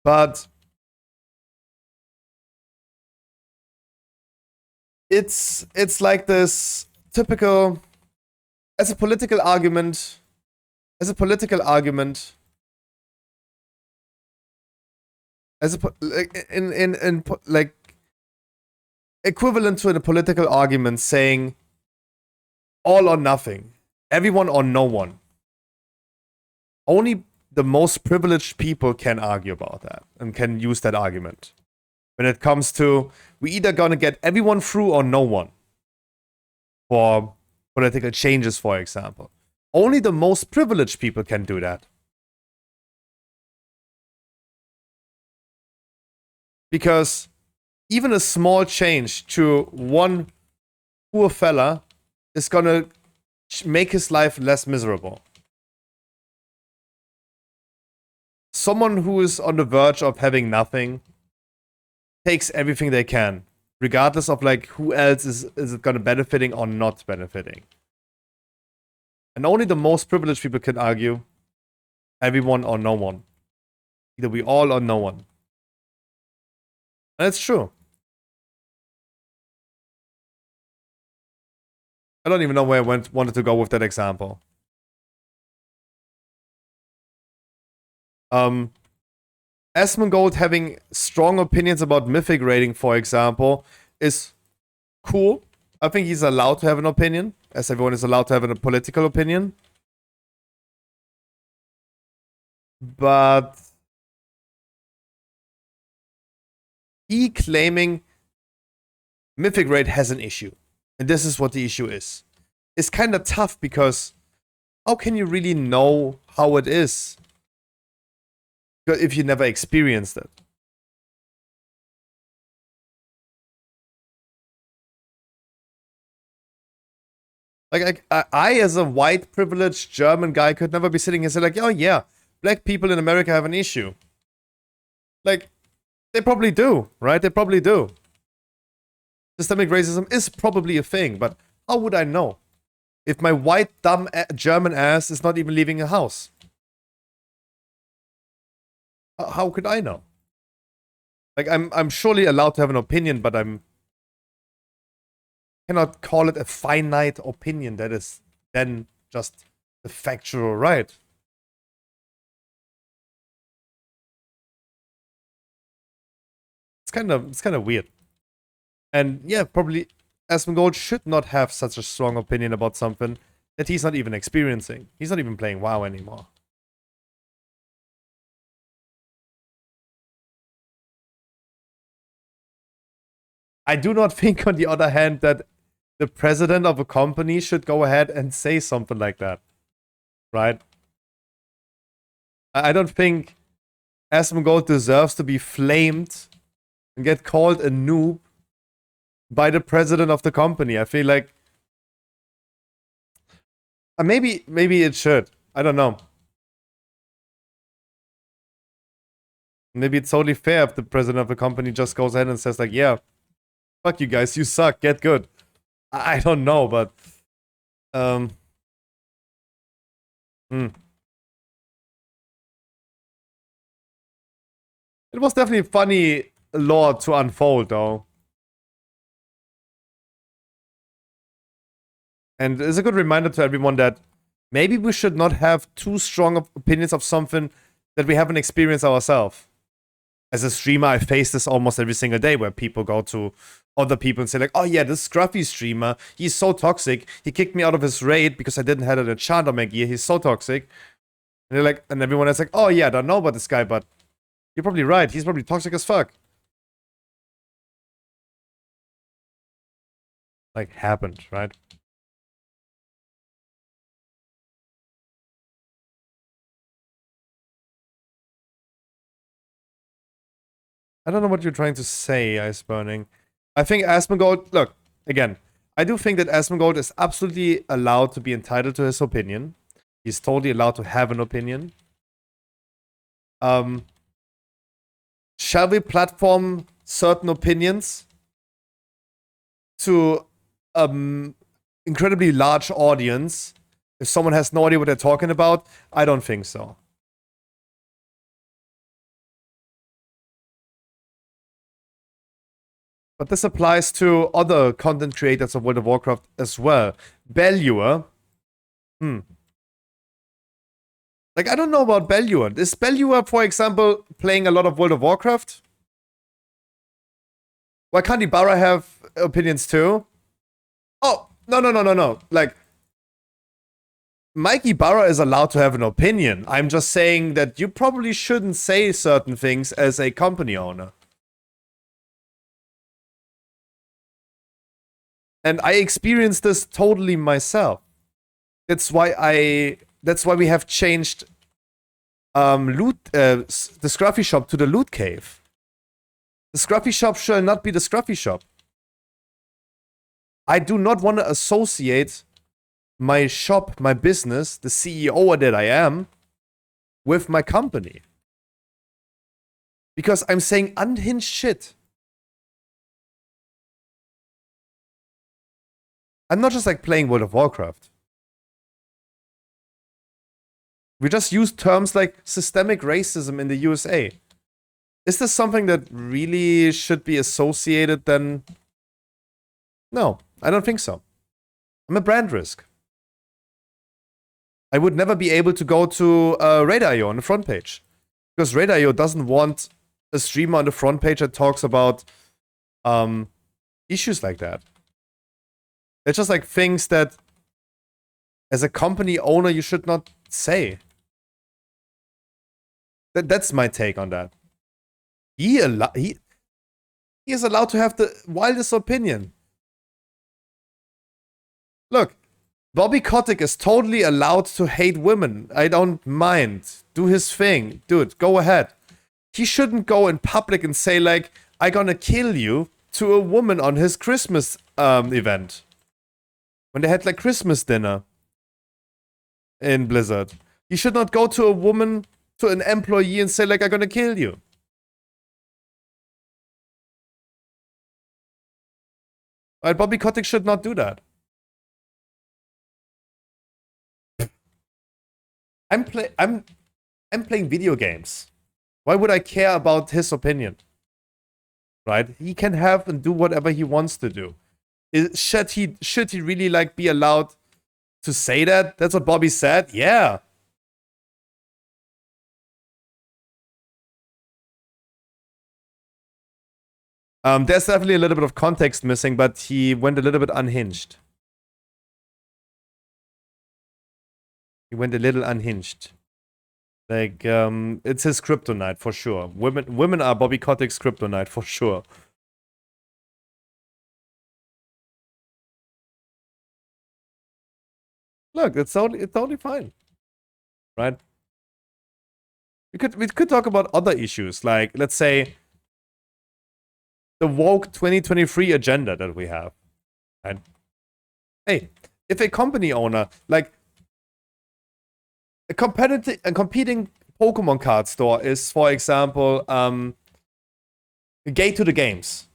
But it's like this typical, as a political argument, like equivalent to a political argument saying all or nothing, everyone or no one. Only the most privileged people can argue about that and can use that argument. When it comes to, we either gonna get everyone through or no one. For political changes, for example. Only the most privileged people can do that. Because even a small change to one poor fella is gonna make his life less miserable. Someone who is on the verge of having nothing takes everything they can, regardless of like who else is it gonna benefiting or not benefiting. And only the most privileged people can argue everyone or no one. Either we all or no one. And it's true. I don't even know where I wanted to go with that example. Asmongold having strong opinions about Mythic rating, for example, is cool. I think he's allowed to have an opinion, as everyone is allowed to have a political opinion. But he claiming Mythic rate has an issue, and this is what the issue is. It's kind of tough because how can you really know how it is if you never experienced it? Like, I, as a white, privileged German guy, could never be sitting here and say, like, oh yeah, black people in America have an issue. Like, they probably do, right? They probably do. Systemic racism is probably a thing, but how would I know? If my white, dumb German ass is not even leaving a house. How could I know? Like, I'm surely allowed to have an opinion, but cannot call it a finite opinion that is then just the factual right. It's kind of weird. And yeah, probably Asmongold should not have such a strong opinion about something that he's not even experiencing. He's not even playing WoW anymore. I do not think, on the other hand, that the president of a company should go ahead and say something like that. Right? I don't think Asmongold deserves to be flamed and get called a noob by the president of the company. I feel like maybe it should. I don't know. Maybe it's totally fair if the president of the company just goes ahead and says like, yeah, fuck you guys, you suck, get good. I don't know, but It was definitely funny lore to unfold, though. And it's a good reminder to everyone that maybe we should not have too strong of opinions of something that we haven't experienced ourselves. As a streamer, I face this almost every single day, where people go to other people and say like, oh yeah, this scruffy streamer, he's so toxic. He kicked me out of his raid because I didn't have an enchant on my gear. He's so toxic. And they're like, and everyone is like, oh yeah, I don't know about this guy, but you're probably right. He's probably toxic as fuck. Like, happened, right? I don't know what you're trying to say, Ice Burning. I think Asmongold, look, again, I do think that Asmongold is absolutely allowed to be entitled to his opinion. He's totally allowed to have an opinion. Shall we platform certain opinions to incredibly large audience if someone has no idea what they're talking about? I don't think so. But this applies to other content creators of World of Warcraft as well. Belluer. Like, I don't know about Belluer. Is Belluer, for example, playing a lot of World of Warcraft? Why can't Ibarra have opinions too? Oh, no. Like, Mike Ibarra is allowed to have an opinion. I'm just saying that you probably shouldn't say certain things as a company owner. And I experienced this totally myself. That's why we have changed the Scruffy Shop to the Loot Cave. The Scruffy Shop shall not be the Scruffy Shop. I do not want to associate my shop, my business, the CEO that I am, with my company. Because I'm saying unhinged shit. I'm not just like playing World of Warcraft. We just use terms like systemic racism in the USA. Is this something that really should be associated then? No, I don't think so. I'm a brand risk. I would never be able to go to Raid.io on the front page. Because Raid.io doesn't want a streamer on the front page that talks about issues like that. It's just like things that, as a company owner, you should not say. That's my take on that. He is allowed to have the wildest opinion. Look, Bobby Kotick is totally allowed to hate women. I don't mind. Do his thing. Dude, go ahead. He shouldn't go in public and say, like, I'm gonna kill you to a woman on his Christmas event. When they had, like, Christmas dinner in Blizzard. He should not go to a woman, to an employee and say, like, I'm gonna kill you. Right, Bobby Kotick should not do that. I'm playing video games. Why would I care about his opinion? Right? He can have and do whatever he wants to do. Should he really like be allowed to say that? That's what Bobby said? Yeah. There's definitely a little bit of context missing, but he went a little bit unhinged. He went a little unhinged. Like, it's his kryptonite for sure. Women are Bobby Kotick's kryptonite for sure. Look, it's totally fine, right? We could talk about other issues, like, let's say, the woke 2023 agenda that we have. Right? Hey, if a company owner, like, a competing Pokemon card store is, for example, Gate to the Games.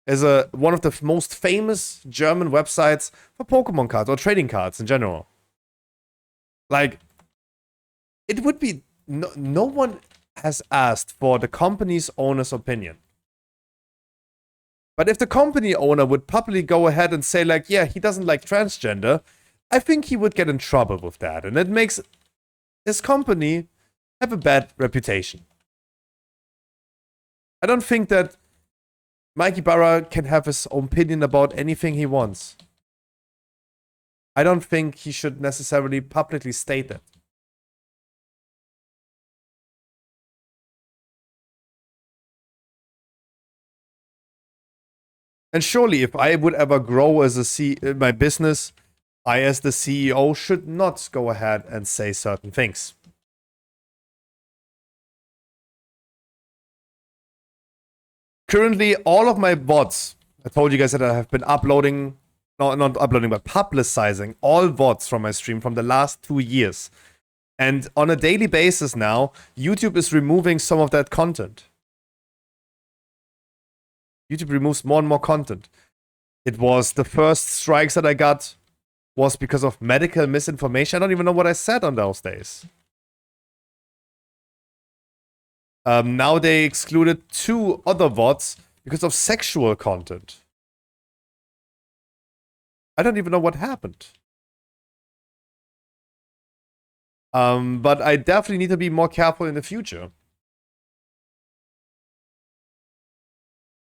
Is one of the most famous German websites for Pokemon cards or trading cards in general. Like, it would be no one has asked for the company's owner's opinion. But if the company owner would publicly go ahead and say, like, yeah, he doesn't like transgender, I think he would get in trouble with that. And it makes his company have a bad reputation. I don't think that Mike Ibarra can have his own opinion about anything he wants. I don't think he should necessarily publicly state that. And surely, if I would ever grow as my business, I, as the CEO, should not go ahead and say certain things. currently all of my VoDs, I told you guys that I have been uploading, no, not uploading, but publicizing all VoDs from my stream from the last 2 years. And on a daily basis now, YouTube is removing some of that content. YouTube removes more and more content. It was the first strikes that I got was because of medical misinformation. I don't even know what I said on those days. Now they excluded 2 other VoDs because of sexual content. I don't even know what happened. But I definitely need to be more careful in the future.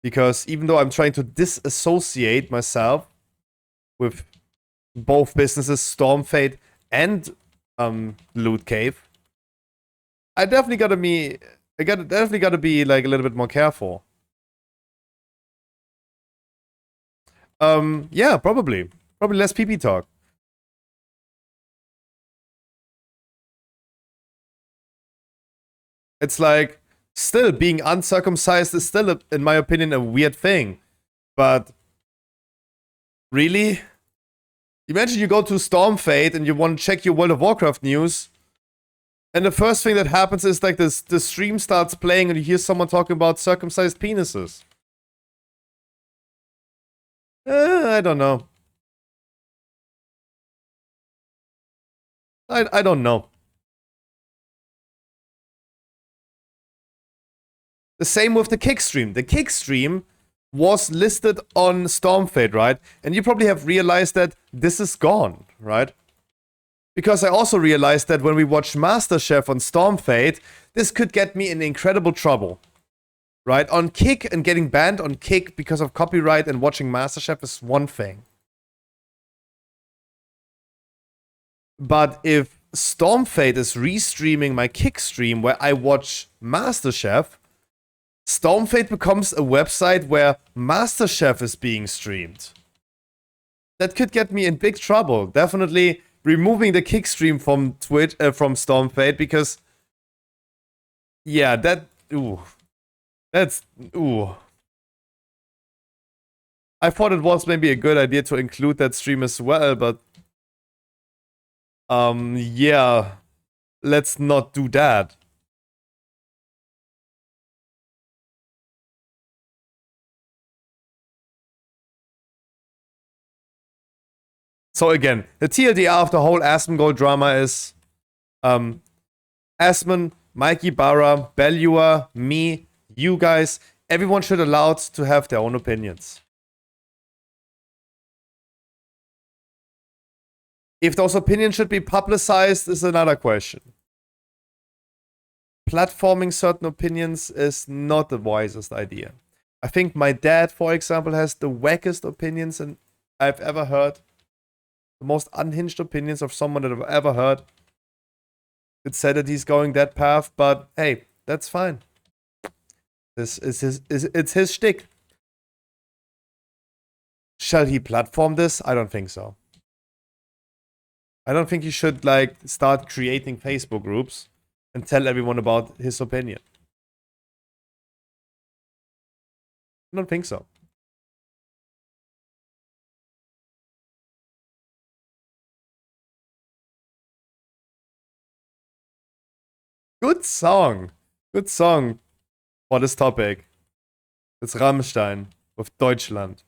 Because even though I'm trying to disassociate myself with both businesses, Stormfade and Loot Cave, I definitely gotta be like a little bit more careful. Yeah, probably less PP talk. It's like, still being uncircumcised is still, in my opinion, a weird thing. But really? Imagine you go to Stormfade and you want to check your World of Warcraft news, and the first thing that happens is like this: the stream starts playing and you hear someone talking about circumcised penises. I don't know. I don't know. The same with the kick stream. The kick stream was listed on Stormfade, right? And you probably have realized that this is gone, right? Because I also realized that when we watch MasterChef on Stormfade, this could get me in incredible trouble. Right? On Kick, and getting banned on Kick because of copyright and watching MasterChef is one thing. But if Stormfade is restreaming my Kick stream where I watch MasterChef, Stormfade becomes a website where MasterChef is being streamed. That could get me in big trouble. Definitely removing the Kick stream from Twitch, from Stormfade, because yeah, that's I thought it was maybe a good idea to include that stream as well, but yeah, let's not do that. So again, the TLDR of the whole Asmongold drama is Asmon, Mikey Barra, Bellua, me, you guys, everyone should allowed to have their own opinions. If those opinions should be publicized is another question. Platforming certain opinions is not the wisest idea. I think my dad, for example, has the wackest opinions I've ever heard. The most unhinged opinions of someone that I've ever heard. It said that he's going that path, but hey, that's fine. This is it's his shtick. Shall he platform this? I don't think so. I don't think he should like start creating Facebook groups and tell everyone about his opinion. I don't think so. Good song. Good song for this topic. It's Rammstein with Deutschland.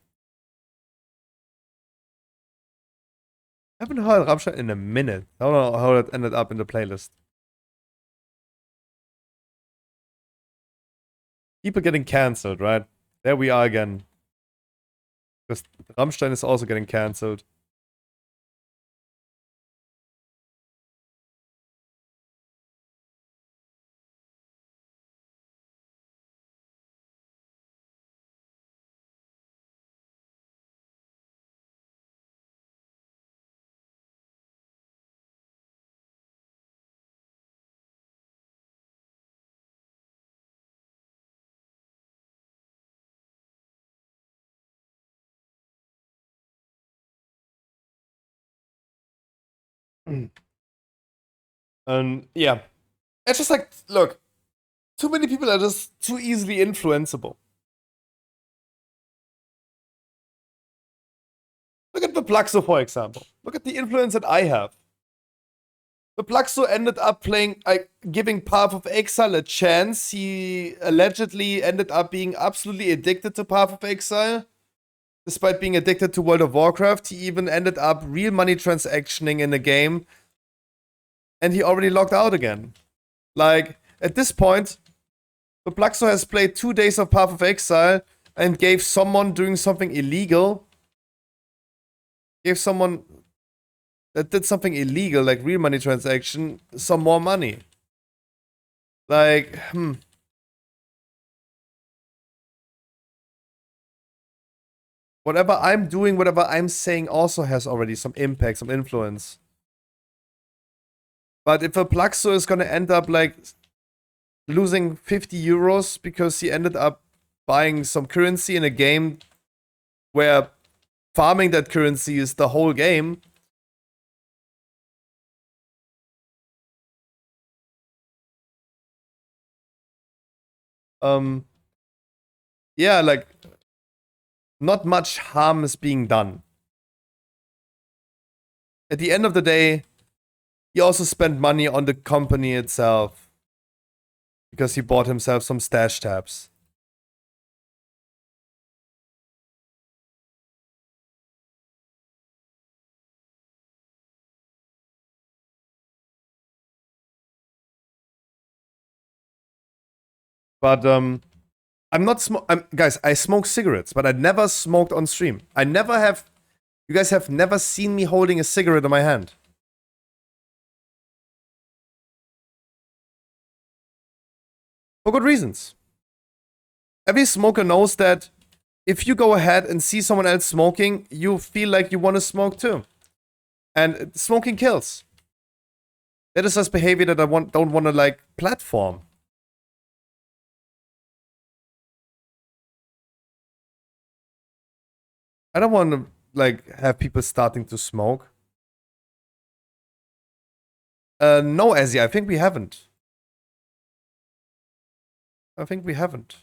I haven't heard Rammstein in a minute. I don't know how that ended up in the playlist. People getting cancelled, right? There we are again. Because Rammstein is also getting cancelled. And yeah, it's just like, look, too many people are just too easily influenceable. Look at the Plaxo, for example. Look at the influence that I have. The Plaxo ended up playing, giving Path of Exile a chance. He allegedly ended up being absolutely addicted to Path of Exile. Despite being addicted to World of Warcraft, he even ended up real money transactioning in the game. And he already logged out again. Like, at this point, the Plaxo has played 2 days of Path of Exile and gave someone doing something illegal. Gave someone that did something illegal, like real money transaction, some more money. Like, Whatever I'm doing, whatever I'm saying also has already some impact, some influence. But if a Plaxo is gonna end up, like, losing 50 euros because he ended up buying some currency in a game where farming that currency is the whole game, yeah, like, not much harm is being done. At the end of the day, he also spent money on the company itself because he bought himself some stash tabs. But I'm not guys, I smoke cigarettes, but I never smoked on stream. I never have. You guys have never seen me holding a cigarette in my hand. For good reasons. Every smoker knows that if you go ahead and see someone else smoking, you feel like you want to smoke too. And smoking kills. That is just behavior that I don't want to, like, platform. I don't want to, like, have people starting to smoke. No, Ezzy, I think we haven't. I think we haven't.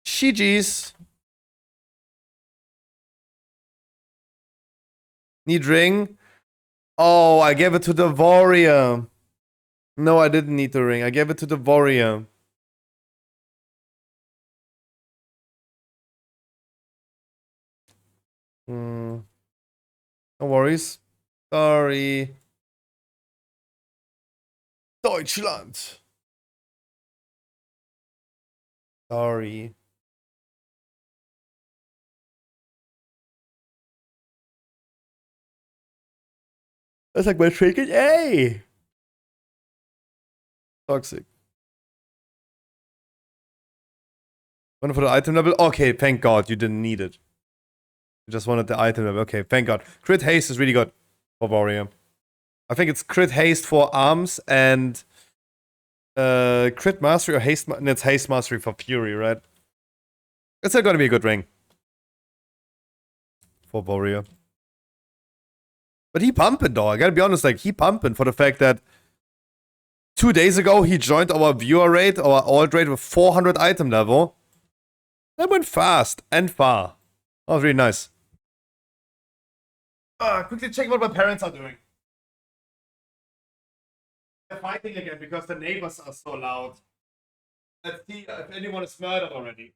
GG's. Need ring? Oh, I gave it to the warrior. No, I didn't need the ring. I gave it to the warrior. No worries. Sorry. Deutschland. Sorry. That's like my trinket. Hey! Toxic. One for the item level? Okay, thank God you didn't need it. You just wanted the item level. Okay, thank God. Crit haste is really good for warrior. I think it's crit haste for arms and crit mastery or haste. It's haste mastery for fury, right? It's not gonna be a good ring for warrior. But he pumping though. I gotta be honest, like, he pumping for the fact that 2 days ago he joined our viewer rate, our alt rate with 400 item level. That went fast and far. That was really nice. Quickly check what my parents are doing. They're fighting again because the neighbors are so loud. Let's see if anyone is murdered already.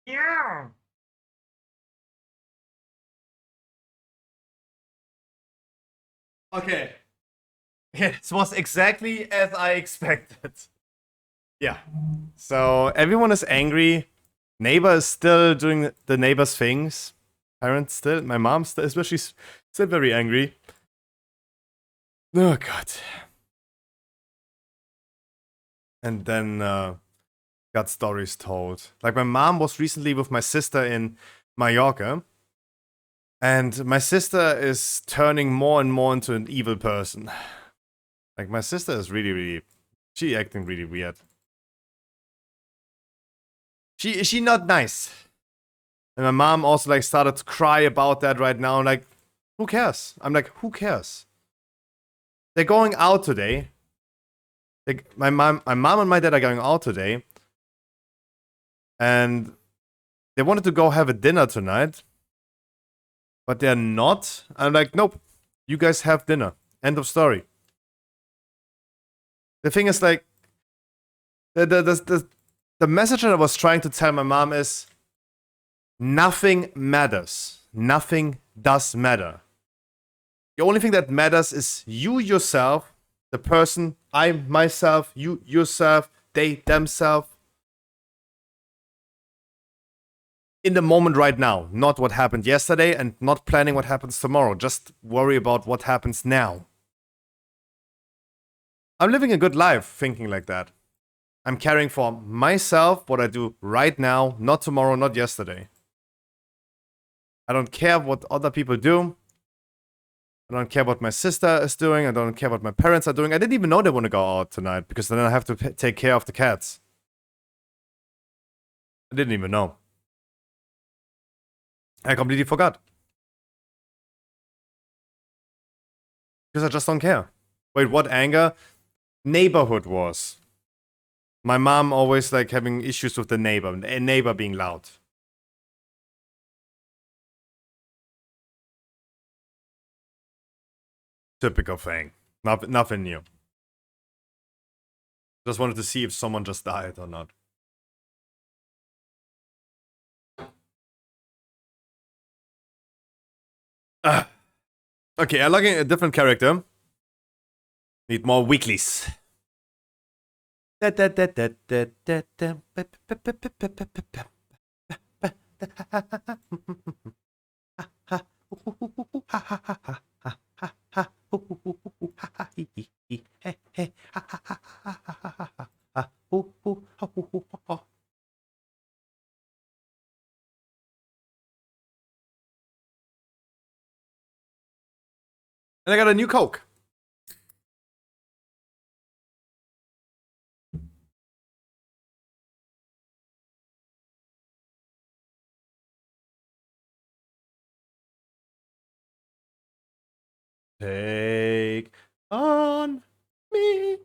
Yeah. Okay. It was exactly as I expected. Yeah. So everyone is angry. Neighbor is still doing the neighbor's things. Parents still, my mom still, especially still very angry. Oh god. And then got stories told. Like my mom was recently with my sister in Mallorca. And my sister is turning more and more into an evil person. Like my sister is really, she acting really weird. She not nice. And my mom also like started to cry about that right now. Like, who cares? I'm like, who cares? They're going out today. Like my mom and my dad are going out today. And they wanted to go have a dinner tonight. But they're not. I'm like, nope. You guys have dinner. End of story. The thing is like the message that I was trying to tell my mom is nothing matters. Nothing does matter. The only thing that matters is you yourself, the person, I myself, you yourself, they themselves. In the moment right now, not what happened yesterday and not planning what happens tomorrow. Just worry about what happens now. I'm living a good life thinking like that. I'm caring for myself, what I do right now, not tomorrow, not yesterday. I don't care what other people do. I don't care what my sister is doing. I don't care what my parents are doing. I didn't even know they want to go out tonight because then I have to take care of the cats. I didn't even know. I completely forgot. Because I just don't care. Wait, what anger? Neighborhood wars. My mom always like having issues with the neighbor being loud. Typical thing. Nothing new. Just wanted to see if someone just died or not. Okay, I'm logging a different character. Need more weeklies. And I got a new Coke. Take on me.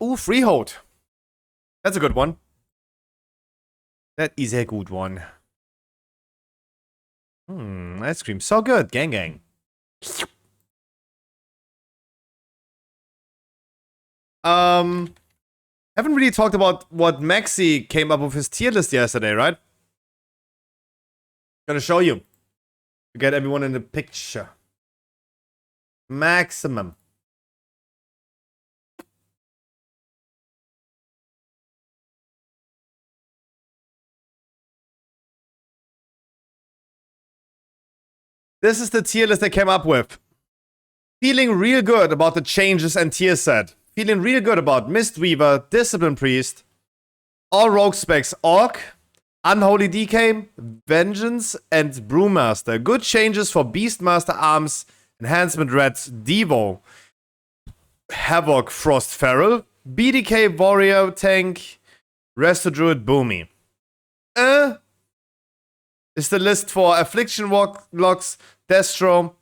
Ooh, Freehold. That's a good one. That is a good one. Ice cream. So good. Gang gang. Haven't really talked about what Maxi came up with his tier list yesterday, right? Gonna show you. To get everyone in the picture. Maximum. This is the tier list they came up with. Feeling real good about the changes and tier set. Feeling real good about Mistweaver, Discipline Priest, all rogue specs, Orc, Unholy DK, Vengeance, and Brewmaster. Good changes for Beastmaster Arms, Enhancement Reds, Devo, Havoc, Frost Feral, BDK Warrior Tank, Resto Druid, Boomy. Is the list for Affliction Warlocks, Destro,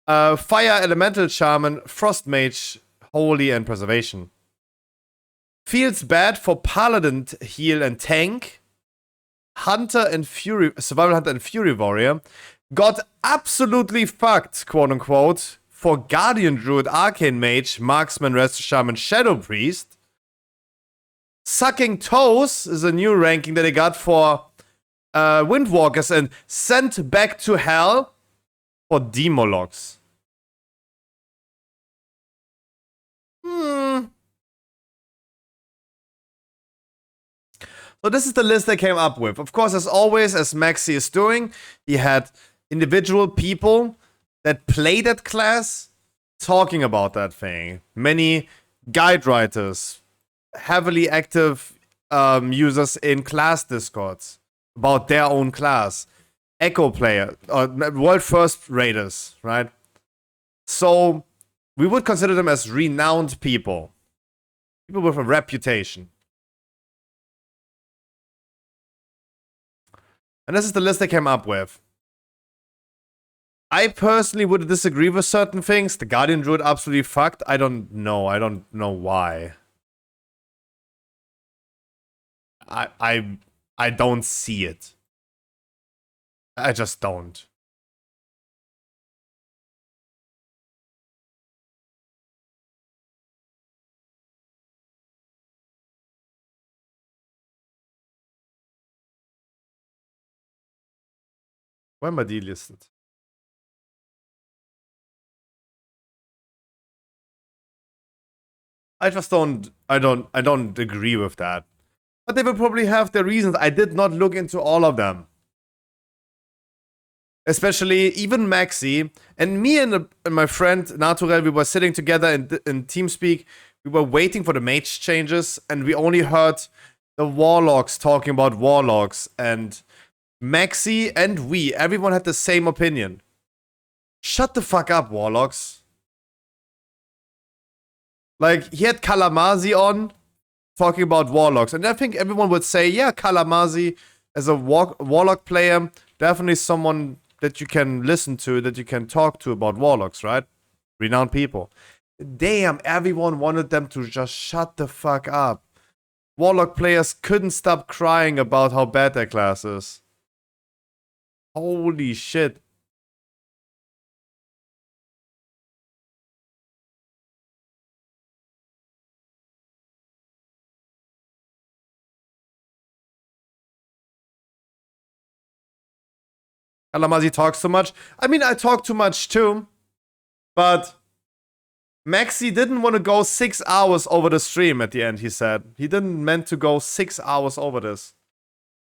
Fire Elemental Shaman, Frost Mage, Holy, and Preservation. Feels bad for Paladin Heal and Tank, Hunter and Fury, Survival Hunter and Fury Warrior. Got absolutely fucked, quote unquote, for Guardian Druid, Arcane Mage, Marksman, Resto Shaman, Shadow Priest. Sucking Toes is a new ranking that they got for Windwalkers, and Sent Back to Hell for Demologs. So this is the list they came up with. Of course, as always, as Maxi is doing, he had individual people that play that class talking about that thing. Many guide writers, heavily active users in class discords about their own class. Echo player, or world first raiders, right? So we would consider them as renowned people. People with a reputation. And this is the list they came up with. I personally would disagree with certain things. The Guardian Druid absolutely fucked. I don't know. I don't know why. I don't see it. I just don't. Why am I delisted? I just don't agree with that. But they will probably have their reasons. I did not look into all of them. Especially even Maxi and me and my friend Naturel, we were sitting together in TeamSpeak. We were waiting for the mage changes, and we only heard the Warlocks talking about Warlocks, and Maxi and everyone had the same opinion. Shut the fuck up, Warlocks. Like, he had Kalamazi on talking about Warlocks, and I think everyone would say, yeah, Kalamazi as a Warlock player, definitely someone that you can listen to, that you can talk to about Warlocks, right? Renowned people. Damn, everyone wanted them to just shut the fuck up. Warlock players couldn't stop crying about how bad their class is. Holy shit. Kalamazi talks too much. I mean, I talk too much too. But Maxi didn't want to go 6 hours over the stream at the end, he said. He didn't meant to go 6 hours over this.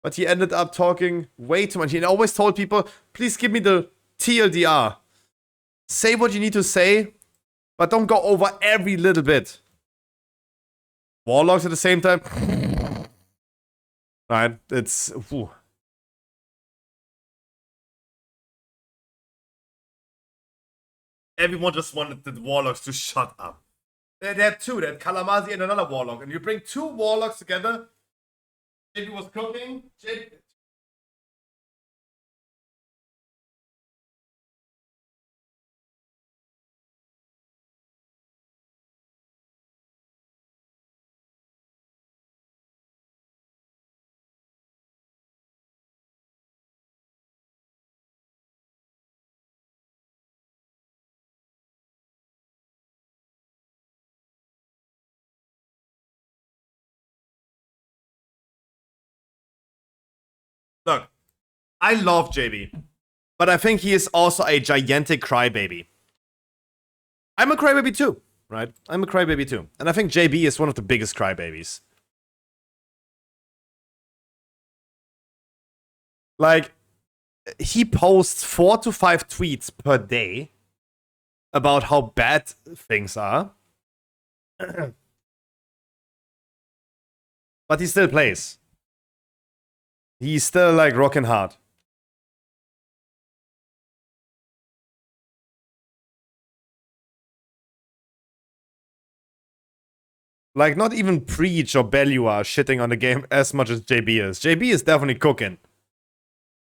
But he ended up talking way too much. He always told people, please give me the TLDR. Say what you need to say, but don't go over every little bit. Warlocks at the same time. Right, it's... Whew. Everyone just wanted the Warlocks to shut up. They had two. They had Kalamazi and another Warlock. And you bring two Warlocks together. JP was cooking. Look, I love JB, but I think he is also a gigantic crybaby. I'm a crybaby too, right? I'm a crybaby too. And I think JB is one of the biggest crybabies. Like, he posts 4 to 5 tweets per day about how bad things are. But he still plays. He's still like rocking hard. Like, not even Preach or Bellew are shitting on the game as much as JB is. JB is definitely cooking.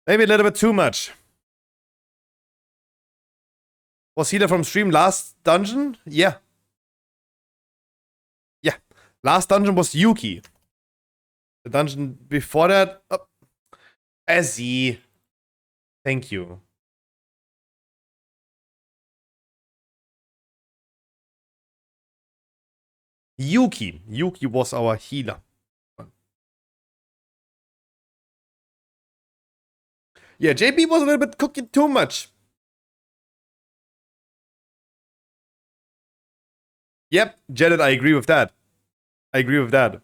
Maybe a little bit too much. Was he there from stream last dungeon? Yeah. Yeah. Last dungeon was Yuki. The dungeon before that... Oh. Ezzy. Thank you. Yuki. Yuki was our healer. Yeah, JB was a little bit cooking too much. Yep, Janet, I agree with that. I agree with that.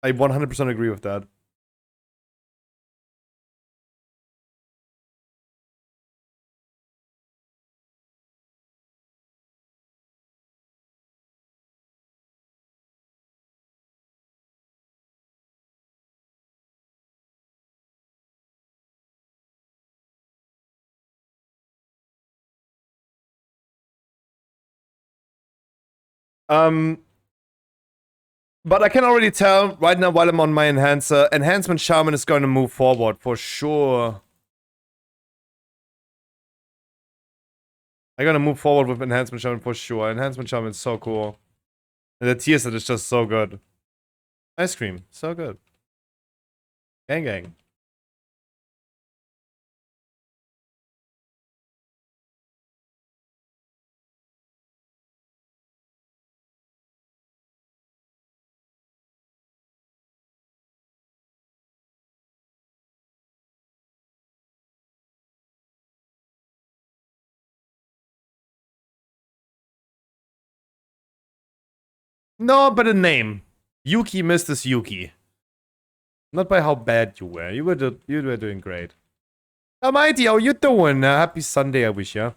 I 100% agree with that. But I can already tell right now while I'm on my enhancer, Enhancement Shaman is going to move forward for sure. I'm going to move forward with Enhancement Shaman for sure. Enhancement Shaman is so cool. And the tier set is just so good. Ice cream, so good. Gang gang. No, but a name. Yuki missed his Yuki. Not by how bad you were. You were doing great. Almighty, how you doing? Happy Sunday, I wish ya.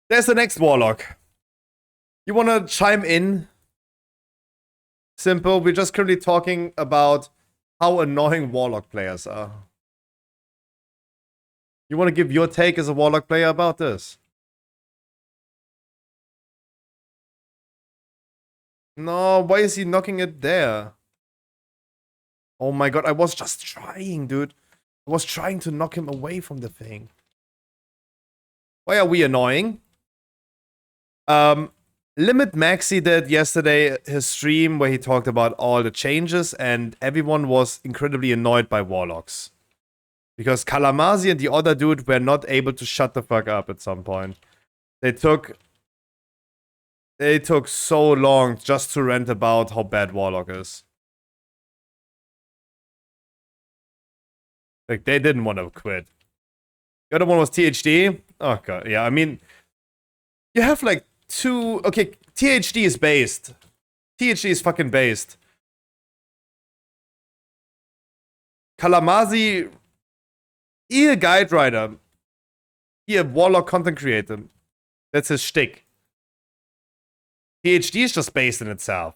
There's the next Warlock. You wanna chime in? Simple, we're just currently talking about how annoying Warlock players are. You wanna give your take as a Warlock player about this? No, why is he knocking it there? Oh my god, I was just trying, dude. I was trying to knock him away from the thing. Why are we annoying? Limit Maxi did yesterday his stream where he talked about all the changes and everyone was incredibly annoyed by Warlocks. Because Kalamasi and the other dude were not able to shut the fuck up at some point. They took so long just to rant about how bad Warlock is. Like, they didn't want to quit. The other one was THD. Oh god, yeah, I mean... You have like two... Okay, THD is based. THD is fucking based. Kalamasi... He a guide writer. He a Warlock content creator. That's his shtick. THD is just based in itself.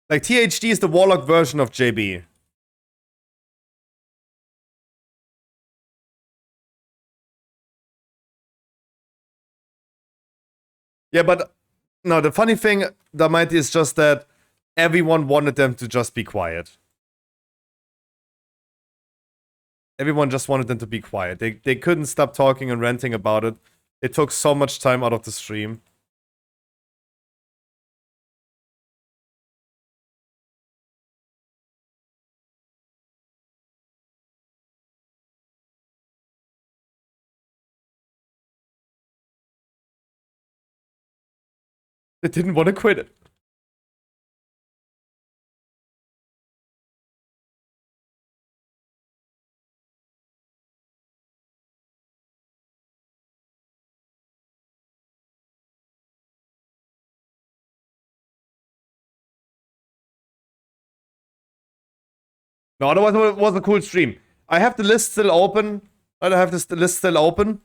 Like, THD is the Warlock version of JB. Yeah, but... No, the funny thing, Damighty, is just that everyone wanted them to just be quiet. Everyone just wanted them to be quiet. They couldn't stop talking and ranting about it. It took so much time out of the stream. They didn't want to quit it. No, otherwise it was a cool stream. I have the list still open. I have this list still open.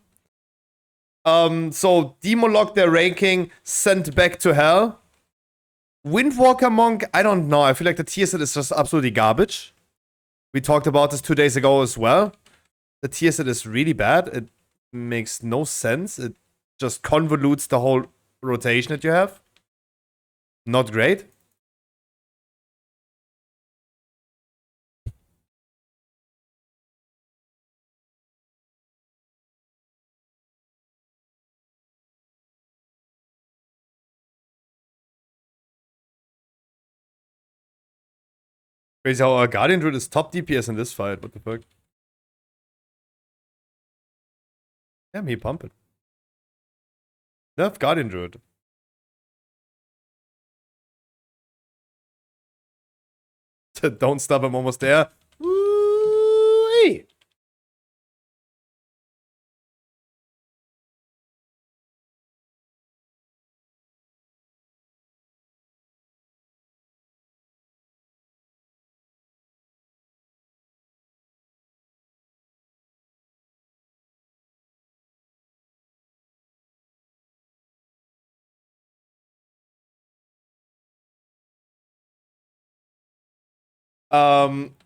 So Demolog their ranking, sent back to hell. Windwalker Monk, I don't know. I feel like the tier set is just absolutely garbage. We talked about this 2 days ago as well. The tier set is really bad. It makes no sense. It just convolutes the whole rotation that you have. Not great. Crazy how our Guardian Druid is top DPS in this fight. What the fuck? Yeah, me pump it. Nerf Guardian Druid. Don't stop, I'm almost there. Woo-wee.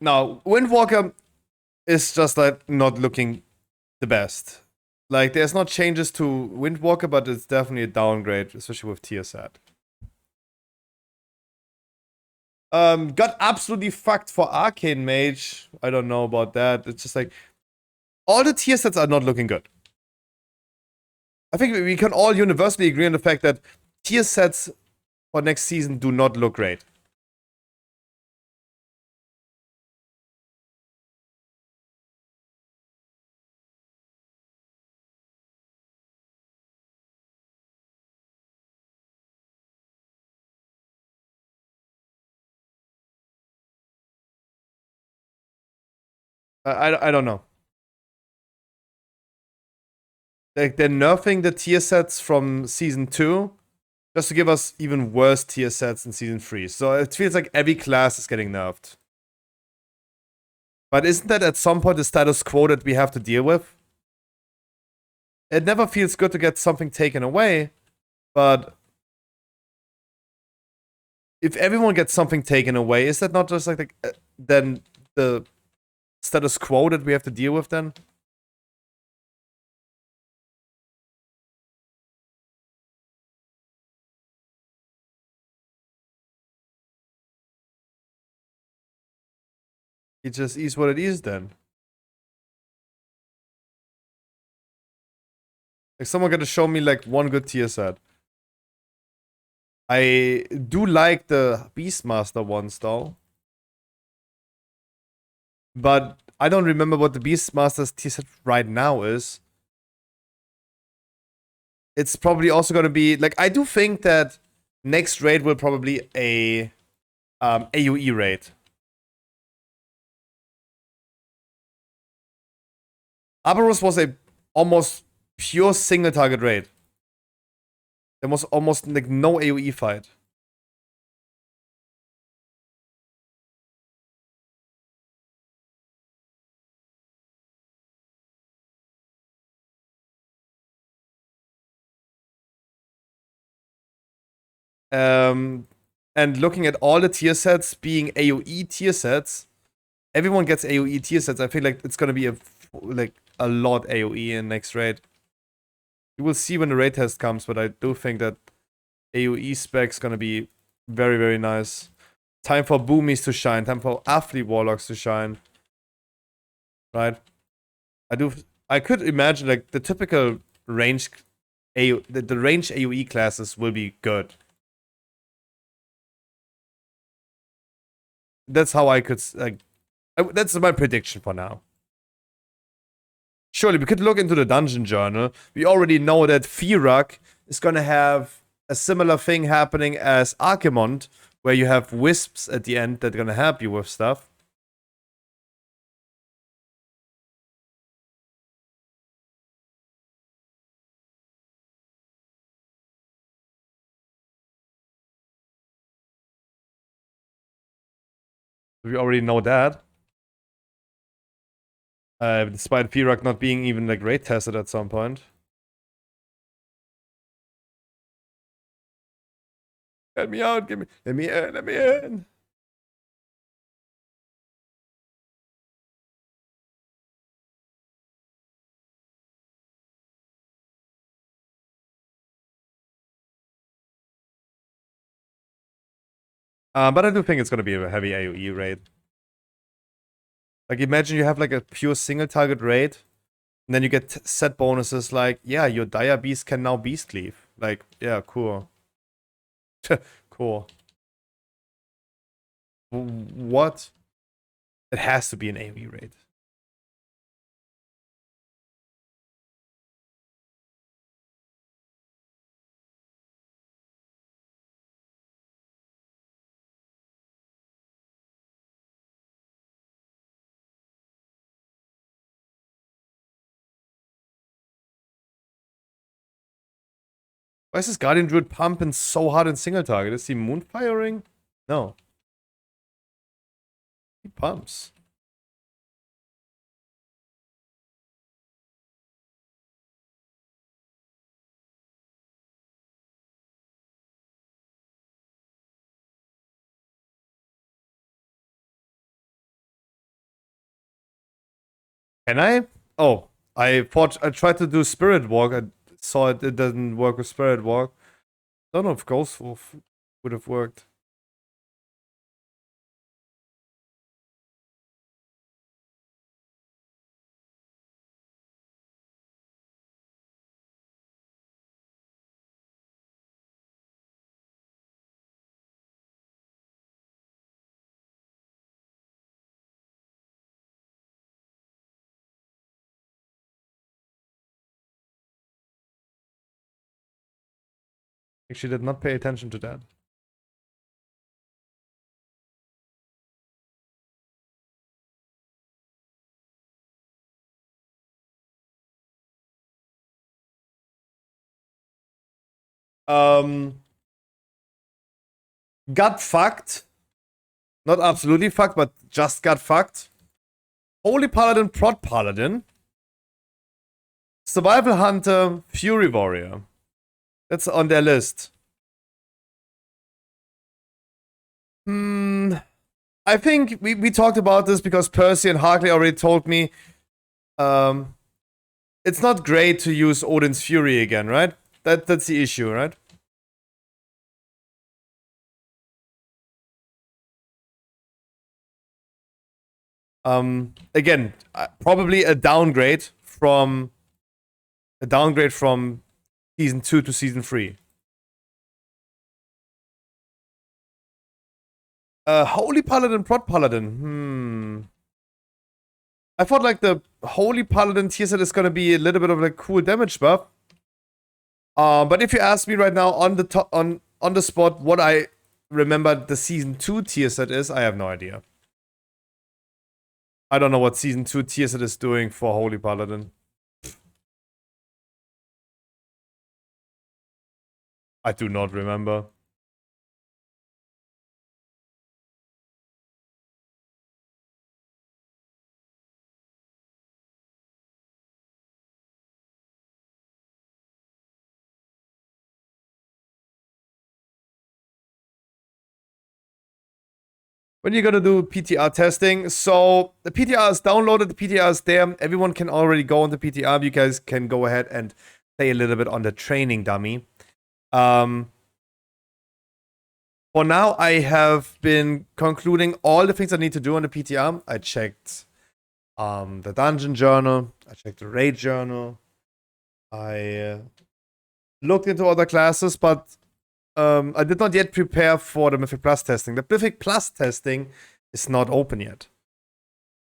Now, Windwalker is just like not looking the best. Like, there's not changes to Windwalker, but it's definitely a downgrade, especially with tier set. Got absolutely fucked for Arcane Mage. I don't know about that. It's just like, all the tier sets are not looking good. I think we can all universally agree on the fact that tier sets for next season do not look great. I don't know. Like, they're nerfing the tier sets from season 2 just to give us even worse tier sets in season 3. So it feels like every class is getting nerfed. But isn't that at some point the status quo that we have to deal with? It never feels good to get something taken away, but if everyone gets something taken away, is that not just like then the status quo that we have to deal with then? It just is what it is then. Like, someone gotta show me like one good tier set. I do like the Beastmaster ones though. But I don't remember what the Beastmaster's tier set right now is. It's probably also gonna be like, I do think that next raid will probably a AoE raid. Aberus was a almost pure single target raid. There was almost like no AoE fight. And looking at all the tier sets being AoE tier sets, everyone gets AoE tier sets. I feel like it's gonna be a lot AoE in next raid. You will see when the raid test comes, but I do think that AoE spec's gonna be very, very nice. Time for Boomies to shine. Time for Athlete Warlocks to shine. Right? I could imagine like the typical range the range AoE classes will be good. That's how I could that's my prediction for now. Surely we could look into the dungeon journal. We already know that Firak is gonna have a similar thing happening as Archimond, where you have wisps at the end that are gonna help you with stuff. We already know that. Despite Firak not being even like rate tested at some point. Let me out, let me in, let me in. But I do think it's gonna be a heavy AoE raid. Like, imagine you have like a pure single target raid, and then you get set bonuses like, yeah, your Dire Beast can now Beast Cleave. Like, yeah, cool. Cool. What? It has to be an AoE raid. Why is this Guardian Druid pumping so hard in single target? Is he moonfiring? No. He pumps. Can I? Oh, I tried to do Spirit Walk. I saw it doesn't work with Spirit Walk. Don't know if Ghost Wolf would have worked. Actually, did not pay attention to that. Got fucked. Not absolutely fucked, but just got fucked. Holy Paladin, Prot Paladin. Survival Hunter, Fury Warrior. That's on their list. I think we talked about this because Percy and Harkley already told me it's not great to use Odin's Fury again, right? That's the issue, right? Again, probably a downgrade from season 2 to season 3. Holy Paladin, Prot Paladin. I thought like the Holy Paladin tier set is gonna be a little bit of a cool damage buff. But if you ask me right now on the spot what I remember the season 2 tier set is, I have no idea. I don't know what season 2 tier set is doing for Holy Paladin. I do not remember. When you're gonna do PTR testing, so the PTR is downloaded, the PTR is there. Everyone can already go on the PTR. You guys can go ahead and play a little bit on the training dummy. For now, I have been concluding all the things I need to do on the PTR. I checked the dungeon journal. I checked the raid journal. I looked into other classes, but I did not yet prepare for the Mythic Plus testing. The Mythic Plus testing is not open yet.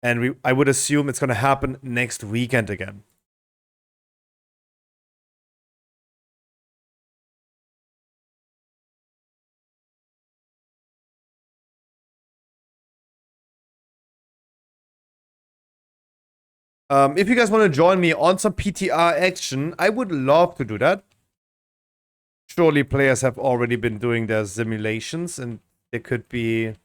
And I would assume it's going to happen next weekend again. If you guys want to join me on some PTR action, I would love to do that. Surely players have already been doing their simulations, and there could be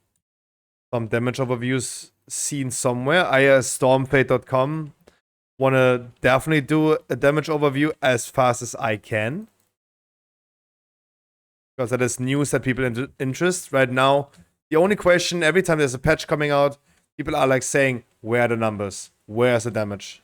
some damage overviews seen somewhere. Stormfate.com want to definitely do a damage overview as fast as I can. Because that is news that people interest. Right now, the only question, every time there's a patch coming out, people are like saying, where are the numbers? Where's the damage?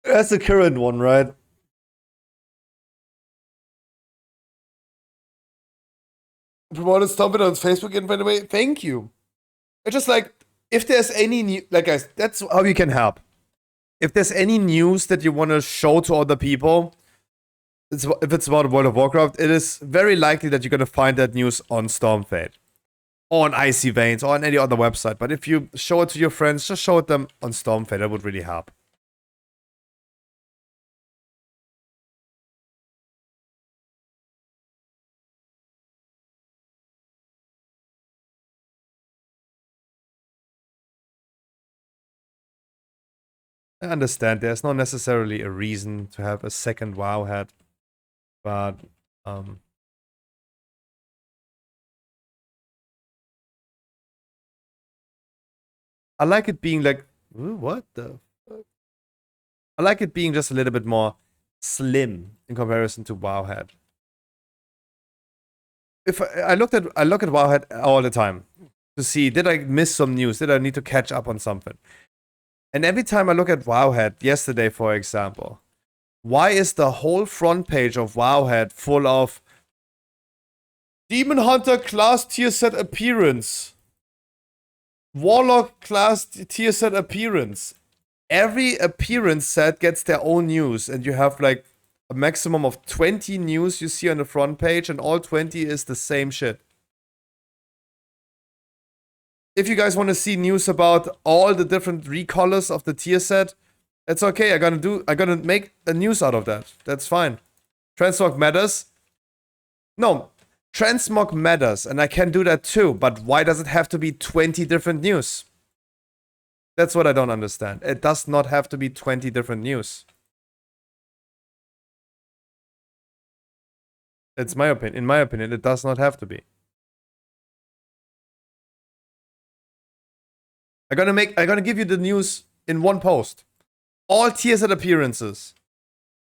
That's the current one, right? Promoted Stomping on Facebook, and by the way, thank you. It's just like, if there's any new, like guys, that's how you can help. If there's any news that you want to show to other people, if it's about World of Warcraft, it is very likely that you're going to find that news on Stormfade, or on Icy Veins, or on any other website. But if you show it to your friends, just show it them on Stormfade. That would really help. I understand there's not necessarily a reason to have a second WoW hat, but I like it being like, ooh, what the fuck? I like it being just a little bit more slim in comparison to WoW hat. If I look at WoW hat all the time to see, did I miss some news? Did I need to catch up on something? And every time I look at Wowhead, yesterday for example, why is the whole front page of Wowhead full of Demon Hunter class tier set appearance, Warlock class tier set appearance? Every appearance set gets their own news, and you have like a maximum of 20 news you see on the front page, and all 20 is the same shit. If you guys want to see news about all the different recolors of the tier set, it's okay. I'm gonna make a news out of that. That's fine. Transmog matters. No, transmog matters, and I can do that too. But why does it have to be 20 different news? That's what I don't understand. It does not have to be 20 different news. It's my opinion. In my opinion, it does not have to be. I'm gonna give you the news in one post. All tier set appearances.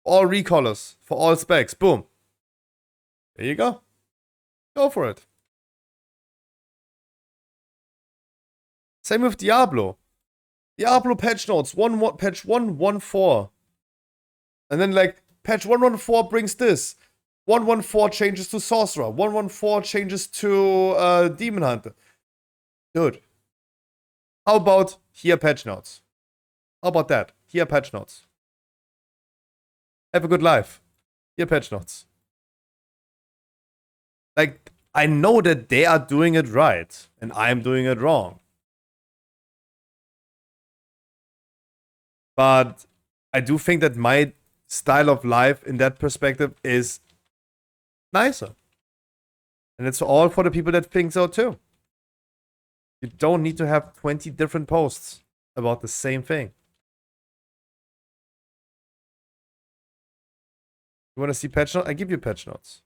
All recolors for all specs. Boom. There you go. Go for it. Same with Diablo. Diablo patch notes. Patch 114. And then like patch 114 brings this. 114 changes to Sorcerer. 114 changes to Demon Hunter. Dude. How about here patch notes? How about that? Here patch notes. Have a good life. Here patch notes. Like, I know that they are doing it right, and I'm doing it wrong. But I do think that my style of life in that perspective is nicer. And it's all for the people that think so too. You don't need to have 20 different posts about the same thing. You want to see patch notes? I give you patch notes.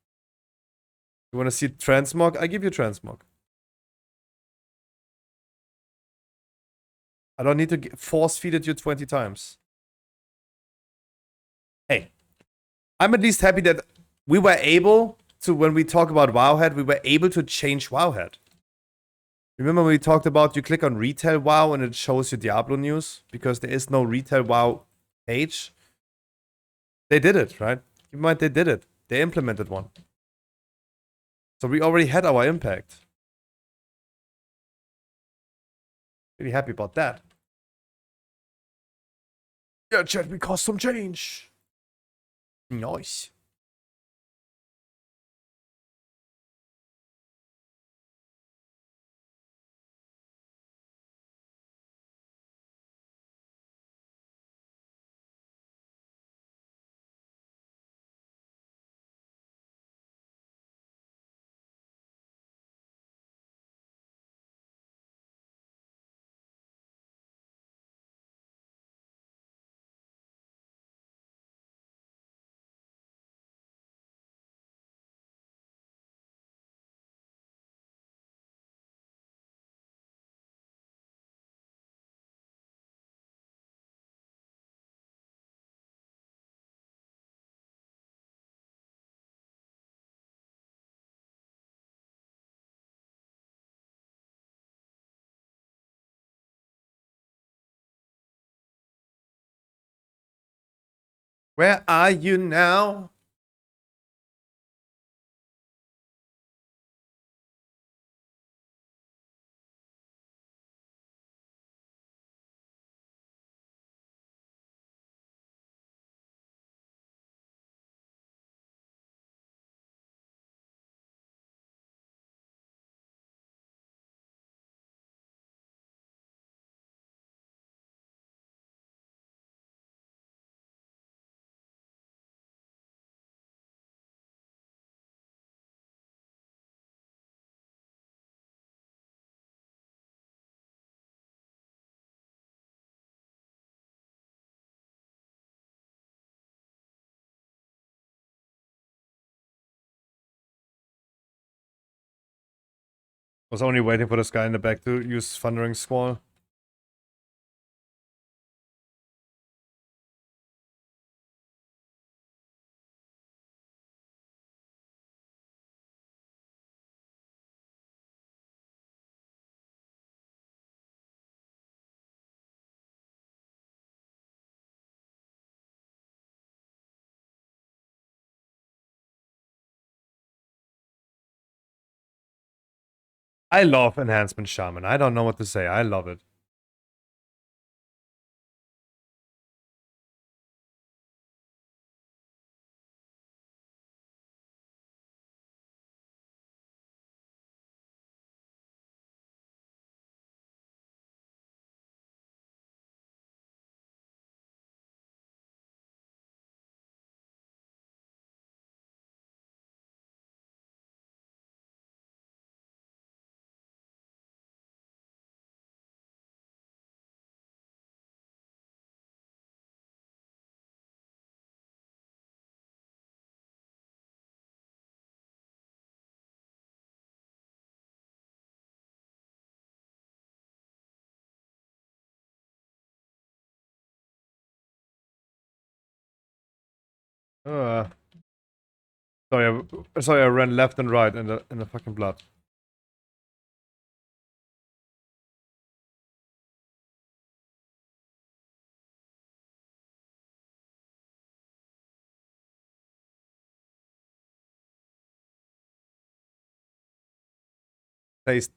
You want to see transmog? I give you transmog. I don't need to force feed it you 20 times. Hey, I'm at least happy that we were able to, when we talk about Wowhead, we were able to change Wowhead. Remember when we talked about you click on Retail WoW and it shows you Diablo news? Because there is no Retail WoW page. They did it, right? Keep in mind, they did it. They implemented one. So we already had our impact. Really happy about that. Yeah, chat, we caused some change. Nice. Where are you now? Was only waiting for this guy in the back to use Thundering Squall. I love Enhancement Shaman. I don't know what to say. I love it. Uh, sorry, I ran left and right in the fucking blood. Taste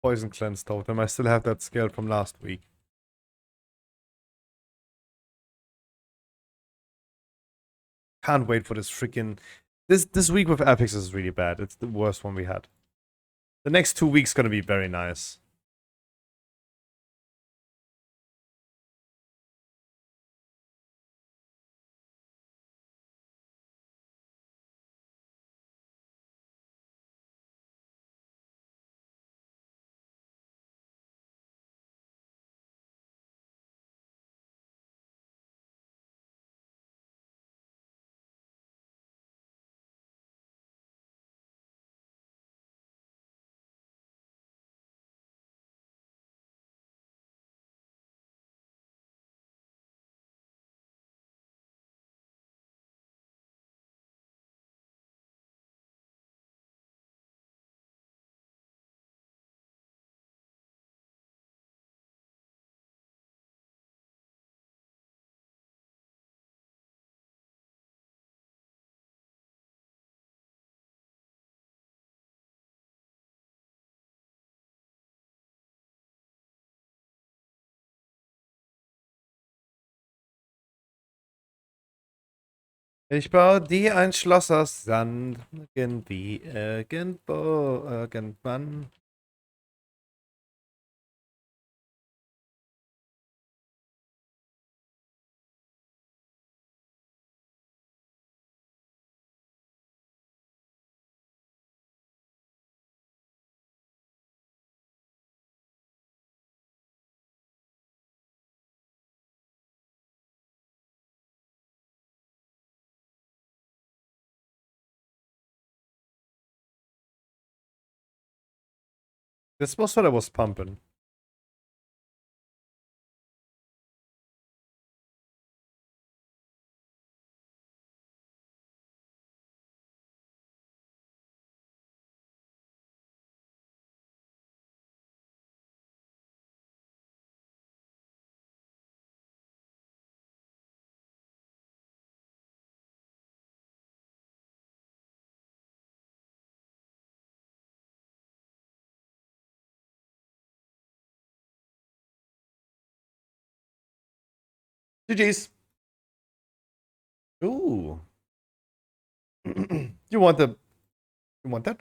Poison Cleanse Totem. I still have that skill from last week. Can't wait for this freaking... This week with epics is really bad. It's the worst one we had. The next 2 weeks gonna be very nice. Ich baue dir ein Schloss aus Sand. Irgendwie, irgendwo, irgendwann. This was what I was pumping. GG's. Ooh. You want the... You want that?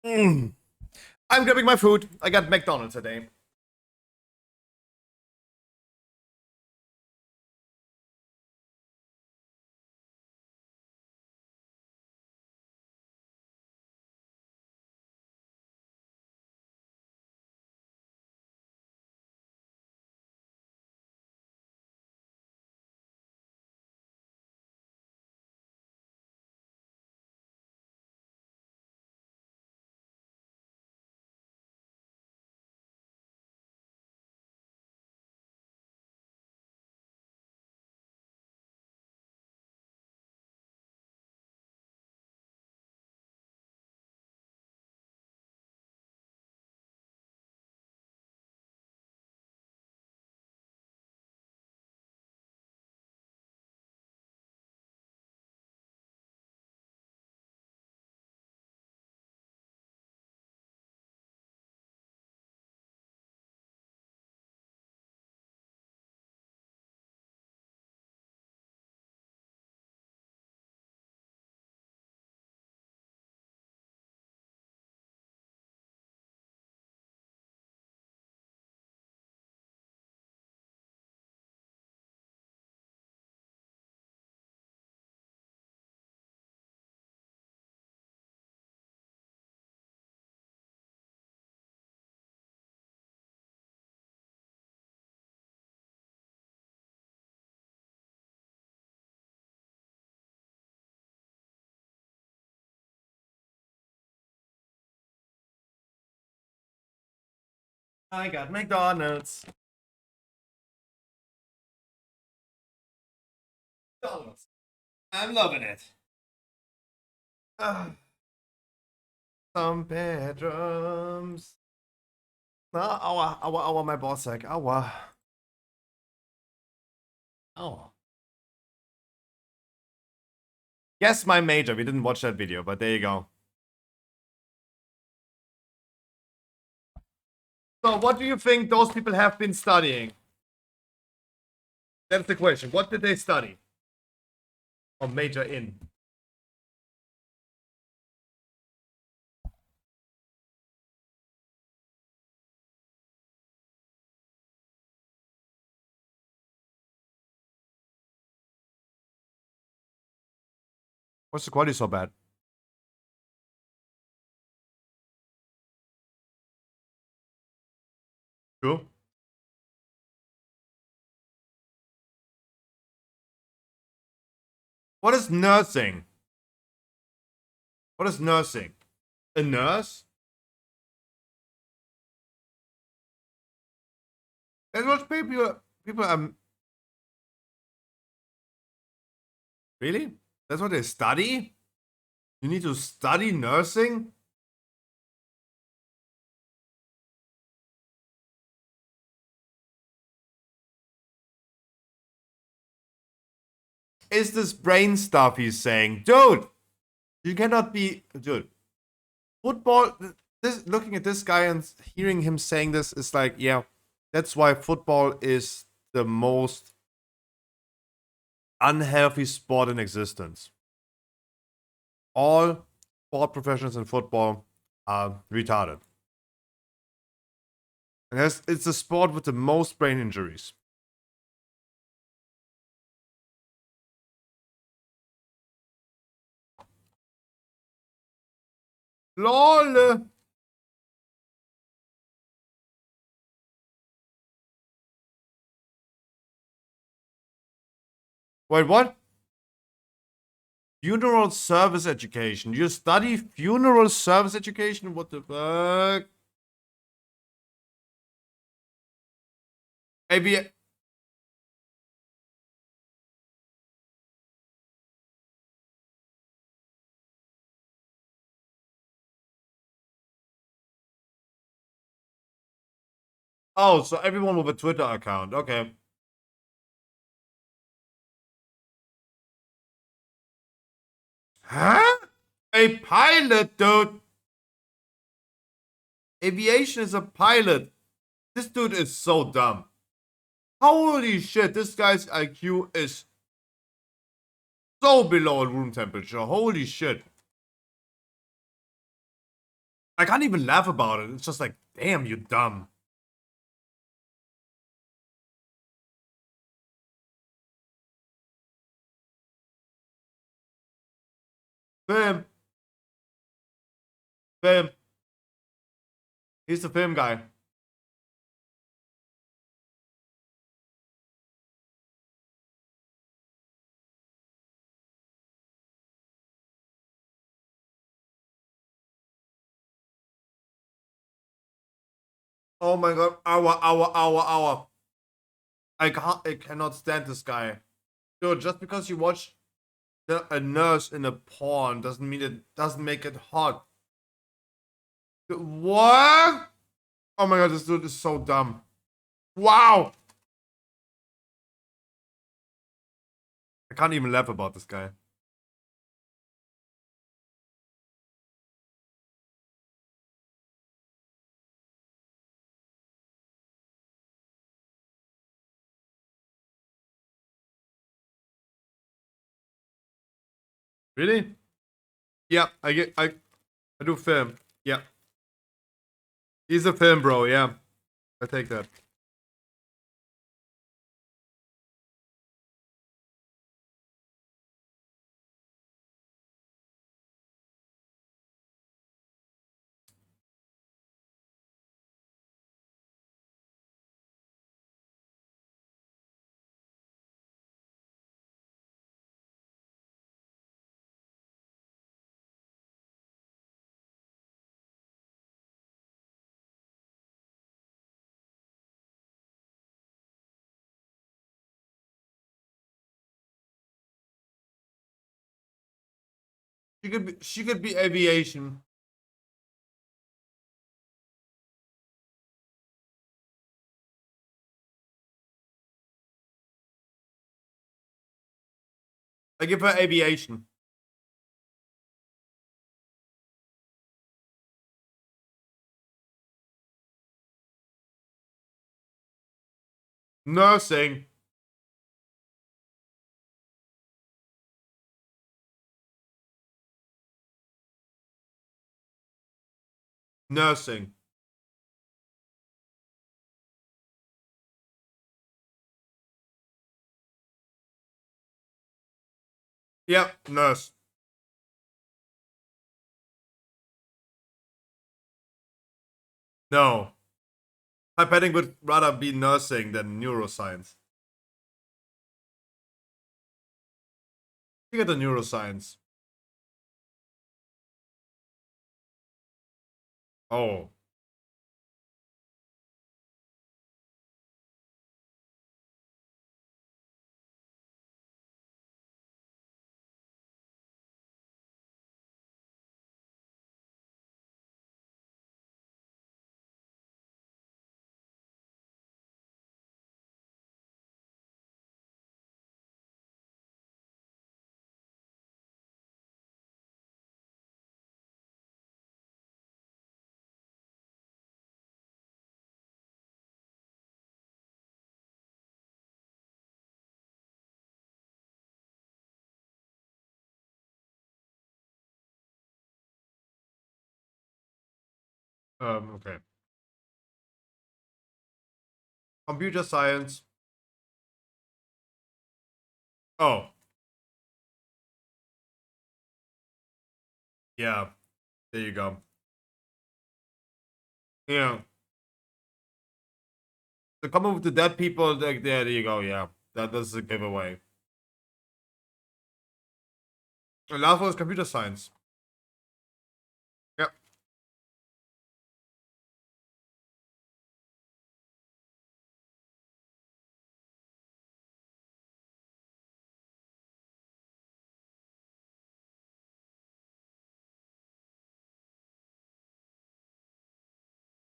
Mm. I'm grabbing my food. I got McDonald's today. I got McDonald's. McDonald's. I'm loving it. Some bedrooms. Ah, aua, aua, aua, my ball sack. Aua. Aua. Guess my major. We didn't watch that video, but there you go. So, what do you think those people have been studying? That's the question. What did they study? Or major in? What's the quality so bad? True. What is nursing? What is nursing? A nurse? That's what people are. Really? That's what they study? You need to study nursing? Is this brain stuff he's saying? Dude! You cannot be. Dude. Football. This, looking at this guy and hearing him saying this is like, yeah, that's why football is the most unhealthy sport in existence. All sport professionals in football are retarded. And it's the sport with the most brain injuries. LOL! Wait, what? Funeral service education. You study funeral service education? What the fuck? Maybe. Oh, so everyone with a Twitter account. Okay. Huh? A pilot, dude. Aviation is a pilot. This dude is so dumb. Holy shit, this guy's IQ is so below room temperature. Holy shit. I can't even laugh about it. It's just like, damn, you dumb. Film. Film. He's the film guy. Oh my god. Hour. I cannot stand this guy. Dude, just because you watch a nurse in a porn doesn't mean it doesn't make it hot. What? Oh my god, this dude is so dumb. Wow. I can't even laugh about this guy. Really? Yeah, I do film. Yeah. He's a film bro, yeah. I take that. She could be aviation. I give her aviation. Nursing. Nursing. Yep, nurse. No. Pipetting would rather be nursing than neuroscience. You get the neuroscience. Oh. Okay. Computer science. Oh. Yeah. There you go. Yeah. The common with the dead people, like there you go, yeah. That's a giveaway. The last one is computer science. Yep.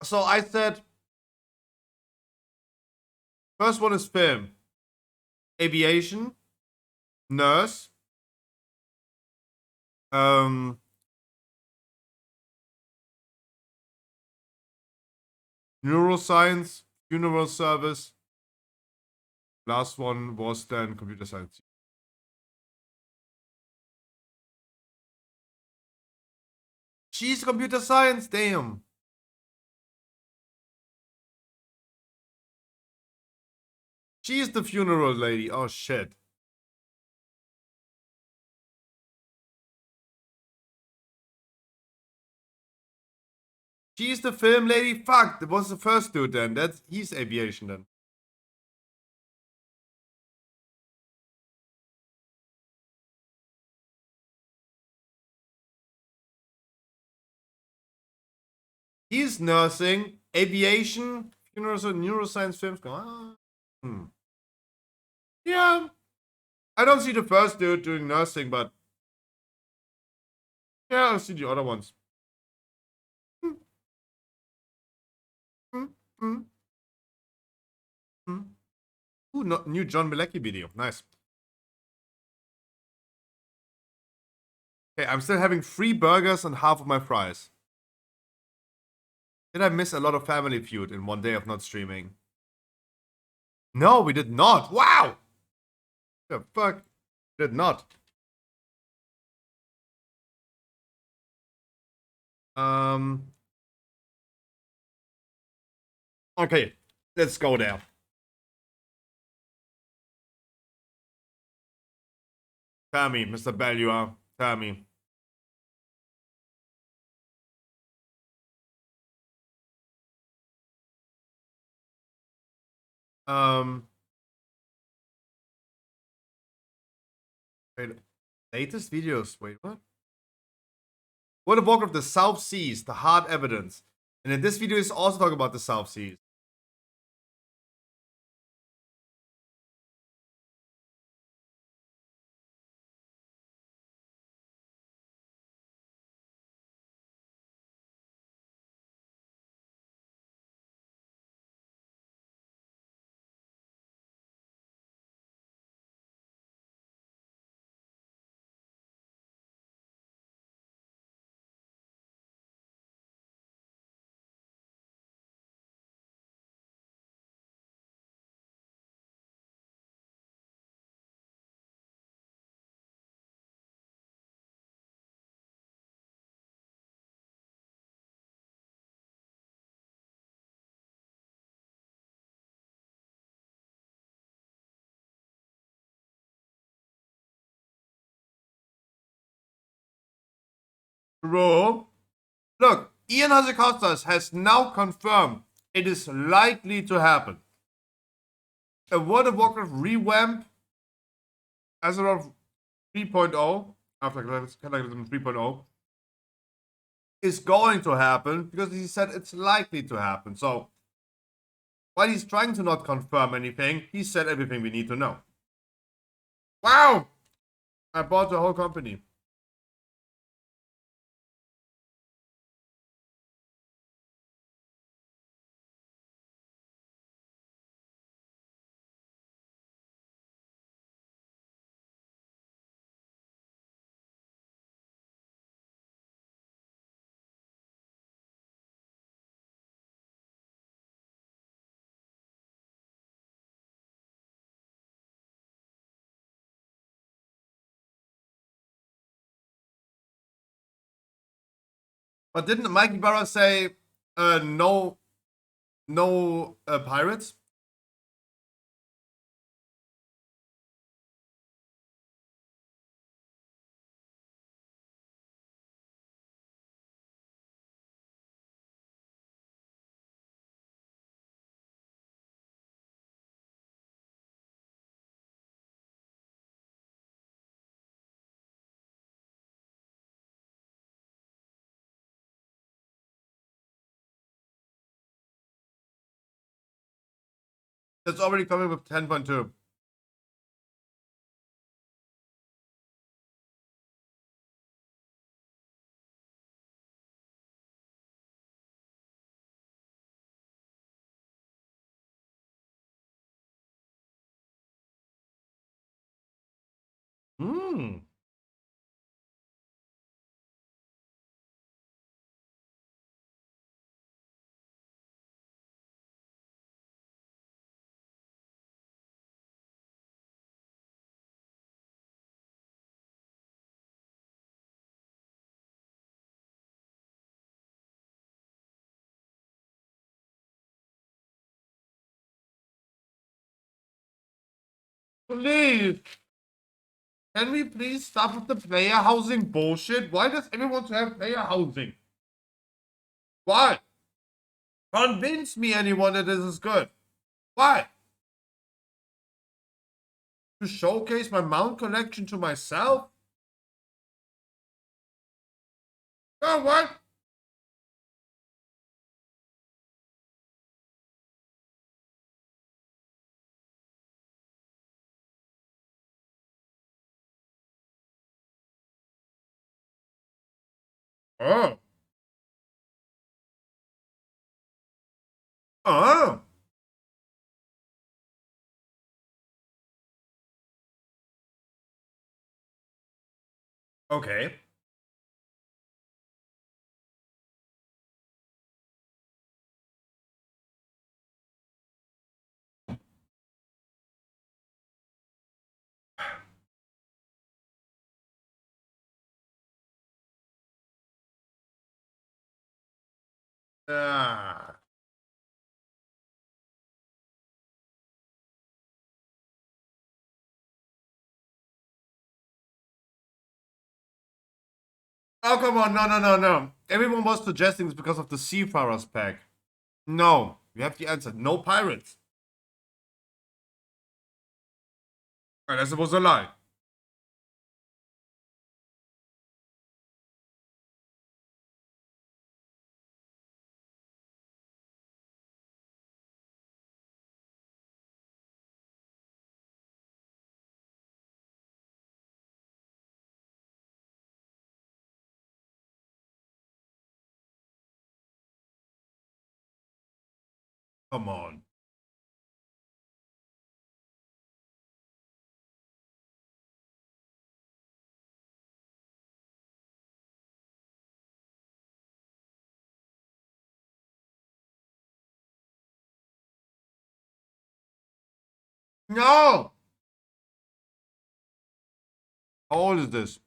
So I said first one is film, aviation, nurse, um neuroscience, funeral service. Last one was then computer science. She's computer science, damn. She's the funeral lady. Oh shit. She's the film lady. Fuck, that was the first dude then. He's aviation then. He's nursing, aviation, funeral, neuroscience films. Yeah. I don't see the first dude doing nursing, but yeah, I see the other ones. Ooh, new John Malecki video. Nice. Okay, I'm still having 3 burgers and half of my fries. Did I miss a lot of Family Feud in one day of not streaming? No, we did not. Wow! The fuck? Did not. Okay, let's go there. Tell me, Mr. Bellua. Tell me. Wait, latest videos. Wait, what? World of Warcraft, the South Seas, the hard evidence. And in this video is also talking about the South Seas. Bro, look, Ian Hasekostas has now confirmed it is likely to happen. A World of Warcraft revamp as of 3.0, after Cataclysm 3.0, is going to happen because he said it's likely to happen. So, while he's trying to not confirm anything, he said everything we need to know. Wow! I bought the whole company. But didn't Mikey Barra say no pirates? That's already coming with 10.2. Hmm. Please. Can we please stop with the player housing bullshit? Why does everyone want to have player housing? Why? Convince me, anyone, that this is good. Why? To showcase my mount collection to myself? Oh, what? Oh. Oh. Okay. Ah. Oh, come on. No, no, no, no. Everyone was suggesting this because of the Seafarers pack. No. You have the answer. No pirates. Unless it was a lie. Come on. No! How old is this?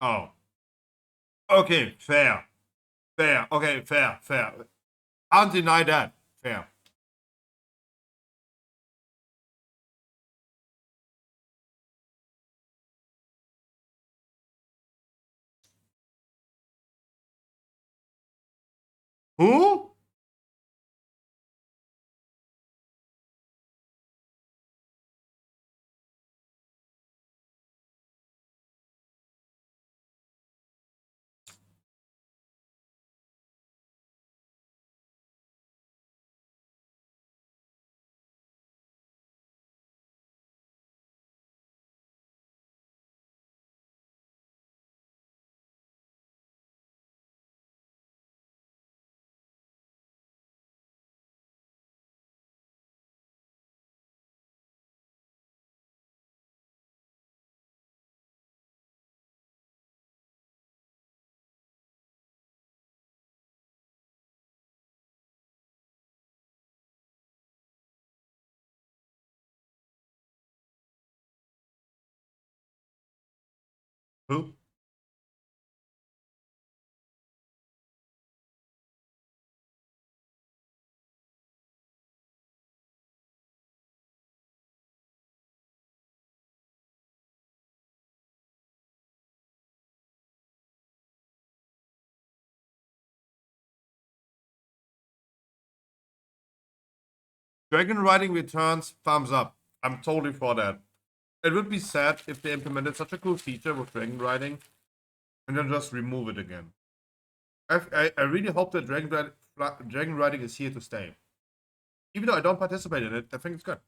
Oh. Okay, fair. Fair. Okay, fair, fair. Can't deny that. Fair. Who? Who? Dragon Riding returns. Thumbs up. I'm totally for that. It would be sad if they implemented such a cool feature with Dragon Riding and then just remove it again. I really hope that Dragon Riding is here to stay. Even though I don't participate in it, I think it's good.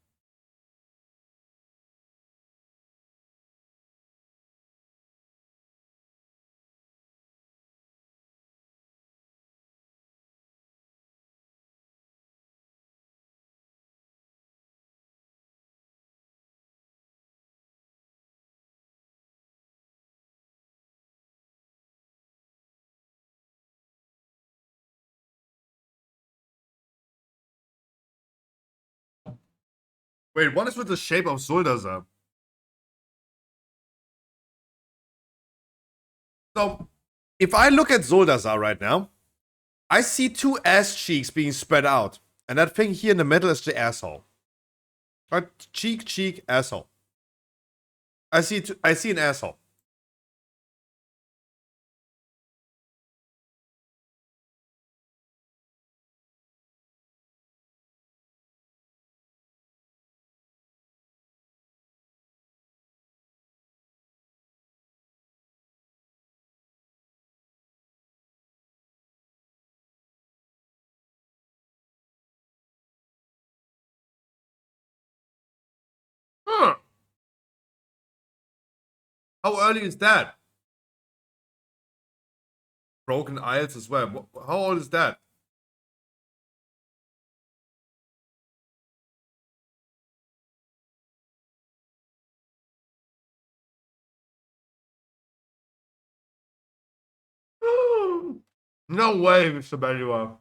Wait, what is with the shape of Zuldazar? So, if I look at Zuldazar right now, I see two ass cheeks being spread out. And that thing here in the middle is the asshole. Right? Cheek, asshole. I see an asshole. Huh. How early is that? Broken Isles as well. How old is that? No way, Mr. Belua.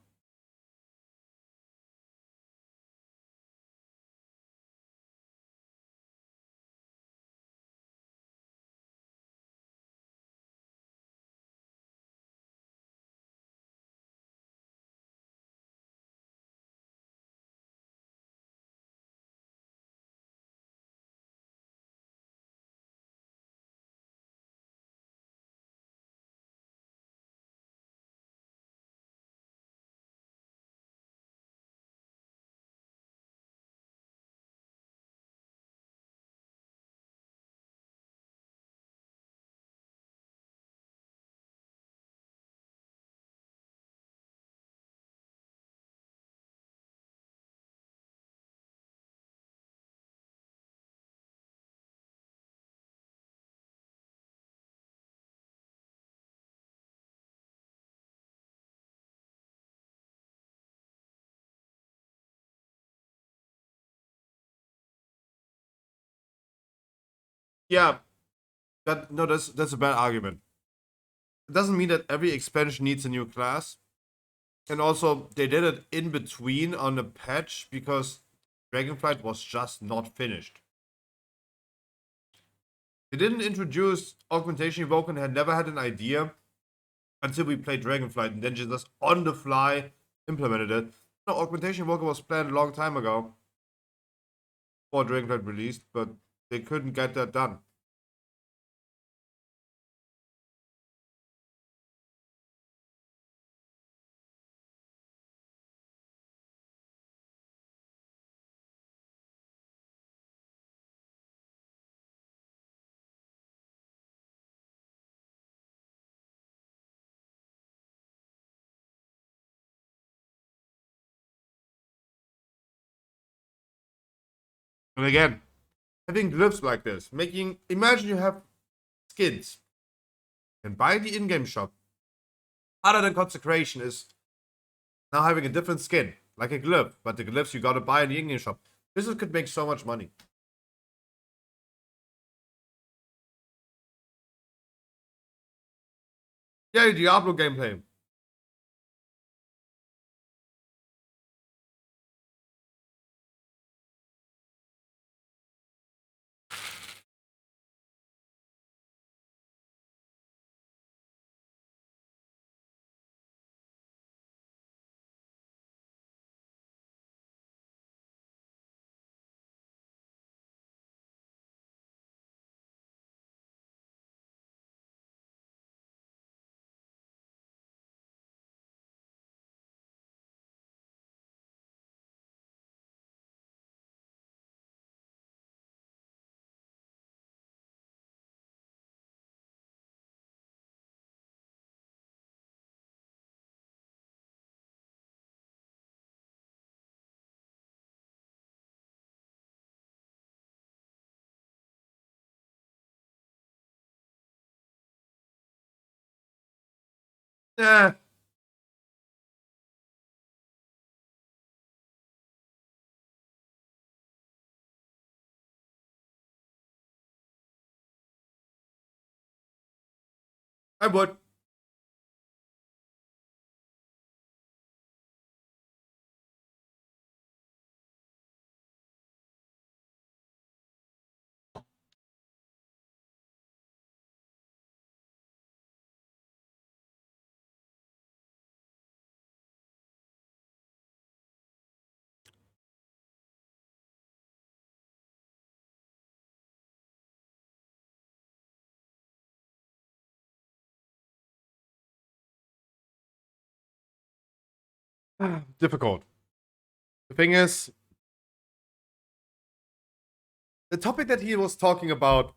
Yeah, that's a bad argument. It doesn't mean that every expansion needs a new class. And also, they did it in between on the patch because Dragonflight was just not finished. They didn't introduce Augmentation Evoke and had never had an idea until we played Dragonflight and then just on the fly implemented it. No, Augmentation Evoke was planned a long time ago before Dragonflight released, but they couldn't get that done. And again, having glyphs like this, imagine you have skins and buy the in-game shop. Other than Consecration is now having a different skin, like a glyph, but the glyphs you gotta buy in the in-game shop. This could make so much money. Yeah, Diablo gameplay. Yeah, I would. Difficult. The thing is, the topic that he was talking about,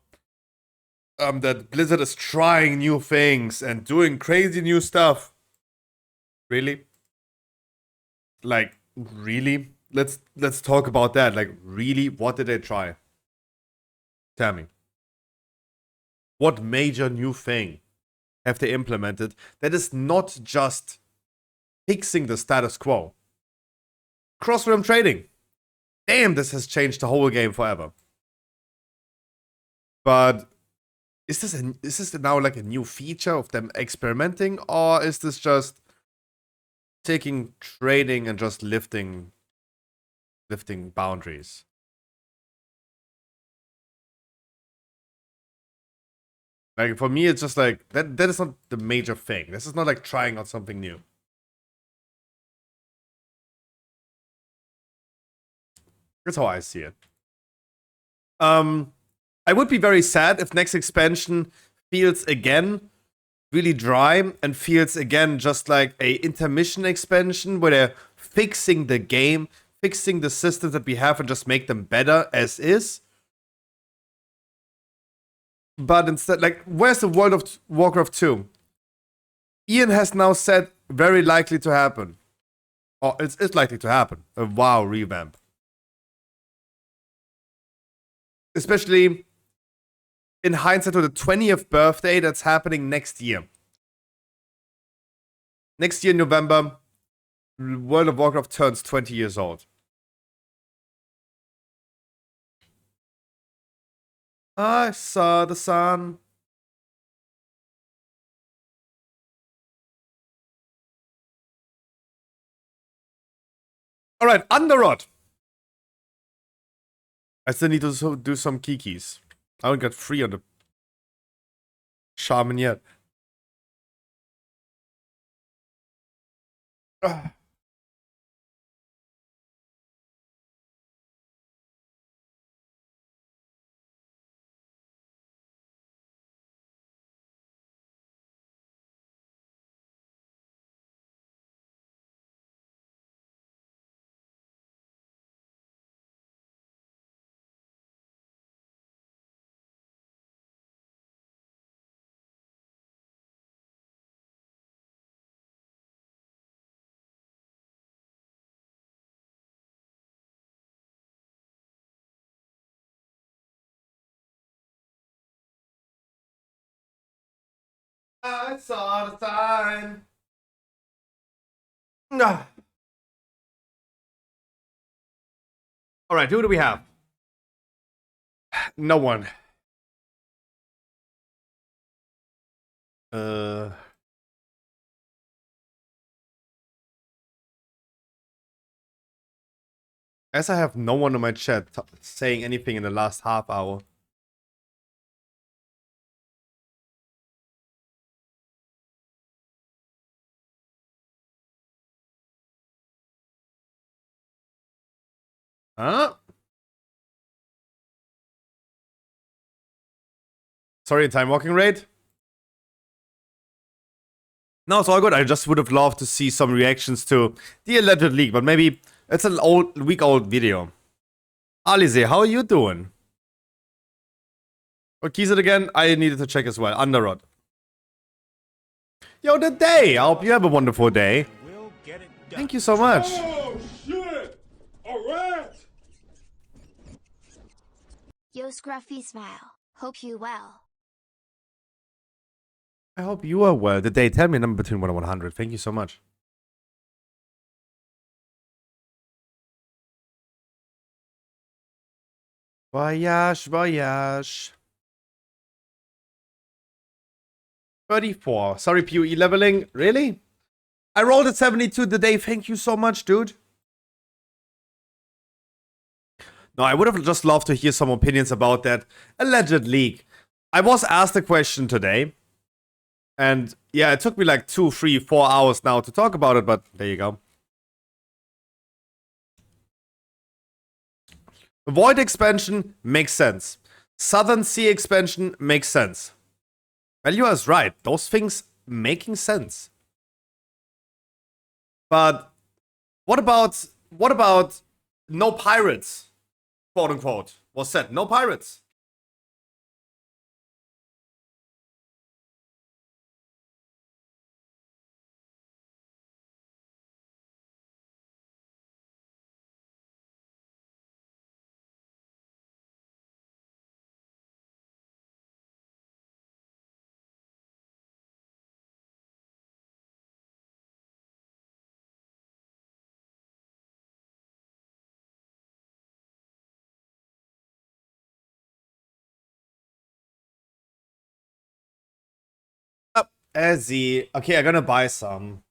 that Blizzard is trying new things and doing crazy new stuff. Really? Like, really? Let's talk about that. Like, really? What did they try? Tell me. What major new thing have they implemented that is not just fixing the status quo? Cross-realm trading. Damn, this has changed the whole game forever. But is this now like a new feature of them experimenting, or is this just taking trading and just lifting boundaries? Like, for me, it's just like that is not the major thing. This is not like trying out something new. That's how I see it. I would be very sad if next expansion feels again really dry and feels again just like a intermission expansion where they're fixing the game, fixing the systems that we have and just make them better as is. But instead, like, where's the World of Warcraft 2? Ian has now said very likely to happen. Or it's likely to happen. A WoW revamp. Especially in hindsight to the 20th birthday that's happening next year. Next year in November, World of Warcraft turns 20 years old. I saw the sun. Alright, Underrod. I still need to do some kikis. I haven't got free on the shaman yet. I saw the sign. Alright, who do we have? No one. As I have no one in my chat saying anything in the last half hour. Huh? Sorry, time walking rate? No, it's all good. I just would have loved to see some reactions to the alleged leak, but maybe it's an week-old video. Alize, how are you doing? What keys it again? I needed to check as well. Underrod. Yo, the day! I hope you have a wonderful day. Thank you so much. Oh, shit! Alright! Yo, Scruffy Smile. Hope you well. I hope you are well. The day, tell me a number between 1 and 100. Thank you so much. Voyage, voyage. 34. Sorry, PoE leveling. Really? I rolled at 72 today. Thank you so much, dude. No, I would have just loved to hear some opinions about that alleged leak. I was asked a question today. And yeah, it took me like 2, 3, 4 hours now to talk about it, but there you go. VoD expansion makes sense. Southern Sea expansion makes sense. Well, you are right. Those things making sense. But What about no pirates? Quote unquote. Was said no pirates. Ezzy. Okay, I'm gonna buy some.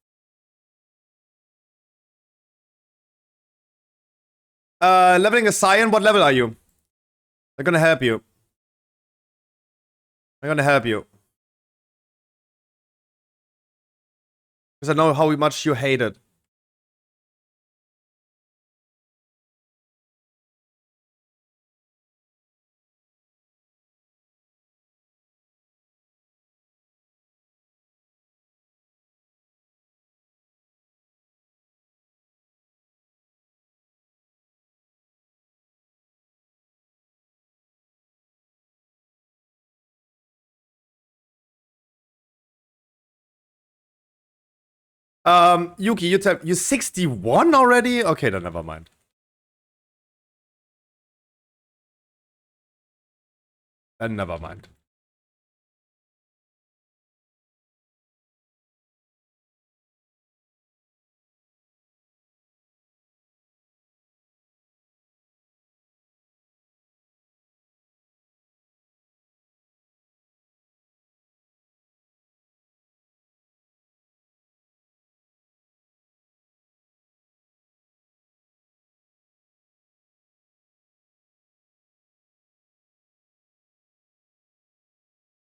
Leveling a Scion, what level are you? I'm gonna help you. I'm gonna help you. Because I know how much you hate it. Yuki, you 61 already? Okay, then never mind. Then never mind.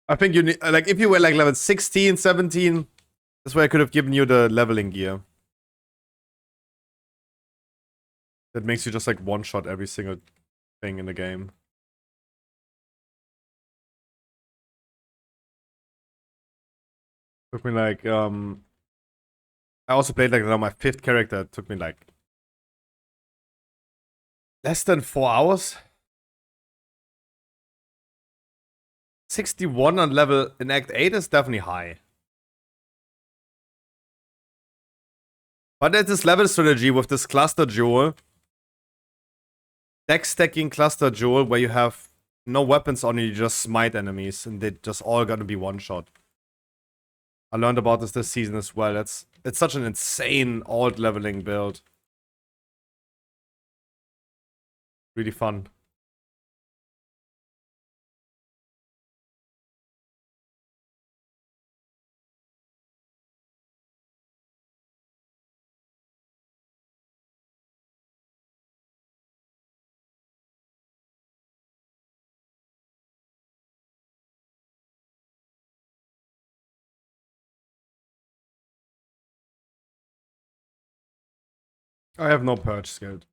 I think you need, like, if you were like level 16, 17, that's where I could have given you the leveling gear. That makes you just like one-shot every single thing in the game. Took me like, I also played like my 5th character. It took me like less than 4 hours. 61 on level in Act 8 is definitely high. But there's this level strategy with this cluster jewel. Deck stacking cluster jewel where you have no weapons on you, you just smite enemies and they just all gonna be one shot. I learned about this season as well. It's such an insane alt leveling build. Really fun. I have no purge skilled.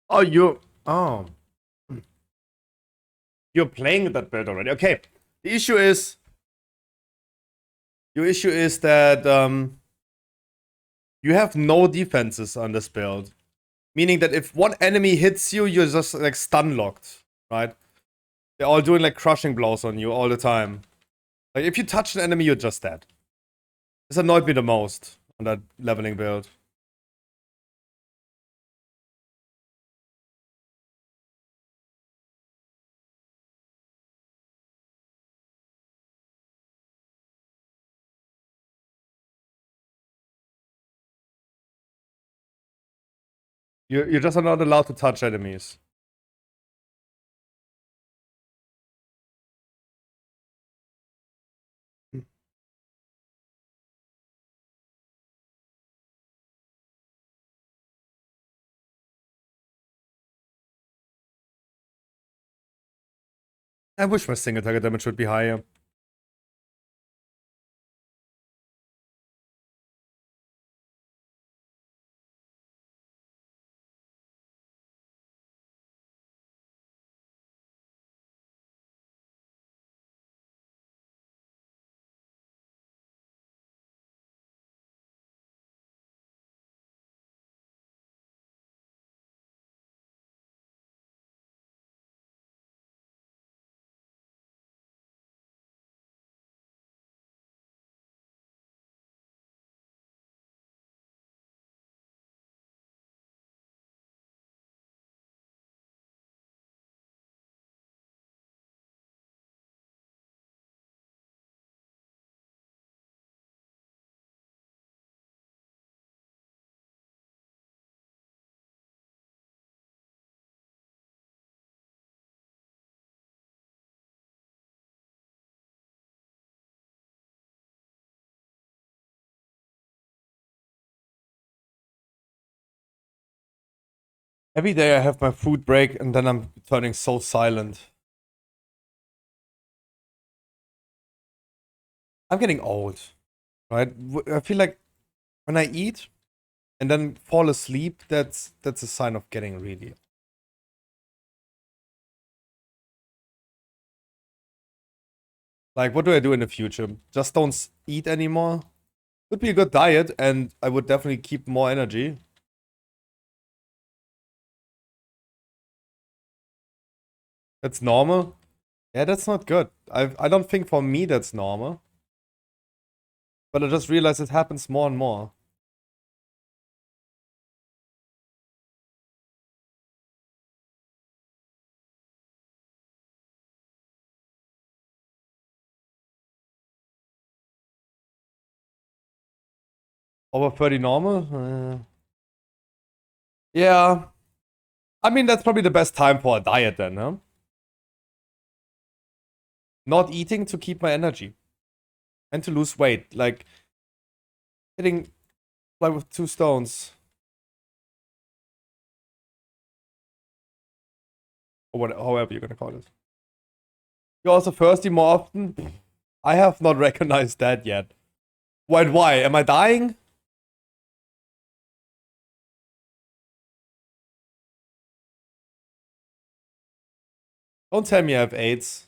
Oh, you're playing that build already. Okay. The issue is, your issue is that you have no defenses on this build. Meaning that if one enemy hits you, you're just like stun locked, right? They're all doing like crushing blows on you all the time. Like if you touch an enemy, you're just dead. This annoyed me the most on that leveling build. You're just not allowed to touch enemies. I wish my single target damage would be higher. Every day I have my food break and then I'm turning so silent. I'm getting old, right? I feel like when I eat and then fall asleep, that's a sign of getting really. Like, what do I do in the future? Just don't eat anymore? Would be a good diet, and I would definitely keep more energy. That's normal. Yeah, that's not good. I don't think for me that's normal. But I just realized it happens more and more. Over 30 normal? Yeah. I mean, that's probably the best time for a diet then, huh? Not eating to keep my energy. And to lose weight. Like, hitting like with 2 stones. Or whatever, however you're gonna call it. You're also thirsty more often? I have not recognized that yet. Wait, why? Am I dying? Don't tell me I have AIDS.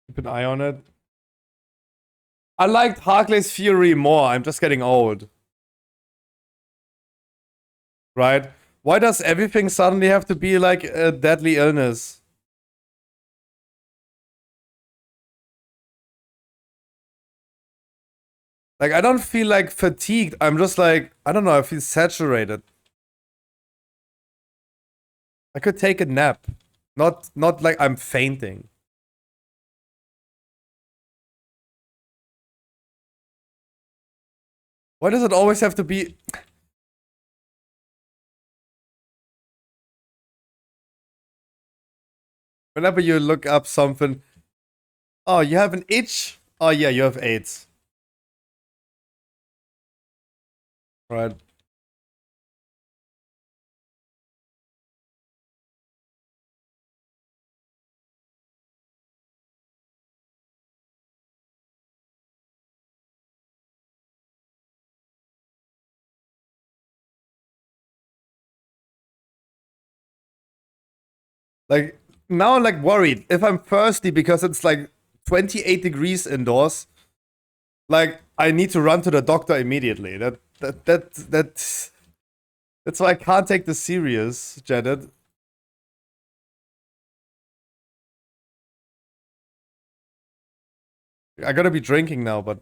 Keep an eye on it. I liked Harkley's Fury more. I'm just getting old. Right? Why does everything suddenly have to be like a deadly illness? Like, I don't feel like fatigued. I'm just like, I don't know, I feel saturated. I could take a nap. Not like I'm fainting. Why does it always have to be... Whenever you look up something... Oh, you have an itch? Oh yeah, you have AIDS. Right. Like, now I'm like worried. If I'm thirsty because it's like 28 degrees indoors, like, I need to run to the doctor immediately. That's why I can't take this serious, Janet. I gotta be drinking now, but...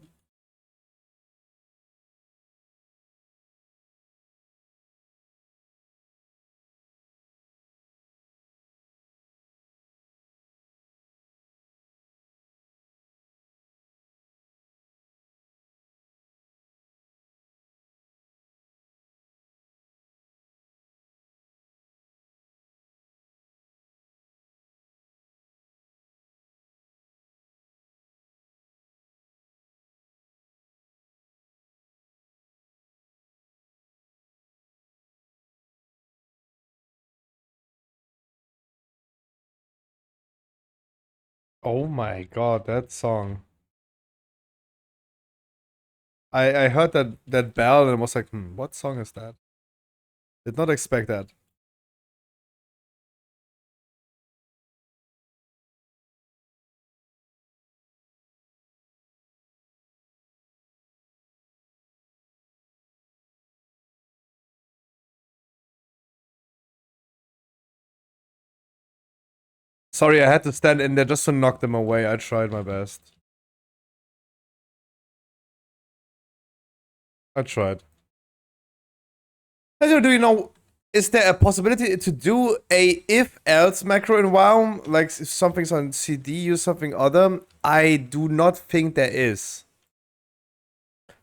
Oh my god, that song. I heard that bell and was like, what song is that? Did not expect that. Sorry, I had to stand in there just to knock them away. I tried my best. I tried. Do you know Is there a possibility to do a if-else macro in WoW? Like if something's on CD, use something other? I do not think there is.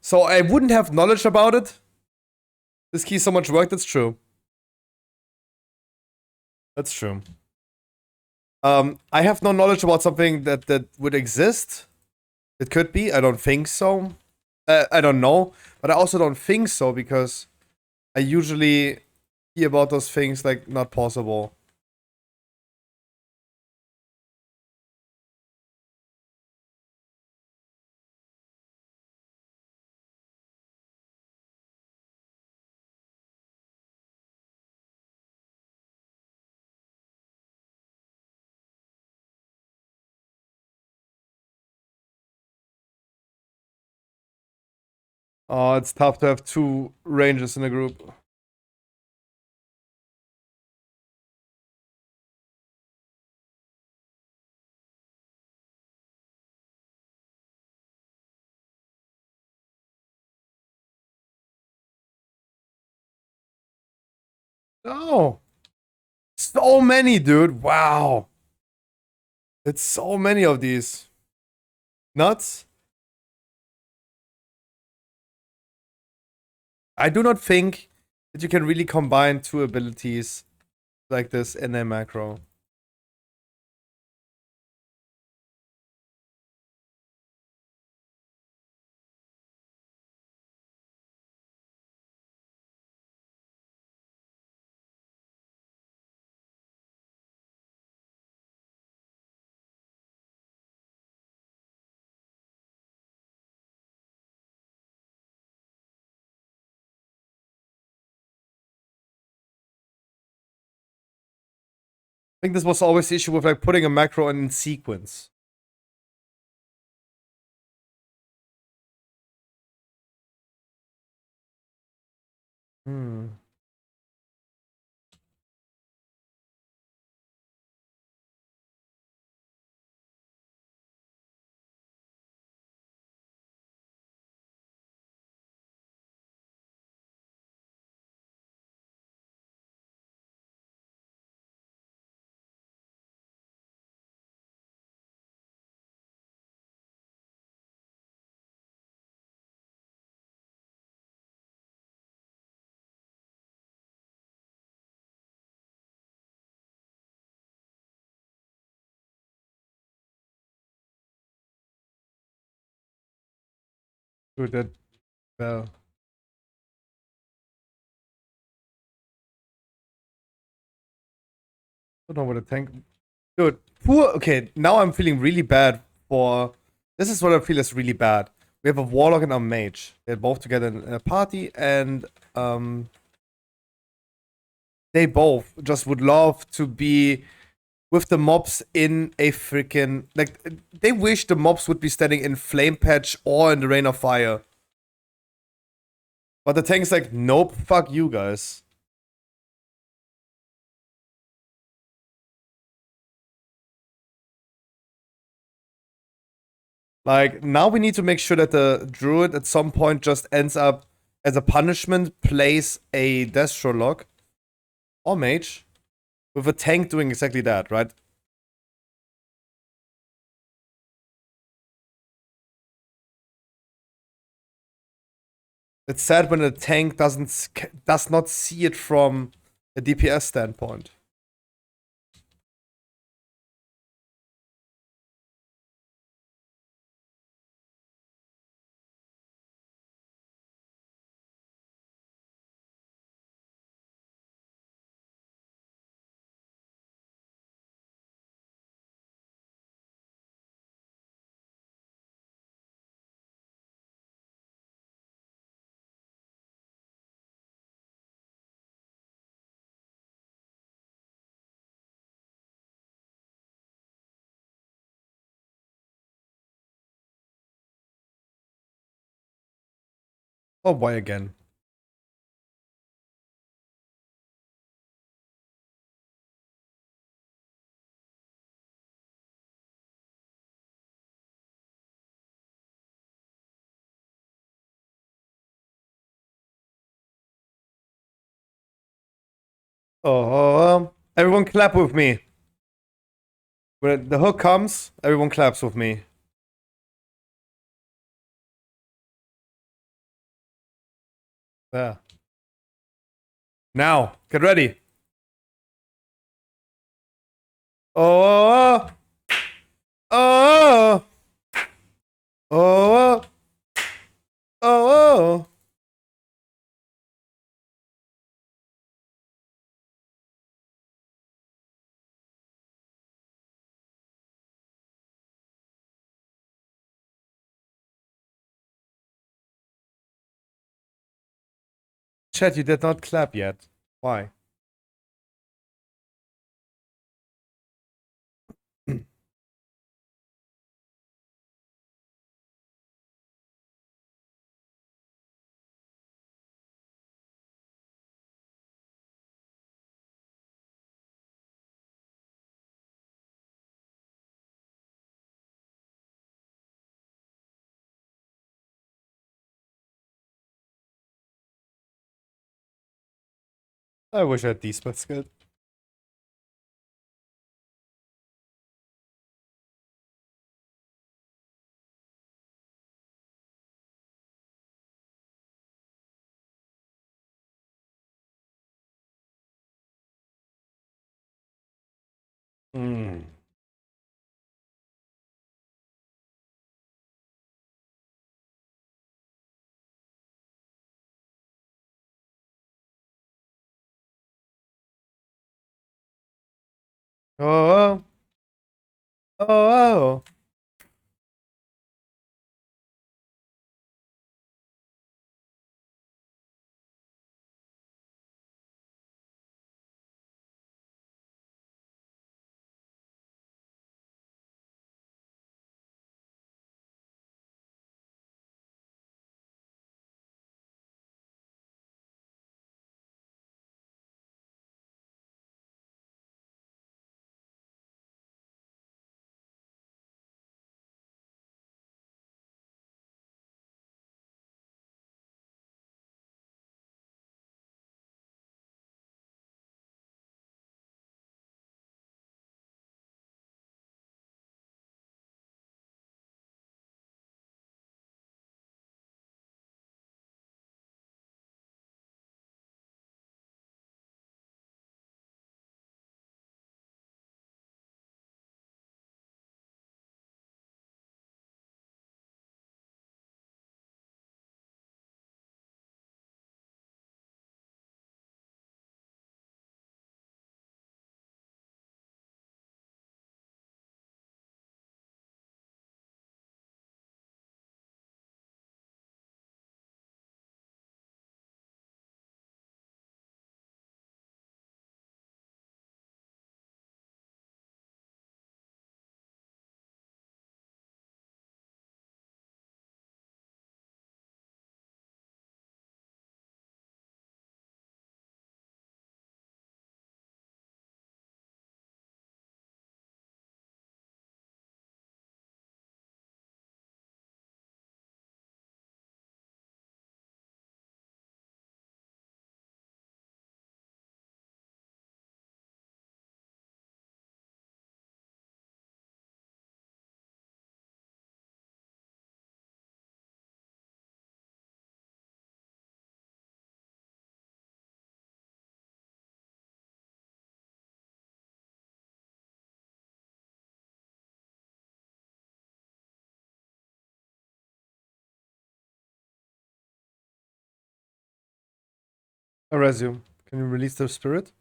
So I wouldn't have knowledge about it. This key so much work, that's true. That's true. I have no knowledge about something that would exist. It could be, I don't think so. I don't know, but I also don't think so because I usually hear about those things like not possible. Oh, it's tough to have two ranges in a group. Oh, so many, dude. Wow. It's so many of these. Nuts. I do not think that you can really combine two abilities like this in a macro. I think this was always the issue with like putting a macro in sequence. Hmm. Dude, that well. Don't know what a tank. Dude, poor. Okay, now I'm feeling really bad for. This is what I feel is really bad. We have a warlock and a mage. They're both together in a party, and they both just would love to be with the mobs in a freaking like. They wish the mobs would be standing in Flame Patch or in the Rain of Fire. But the tank's like, nope, fuck you guys. Like, now we need to make sure that the druid at some point just ends up, as a punishment, plays a Destro lock or mage with a tank doing exactly that, right? It's sad when a tank does not see it from a DPS standpoint. Oh boy, again. Oh, everyone clap with me. When the hook comes, everyone claps with me. Yeah. Now, get ready. Oh, oh, oh, oh. Chat, you did not clap yet. Why? I wish I had these spells good. Hmm. Oh, oh, oh. I resume. Can you release the spirit?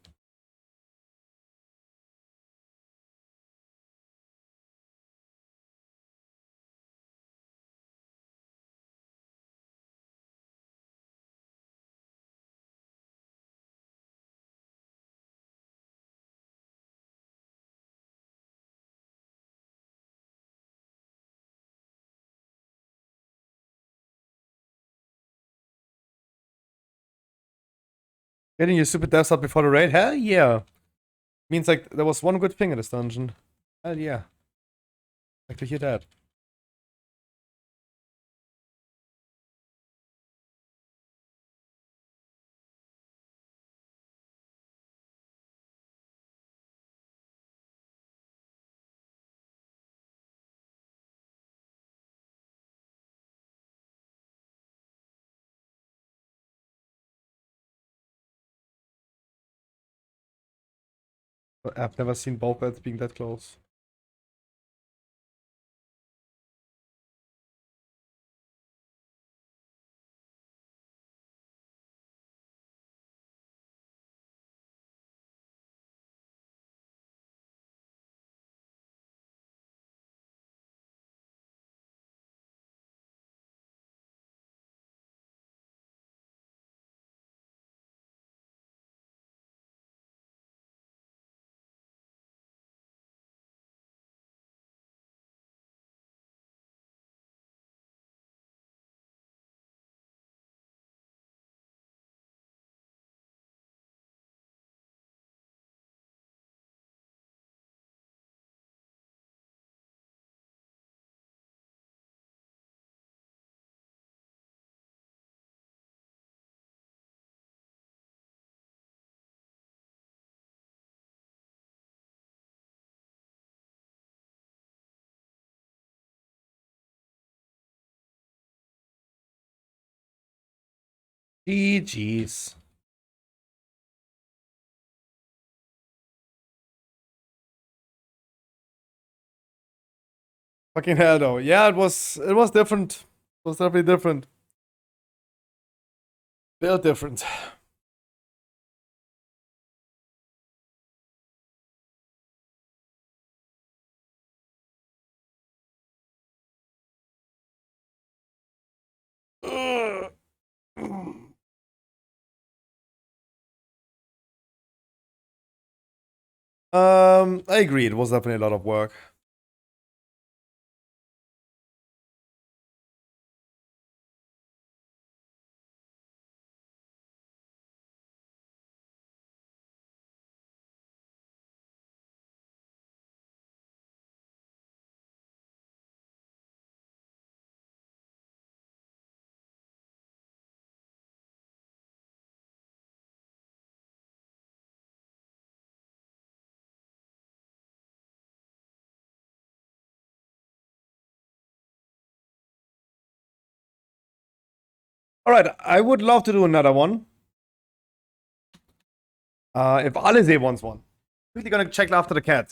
Getting your super deaths up before the raid? Hell yeah. Means like there was one good thing in this dungeon. Hell yeah. Like to hear that. I've never seen both beds being that close. GG's. Fucking hell though. Yeah, it was different. It was definitely different. Built different. I agree. It was definitely a lot of work. All right, I would love to do another one. If Alize wants one. Quickly gonna check after the cat.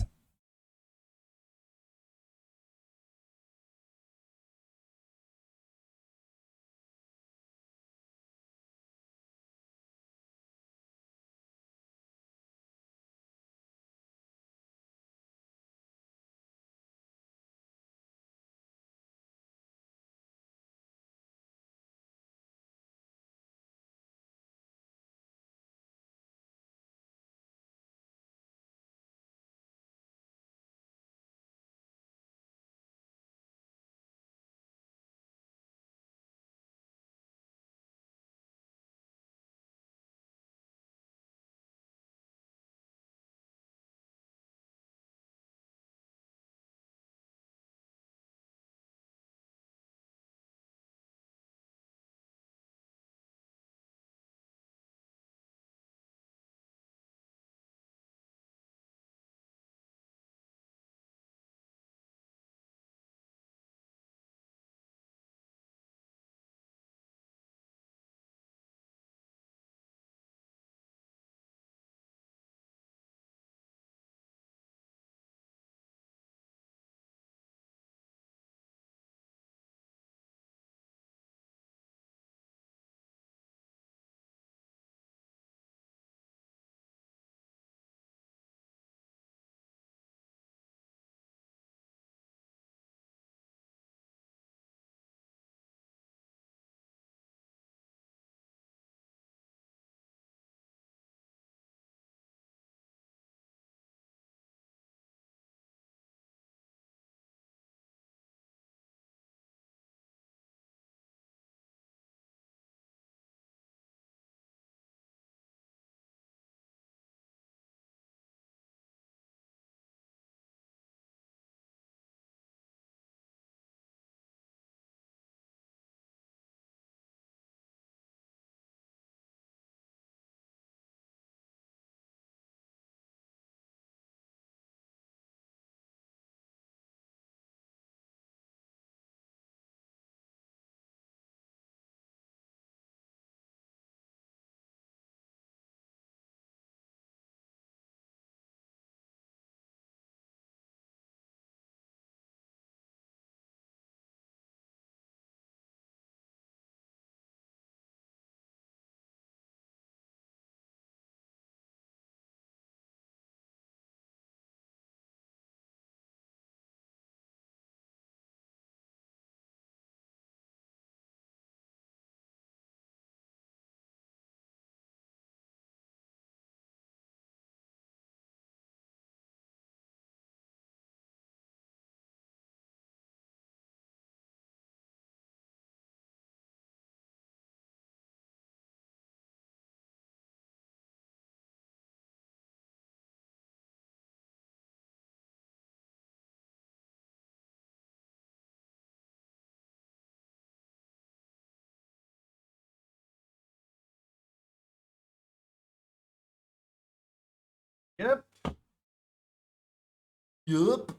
Yup.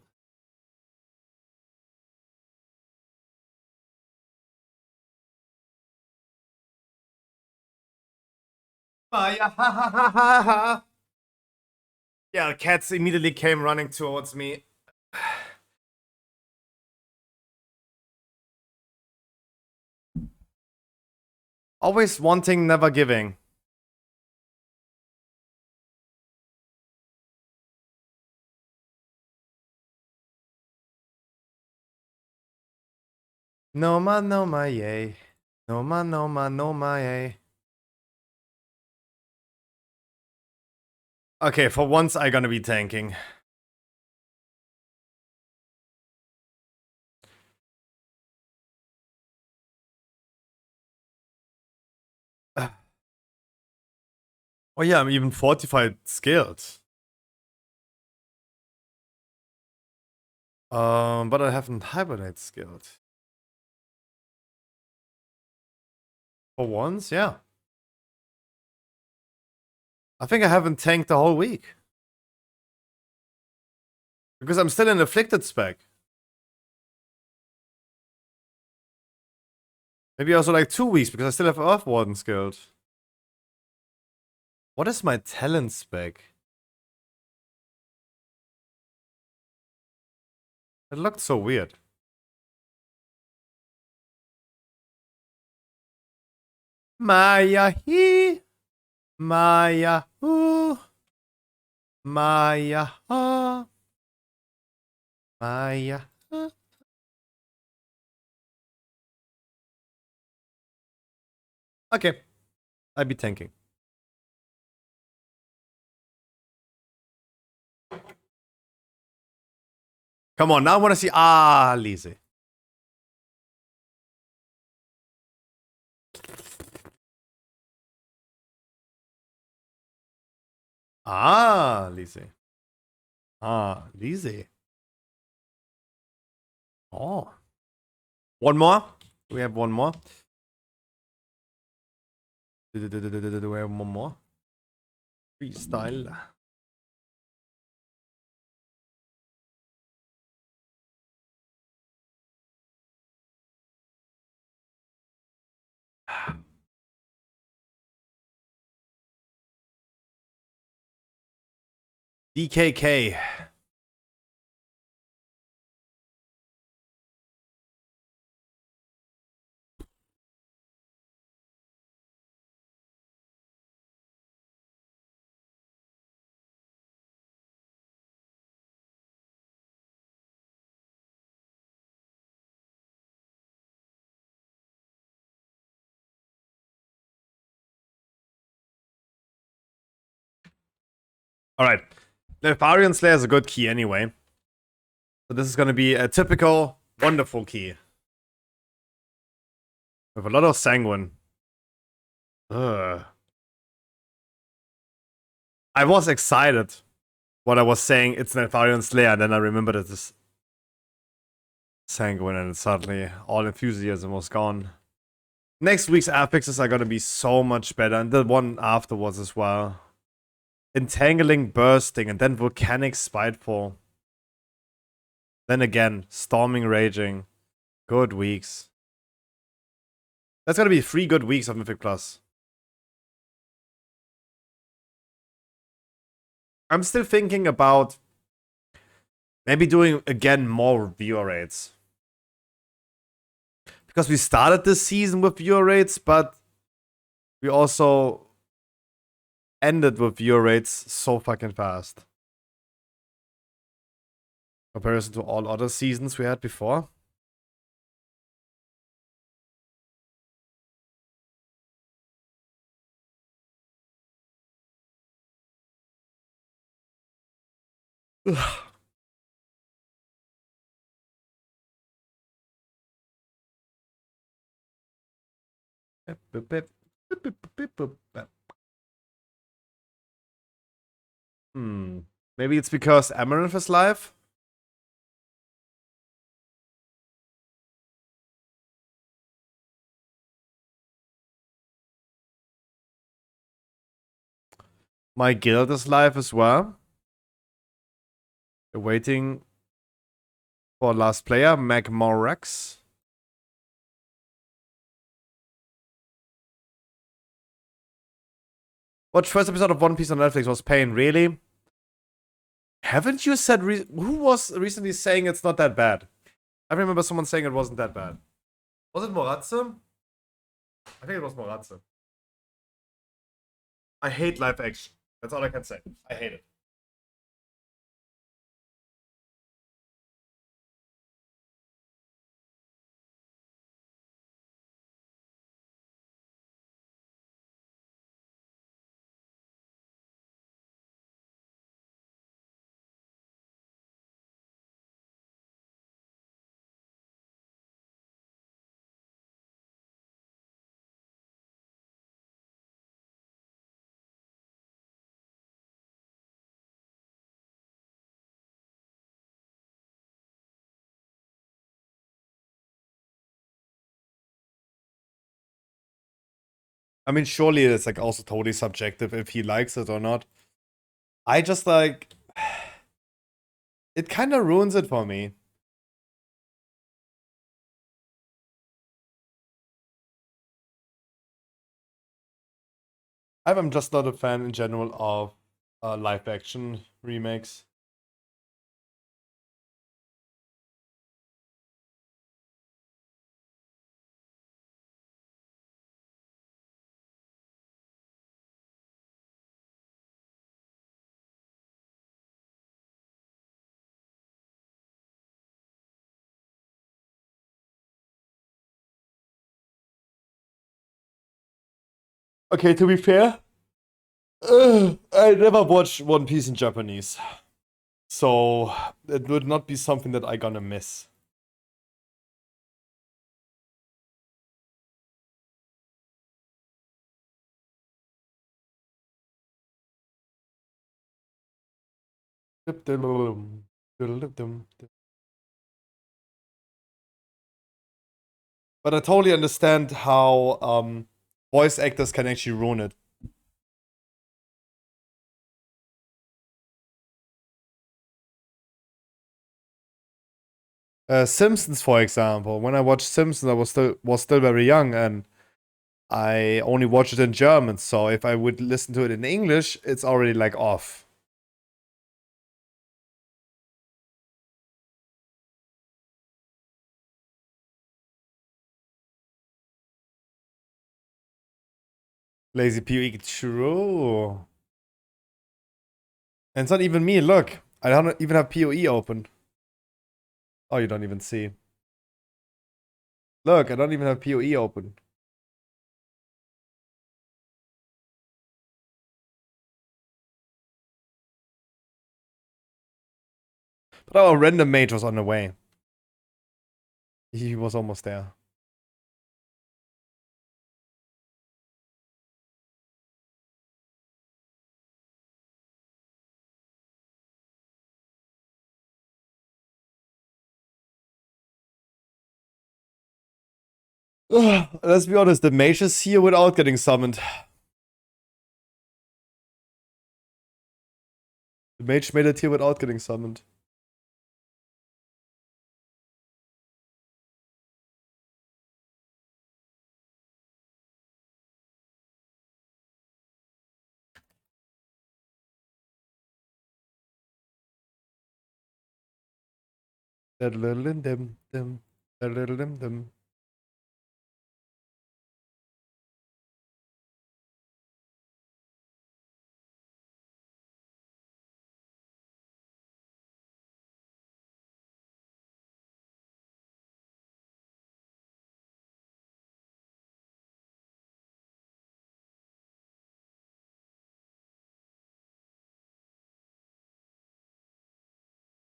Maya, ha ha ha ha ha. Yeah, cats immediately came running towards me. Always wanting, never giving. No ma, no ma, yay. No ma, no ma, no ma, yay. Okay, for once I'm gonna be tanking. Oh yeah, I'm even fortified skilled. But I haven't hibernate skilled. For once, yeah. I think I haven't tanked the whole week. Because I'm still in afflicted spec. Maybe also like 2 weeks because I still have Earth Warden skilled. What is my talent spec? It looked so weird. Maya he. Maya hu. Maya ha. Maya ha. Okay. I'll be tanking. Come on, now I want to see. Ah, Lise. Ah, Lise. Ah, Lise. Oh. One more? We have one more. Do we have one more? Freestyle. DKK. Alright. Nefarian Slayer is a good key anyway. So this is going to be a typical, wonderful key. With a lot of sanguine. Ugh. I was excited what I was saying, it's Nefarian Slayer, and then I remembered it is sanguine, and suddenly all enthusiasm was gone. Next week's affixes are going to be so much better, and the one afterwards as well. Entangling, Bursting, and then Volcanic, Spiteful. Then again, Storming, Raging. Good weeks. That's gonna be 3 good weeks of Mythic Plus. I'm still thinking about maybe doing again more viewer rates. Because we started this season with viewer rates, but we also ended with viewer rates so fucking fast. Comparison to all other seasons we had before. Maybe it's because Amaranth is live? My guild is live as well. We're waiting for last player, Magmorax. Watch first episode of One Piece on Netflix. Was pain, really? Haven't you said who was recently saying it's not that bad? I remember someone saying it wasn't that bad. Was it Moratze? I think it was Moratze. I hate live action. That's all I can say. I hate it. I mean, surely it's like also totally subjective if he likes it or not. I just like it kind of ruins it for me. I'm just not a fan in general of live action remakes. Okay, to be fair, I never watched One Piece in Japanese. So it would not be something that I gonna miss. But I totally understand how voice actors can actually ruin it. Simpsons, for example. When I watched Simpsons, I was still very young, and I only watched it in German. So if I would listen to it in English, it's already like off. Lazy PoE, true. And it's not even me. Look, I don't even have PoE open. Oh, you don't even see. Look, I don't even have PoE open. But our random mage was on the way. He was almost there. Let's be honest, the mage is here without getting summoned. The mage made it here without getting summoned.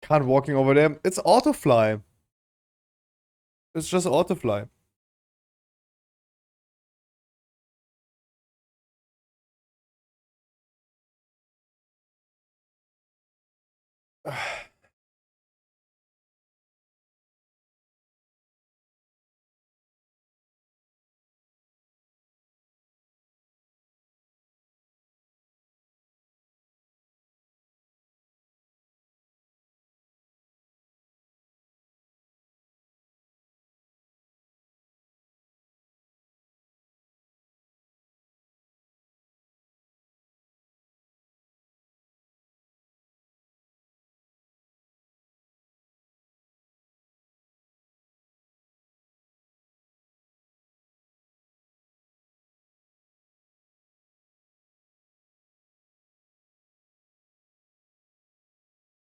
Can't walking over there. It's autofly. It's just autofly.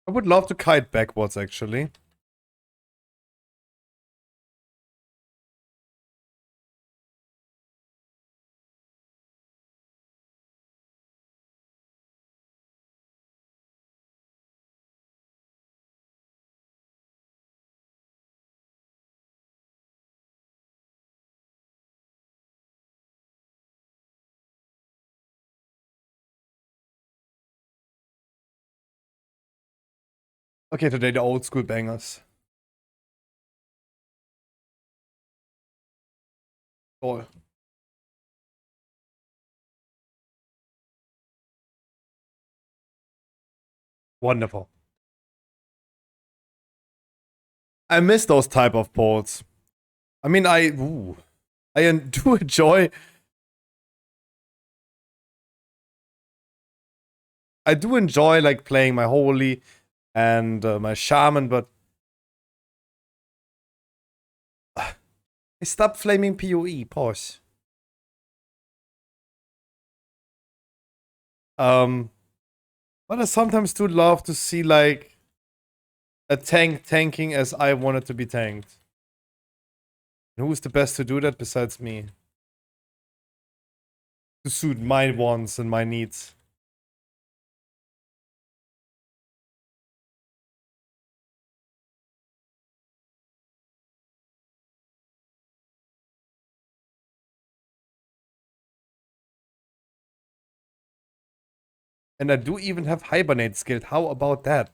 I would love to kite backwards, actually. Okay, today the old school bangers. Oh. Wonderful. I miss those type of ports. I mean, I do enjoy. I do enjoy like playing my holy and my shaman, but I stopped flaming PoE. Pause. But I sometimes do love to see like a tank tanking as I want it to be tanked. And who's the best to do that besides me? To suit my wants and my needs. And I do even have hibernate skilled. How about that?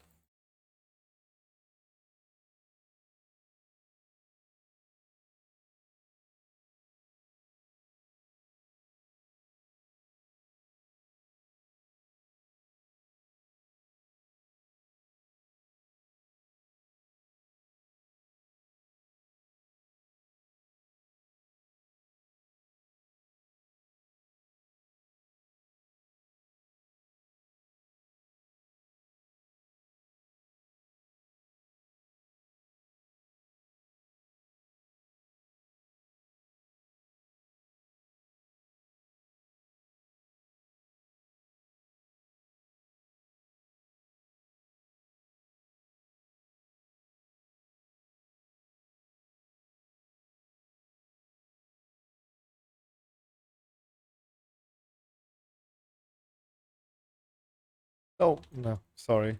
Oh, no, sorry.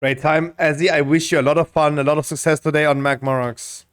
Great time. Azzy, I wish you a lot of fun, a lot of success today on Magmarox.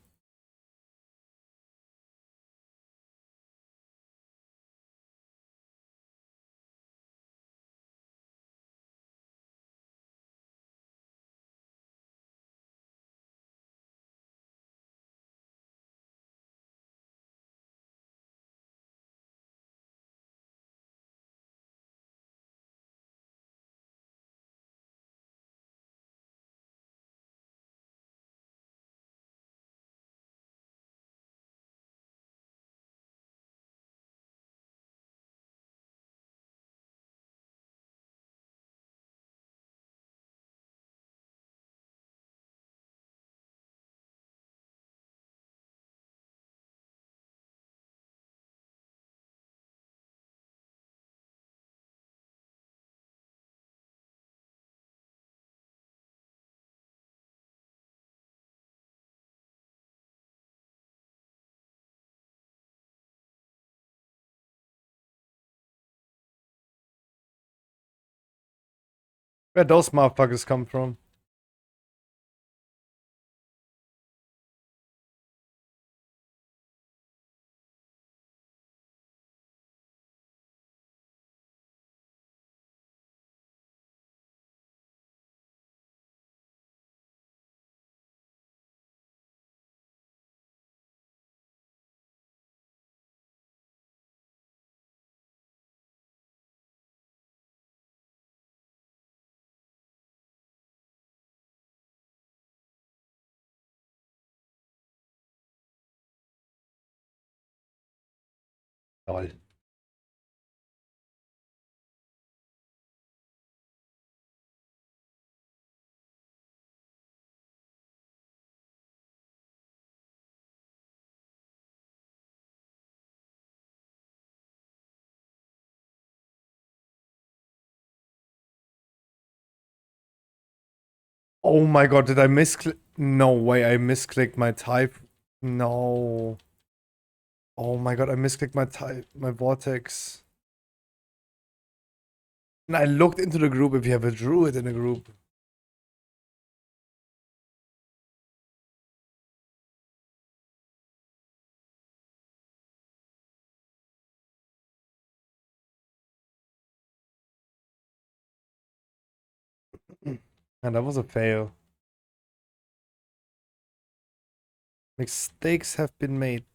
Where those motherfuckers come from? Lol. Oh my god, did I misclick? No way, I misclicked my type. No. Oh my god, I misclicked my type, my vortex. And I looked into the group if you have a druid in the group. And that was a fail. Mistakes have been made.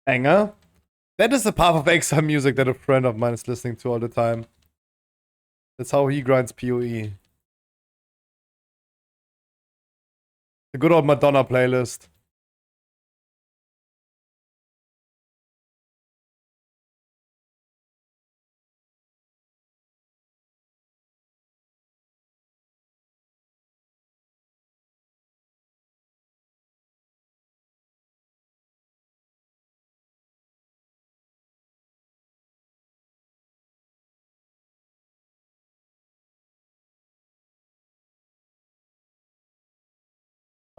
Anger? That is the Path of Exile music that a friend of mine is listening to all the time. That's how he grinds PoE. The good old Madonna playlist.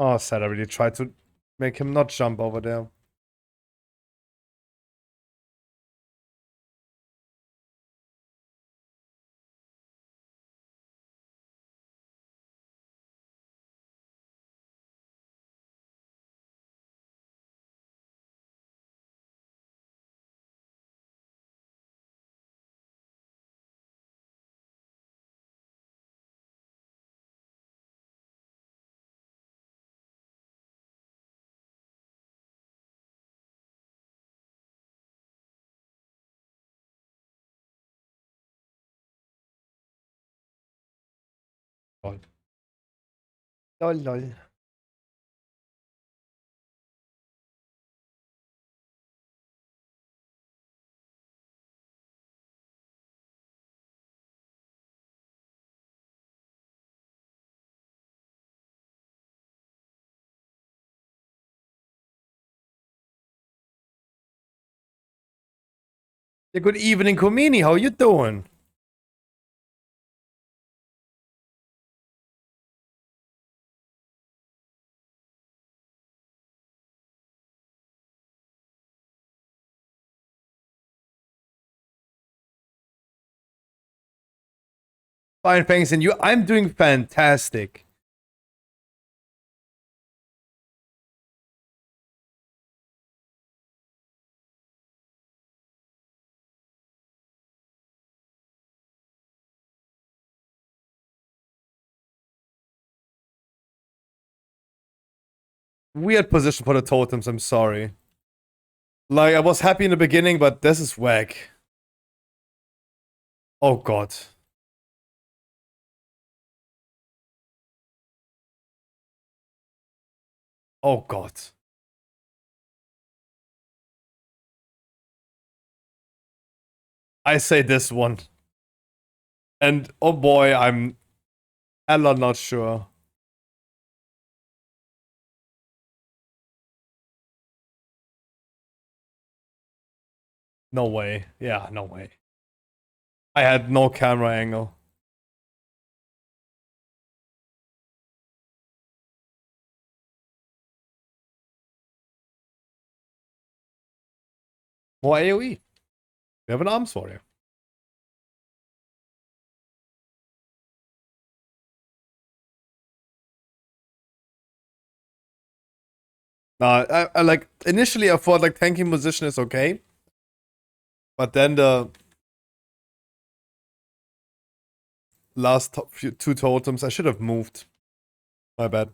Oh, sad. I really tried to make him not jump over there. Lol. Lol, lol. Yeah, good evening, Komini. How you doing? Fine, thanks. And you? I'm doing fantastic. Weird position for the totems, I'm sorry. Like, I was happy in the beginning, but this is whack. Oh god. Oh god. I say this one. And oh boy, I'm hella not sure. No way. Yeah, no way. I had no camera angle. More AoE. We have an arms warrior. Nah, I like initially I thought like tanking position is okay. But then the last two totems, I should have moved. My bad.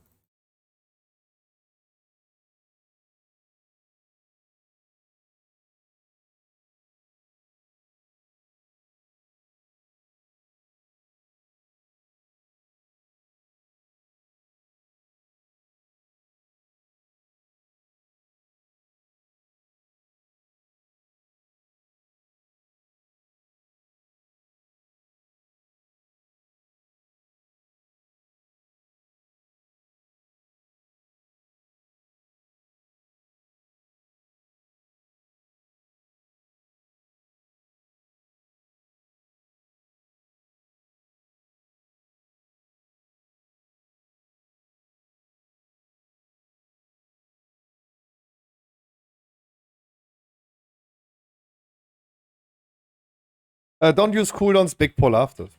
Don't use cooldowns, big pull after.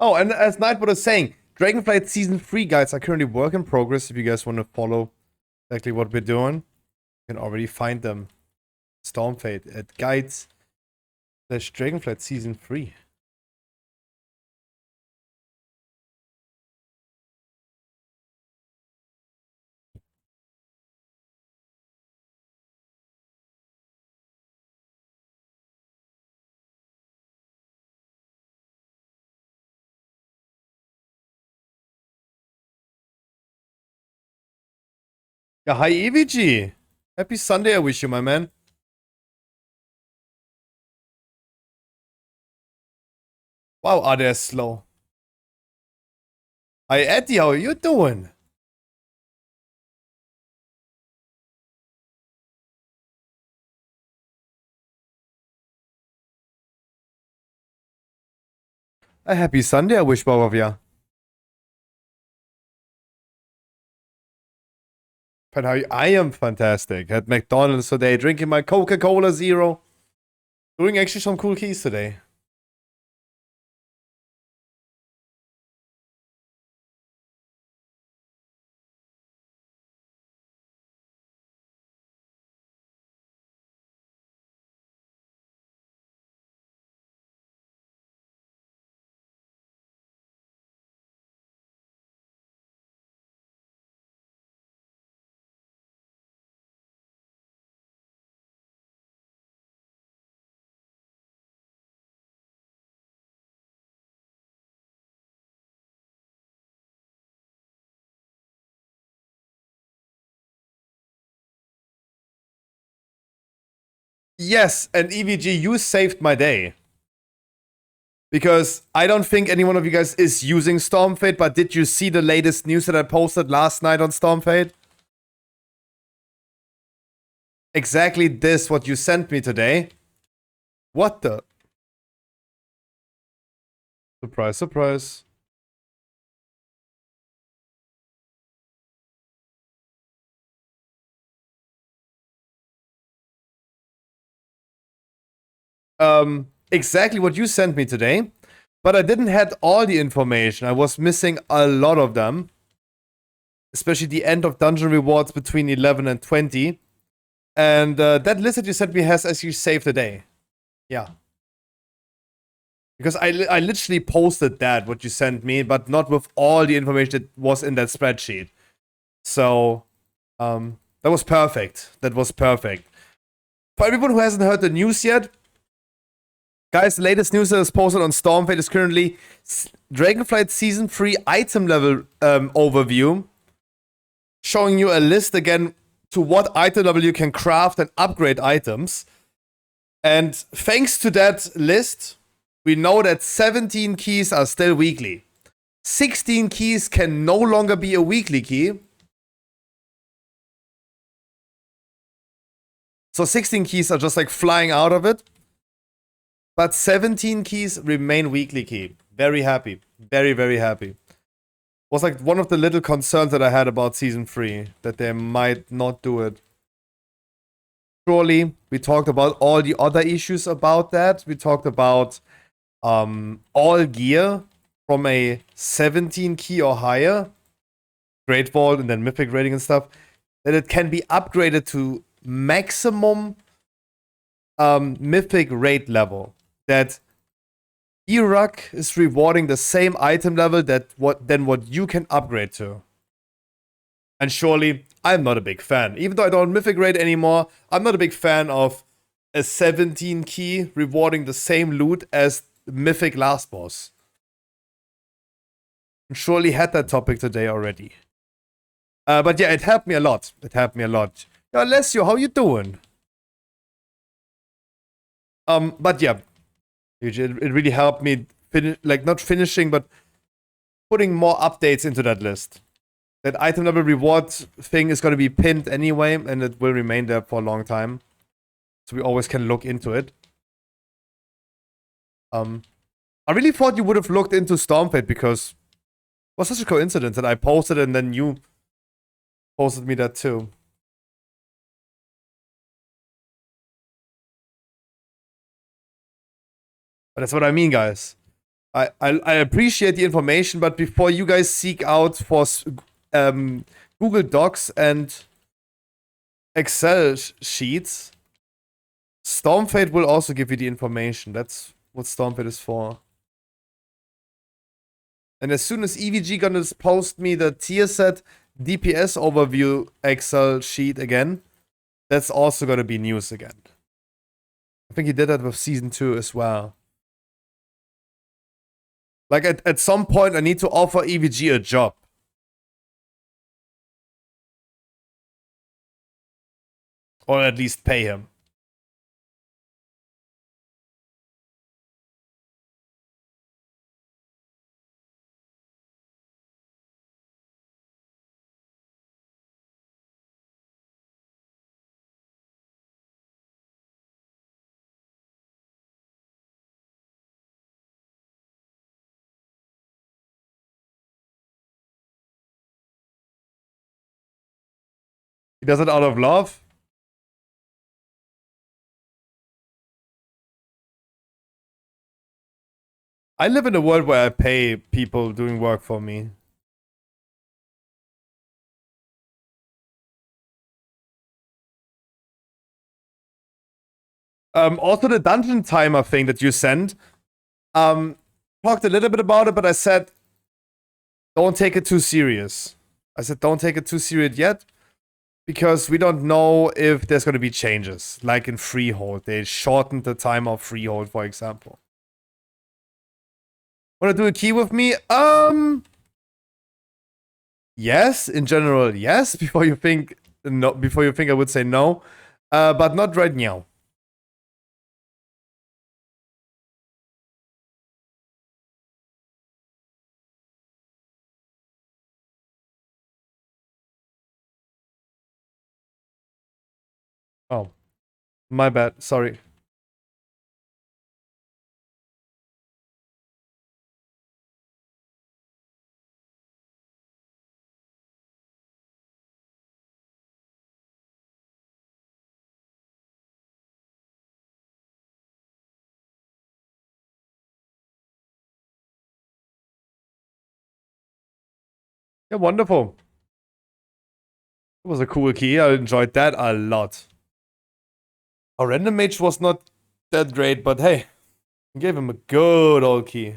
Oh, and as Nightbot is saying, Dragonflight Season 3 guides are currently work in progress. If you guys want to follow exactly what we're doing, you can already find them. Stormfade at guides / Dragonflight Season 3. Yeah, hi EVG. Happy Sunday I wish you, my man. Wow, are they slow? Hi Eddie, how are you doing? A happy Sunday I wish both of ya. But how I am fantastic. At McDonald's today, drinking my Coca-Cola Zero. Doing actually some cool keys today. Yes, and EVG, you saved my day. Because I don't think any one of you guys is using Stormfade, but did you see the latest news that I posted last night on Stormfade? Exactly this, what you sent me today. What the? Surprise, surprise. Exactly what you sent me today. But I didn't have all the information. I was missing a lot of them. Especially the end of dungeon rewards between 11 and 20. And that list that you sent me has actually saved the day. Yeah. Because I literally posted that, what you sent me, but not with all the information that was in that spreadsheet. So, that was perfect. That was perfect. For everyone who hasn't heard the news yet, guys, the latest news that is posted on Stormfate is currently Dragonflight Season 3 item level overview, showing you a list again to what item level you can craft and upgrade items. And thanks to that list, we know that 17 keys are still weekly. 16 keys can no longer be a weekly key. So 16 keys are just like flying out of it. But 17 keys remain weekly key. Very happy. Very, very happy. Was like one of the little concerns that I had about Season 3. That they might not do it. Surely, we talked about all the other issues about that. We talked about all gear from a 17 key or higher. Great Vault and then Mythic rating and stuff. That it can be upgraded to maximum Mythic rate level. That Iraq is rewarding the same item level than what you can upgrade to. And surely, I'm not a big fan. Even though I don't Mythic rate anymore, I'm not a big fan of a 17 key rewarding the same loot as Mythic last boss. And surely had that topic today already. But yeah, it helped me a lot. It helped me a lot. Yo, Alessio, how you doing? But yeah, it really helped me not finishing, but putting more updates into that list. That item level reward thing is going to be pinned anyway, and it will remain there for a long time. So we always can look into it. I really thought you would have looked into Stormfate because it was such a coincidence that I posted and then you posted me that too. But that's what I mean, guys. I appreciate the information, but before you guys seek out for Google Docs and Excel sheets, Stormfate will also give you the information. That's what Stormfate is for. And as soon as EVG gonna post me the tier set DPS overview Excel sheet again, that's also gonna be news again. I think he did that with Season 2 as well. Like, at some point, I need to offer EVG a job. Or at least pay him. He does it out of love. I live in a world where I pay people doing work for me. Also the dungeon timer thing that you sent. Talked a little bit about it, but I said, don't take it too serious. I said, don't take it too serious yet. Because we don't know if there's going to be changes. Like in Freehold. They shortened the time of Freehold, for example. Want to do a key with me? Yes, in general, yes. Before you think I would say no. But not right now. Oh. My bad. Sorry. Yeah, wonderful. It was a cool key. I enjoyed that a lot. Our random mage was not that great, but hey. Gave him a good old key.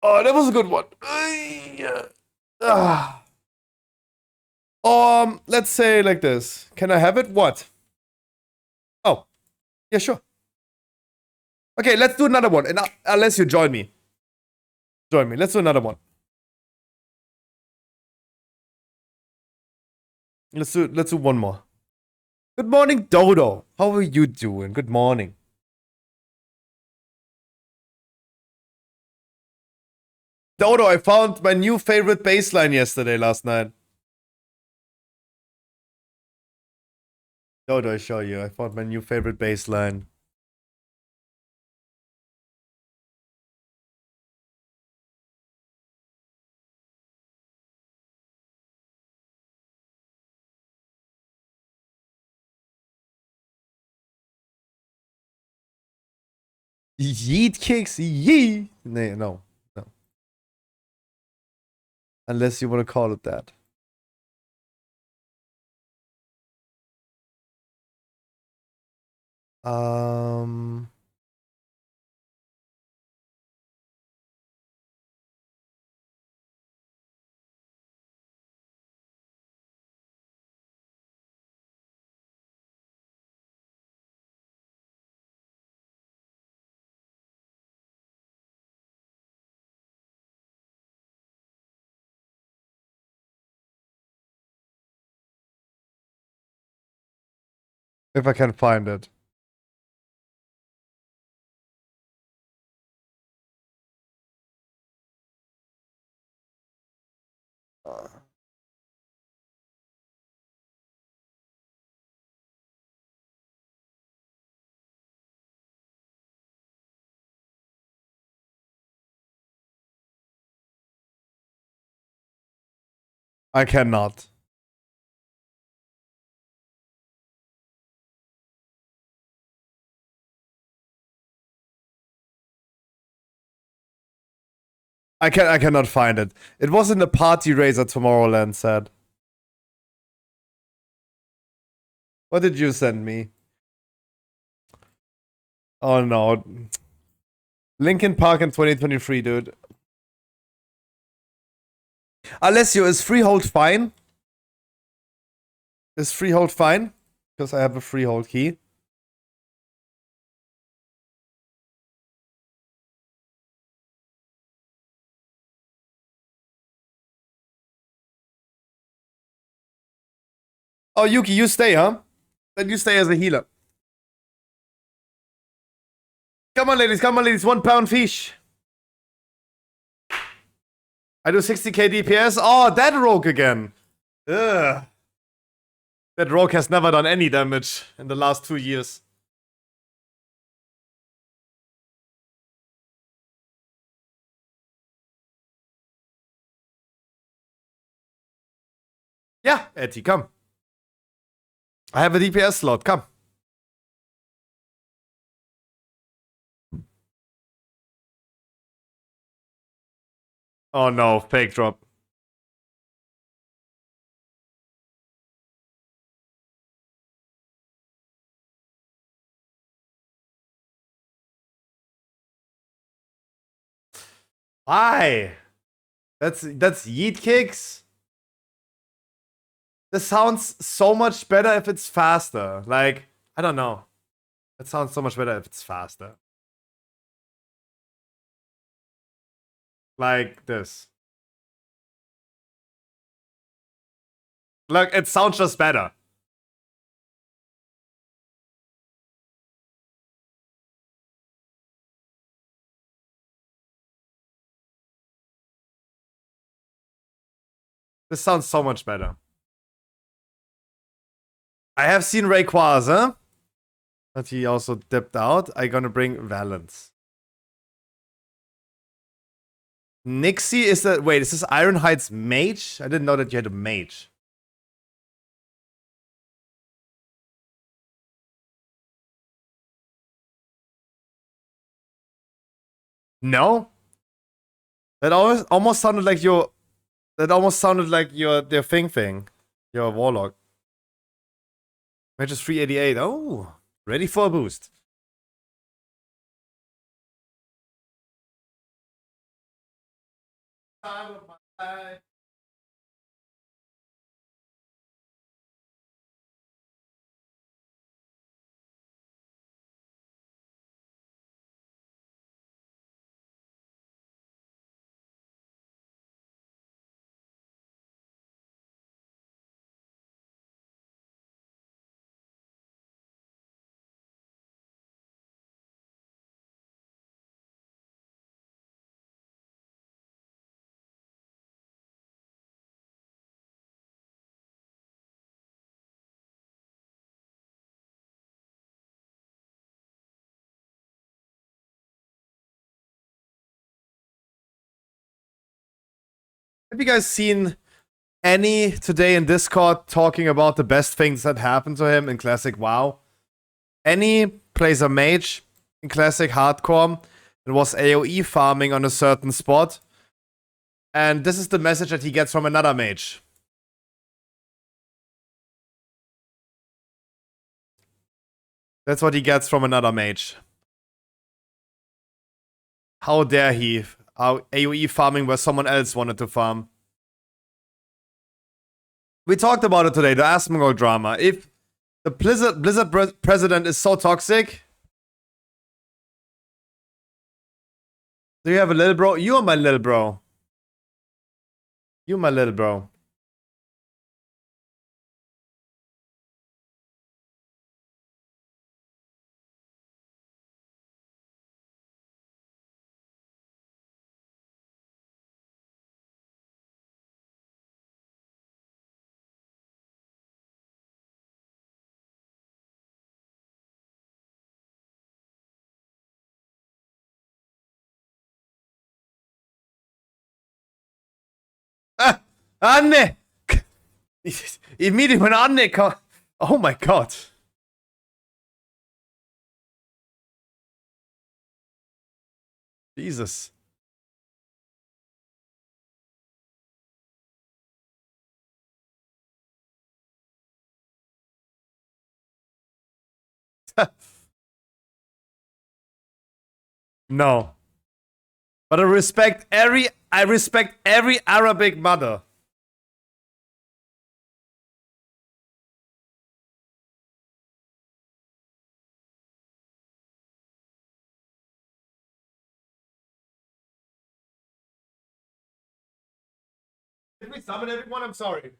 Oh, that was a good one. Let's say like this. Can I have it? What? Oh, yeah, sure. Okay, let's do another one. And unless you join me. Join me. Let's do another one. Let's do one more. Good morning, Dodo. How are you doing? Good morning. Dodo, I found my new favorite baseline last night. Dodo, I show you. I found my new favorite baseline. Yeet kicks, yee. No. Unless you want to call it that. If I can find it. I cannot. I cannot find it. It was in the party razor Tomorrowland said. What did you send me? Oh no. Linkin Park in 2023, dude. Alessio, is freehold fine? Is freehold fine? Because I have a freehold key. Oh, Yuki, you stay, huh? Then you stay as a healer. Come on, ladies. 1 pound fish. I do 60k DPS. Oh, that rogue again. Ugh. That rogue has never done any damage in the last 2 years. Yeah, Etty, come. I have a DPS slot, come. Oh no, fake drop. Why? That's yeet kicks. This sounds so much better if it's faster. Like, I don't know. It sounds so much better if it's faster. Like this. Like, it sounds just better. This sounds so much better. I have seen Rayquaza, but he also dipped out. I'm gonna bring Valence. Nixie is that. Wait, is this Ironhide's mage? I didn't know that you had a mage. No? That almost sounded like your. That almost sounded like their thing. Your warlock. Mage is 388. Oh. Ready for a boost. Time of my life. Have you guys seen any today in Discord talking about the best things that happened to him in Classic WoW? Any plays a mage in Classic Hardcore and was AoE farming on a certain spot. And this is the message that he gets from another mage. That's what he gets from another mage. How dare he? AoE farming where someone else wanted to farm. We talked about it today, the Asmongold drama. If the Blizzard president is so toxic. Do you have a little bro? You are my little bro. You my little bro. Ah! Anne! Immediately when Anne come. Oh my god. Jesus. No. But I respect every Arabic mother. Did we summon everyone? I'm sorry.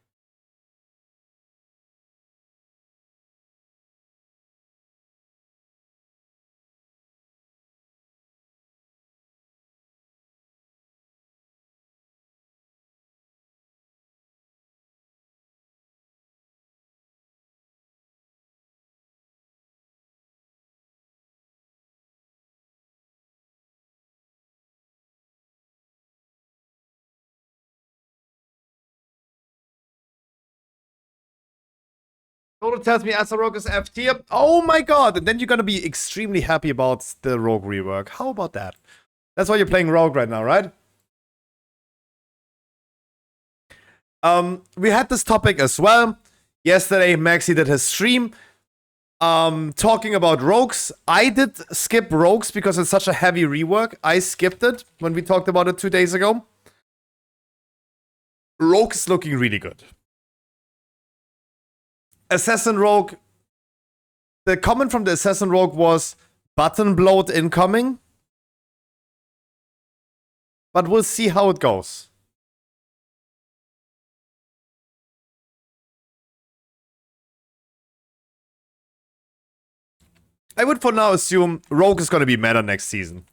Toto tells me Asa Rogue is F tier. Oh my god! And then you're gonna be extremely happy about the Rogue rework. How about that? That's why you're playing Rogue right now, right? We had this topic as well. Yesterday, Maxi did his stream. Talking about rogues. I did skip rogues because it's such a heavy rework. I skipped it when we talked about it 2 days ago. Rogue is looking really good. Assassin Rogue. The comment from the Assassin Rogue was button bloat incoming. But we'll see how it goes. I would for now assume Rogue is going to be meta next season.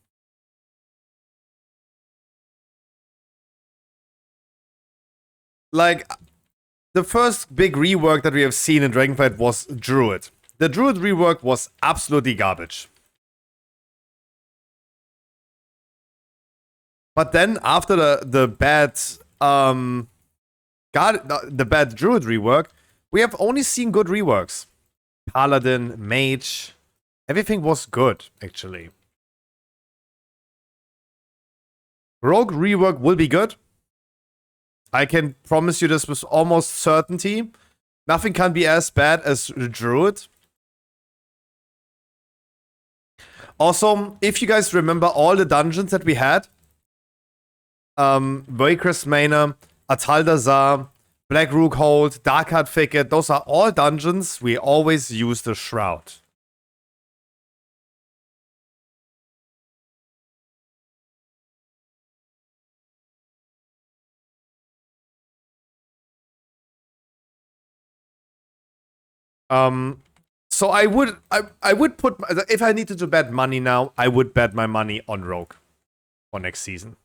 Like, the first big rework that we have seen in Dragonflight was Druid. The Druid rework was absolutely garbage. But then, after the bad Druid rework, we have only seen good reworks. Paladin, Mage, everything was good, actually. Rogue rework will be good. I can promise you this with almost certainty. Nothing can be as bad as Druid. Also, if you guys remember all the dungeons that we had, Waycrest Manor, Ataldazar, Black Rook Hold, Darkheart Thicket, those are all dungeons we always use the Shroud. So I would put, if I needed to bet money now, I would bet my money on Rogue for next season.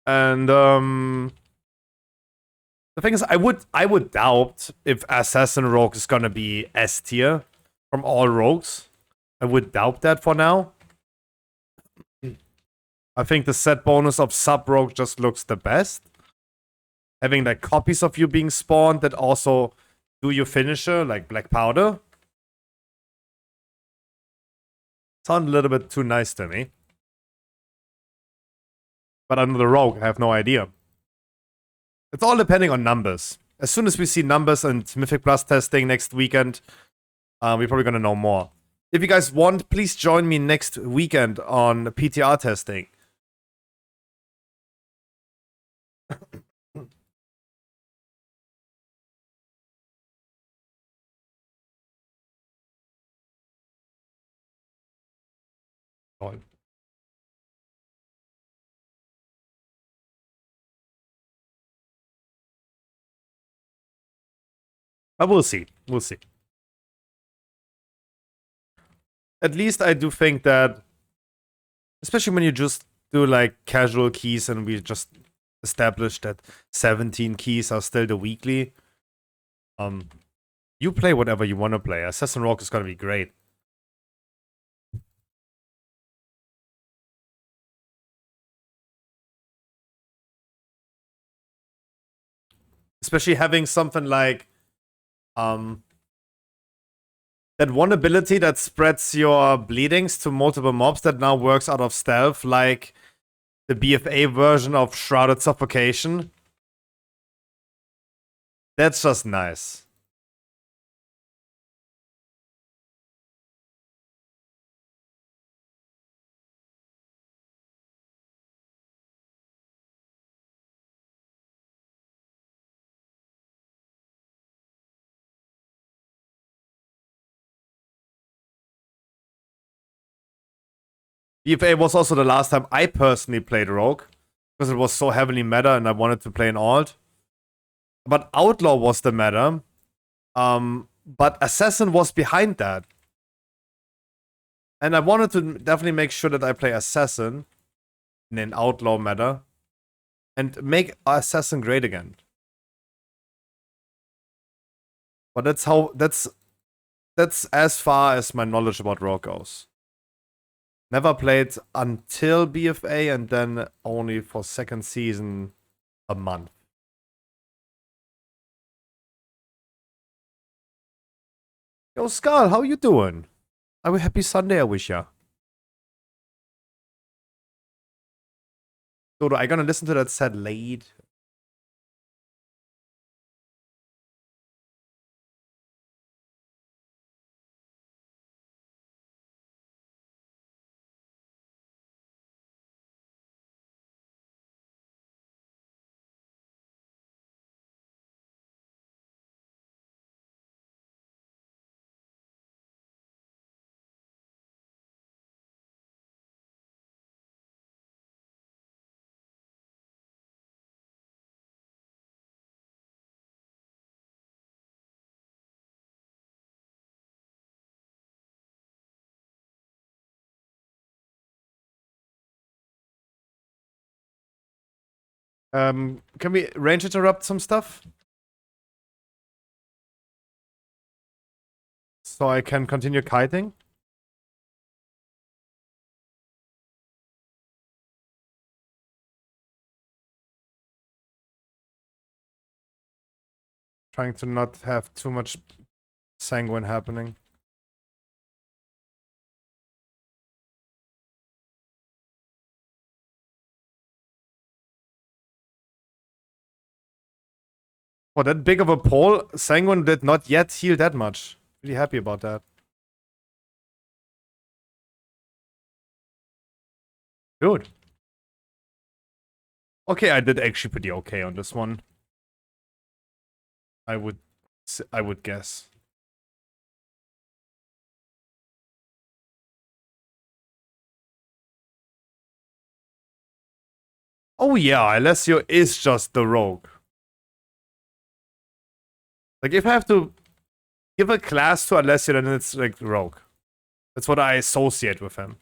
And the thing is, I would doubt if Assassin Rogue is gonna be S tier from all rogues. I would doubt that for now. I think the set bonus of Sub Rogue just looks the best. Having like copies of you being spawned that also do your finisher, like Black Powder. Sound a little bit too nice to me. But under the Rogue, I have no idea. It's all depending on numbers. As soon as we see numbers and Mythic Plus testing next weekend, we're probably gonna know more. If you guys want, please join me next weekend on PTR testing. But we'll see. We'll see. At least I do think that, especially when you just do like casual keys and we just established that 17 keys are still the weekly. You play whatever you want to play. Assassin Rock is gonna be great. Especially having something like that one ability that spreads your bleedings to multiple mobs that now works out of stealth, like the BFA version of Shrouded Suffocation. That's just nice. BFA was also the last time I personally played Rogue, because it was so heavily meta and I wanted to play an alt. But Outlaw was the meta. But Assassin was behind that. And I wanted to definitely make sure that I play Assassin in an Outlaw meta and make Assassin great again. But that's as far as my knowledge about Rogue goes. Never played until BFA and then only for second season a month. Yo, Skull, how you doing? Have a happy Sunday, I wish ya. Dodo, I gonna listen to that set late. Can we range interrupt some stuff? So I can continue kiting? Trying to not have too much sanguine happening. For that big of a pull, Sanguine did not yet heal that much. Really happy about that. Dude. Okay, I did actually pretty okay on this one. I would guess. Oh yeah, Alessio is just the rogue. Like, if I have to give a class to Alessio, then it's like rogue. That's what I associate with him.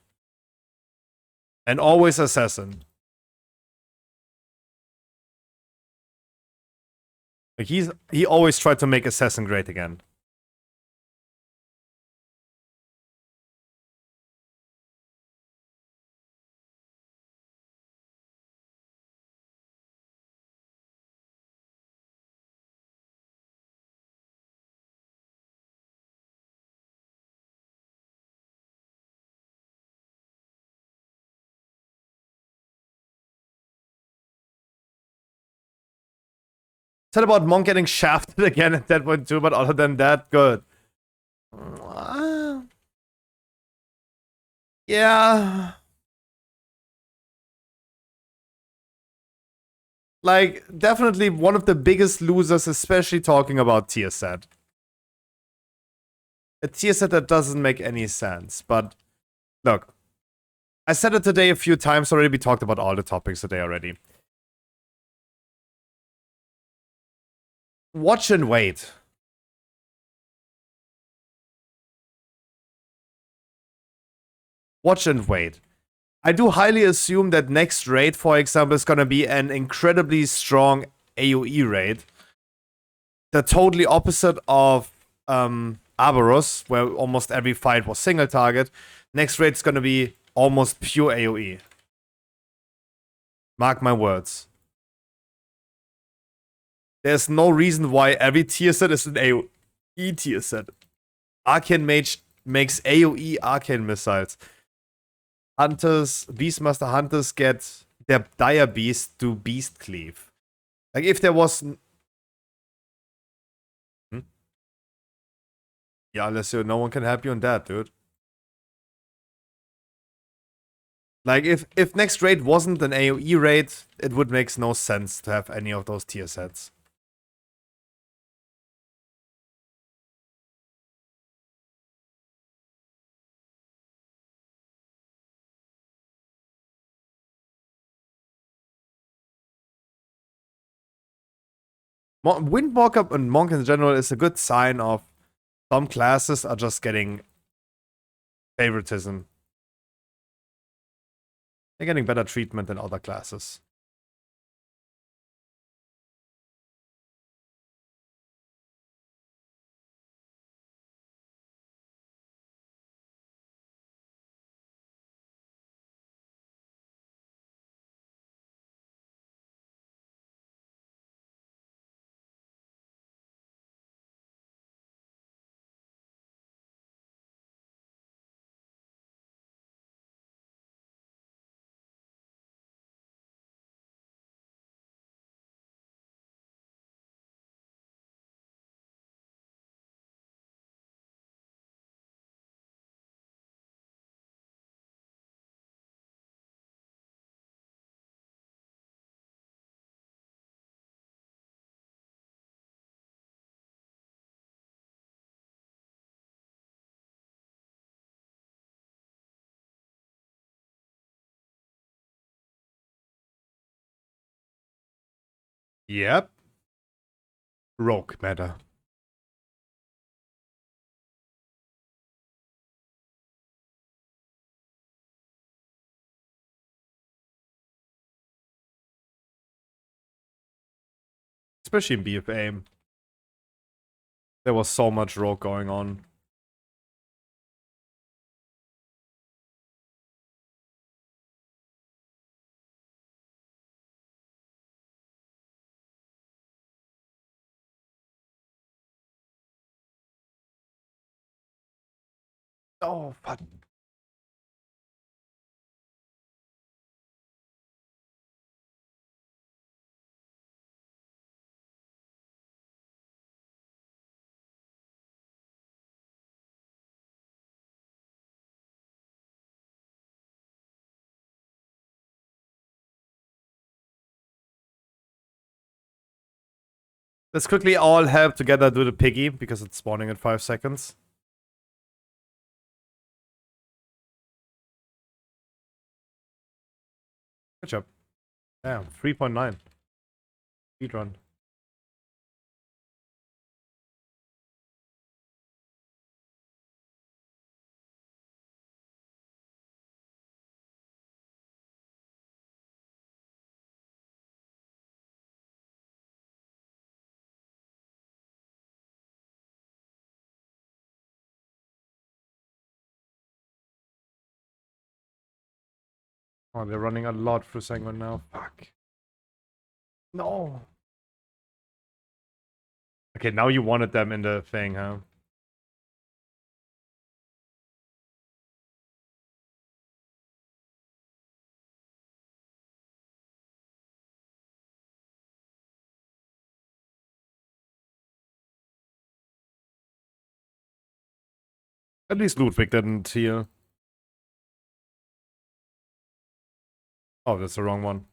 And always assassin. Like, he always tried to make assassin great again. Said about Monk getting shafted again at that point too, but other than that, good. Yeah. Like, definitely one of the biggest losers, especially talking about tier set. A tier set that doesn't make any sense, but look. I said it today a few times already, we talked about all the topics today already. Watch and wait. Watch and wait. I do highly assume that next raid, for example, is gonna be an incredibly strong AoE raid. The totally opposite of Arborus, where almost every fight was single target. Next raid is gonna be almost pure AoE. Mark my words. There's no reason why every tier set is an AoE tier set. Arcane Mage makes AoE arcane missiles. Hunters, Beastmaster Hunters get their Dire Beast to Beast Cleave. Like, if there was... Yeah, Alessio, no one can help you on that, dude. Like, if next raid wasn't an AoE raid, it would make no sense to have any of those tier sets. Windwalker and Monk in general is a good sign of some classes are just getting favoritism. They're getting better treatment than other classes. Yep. Rogue meta. Especially in BFA. There was so much rogue going on. Oh, fuck. Let's quickly all help together do the piggy, because it's spawning in 5 seconds. Good job. Damn, 3.9. Speedrun. Oh, they're running a lot through Sanguine now. Fuck. No. Okay, now you wanted them in the thing, huh? At least Ludwig didn't heal. Oh, that's the wrong one.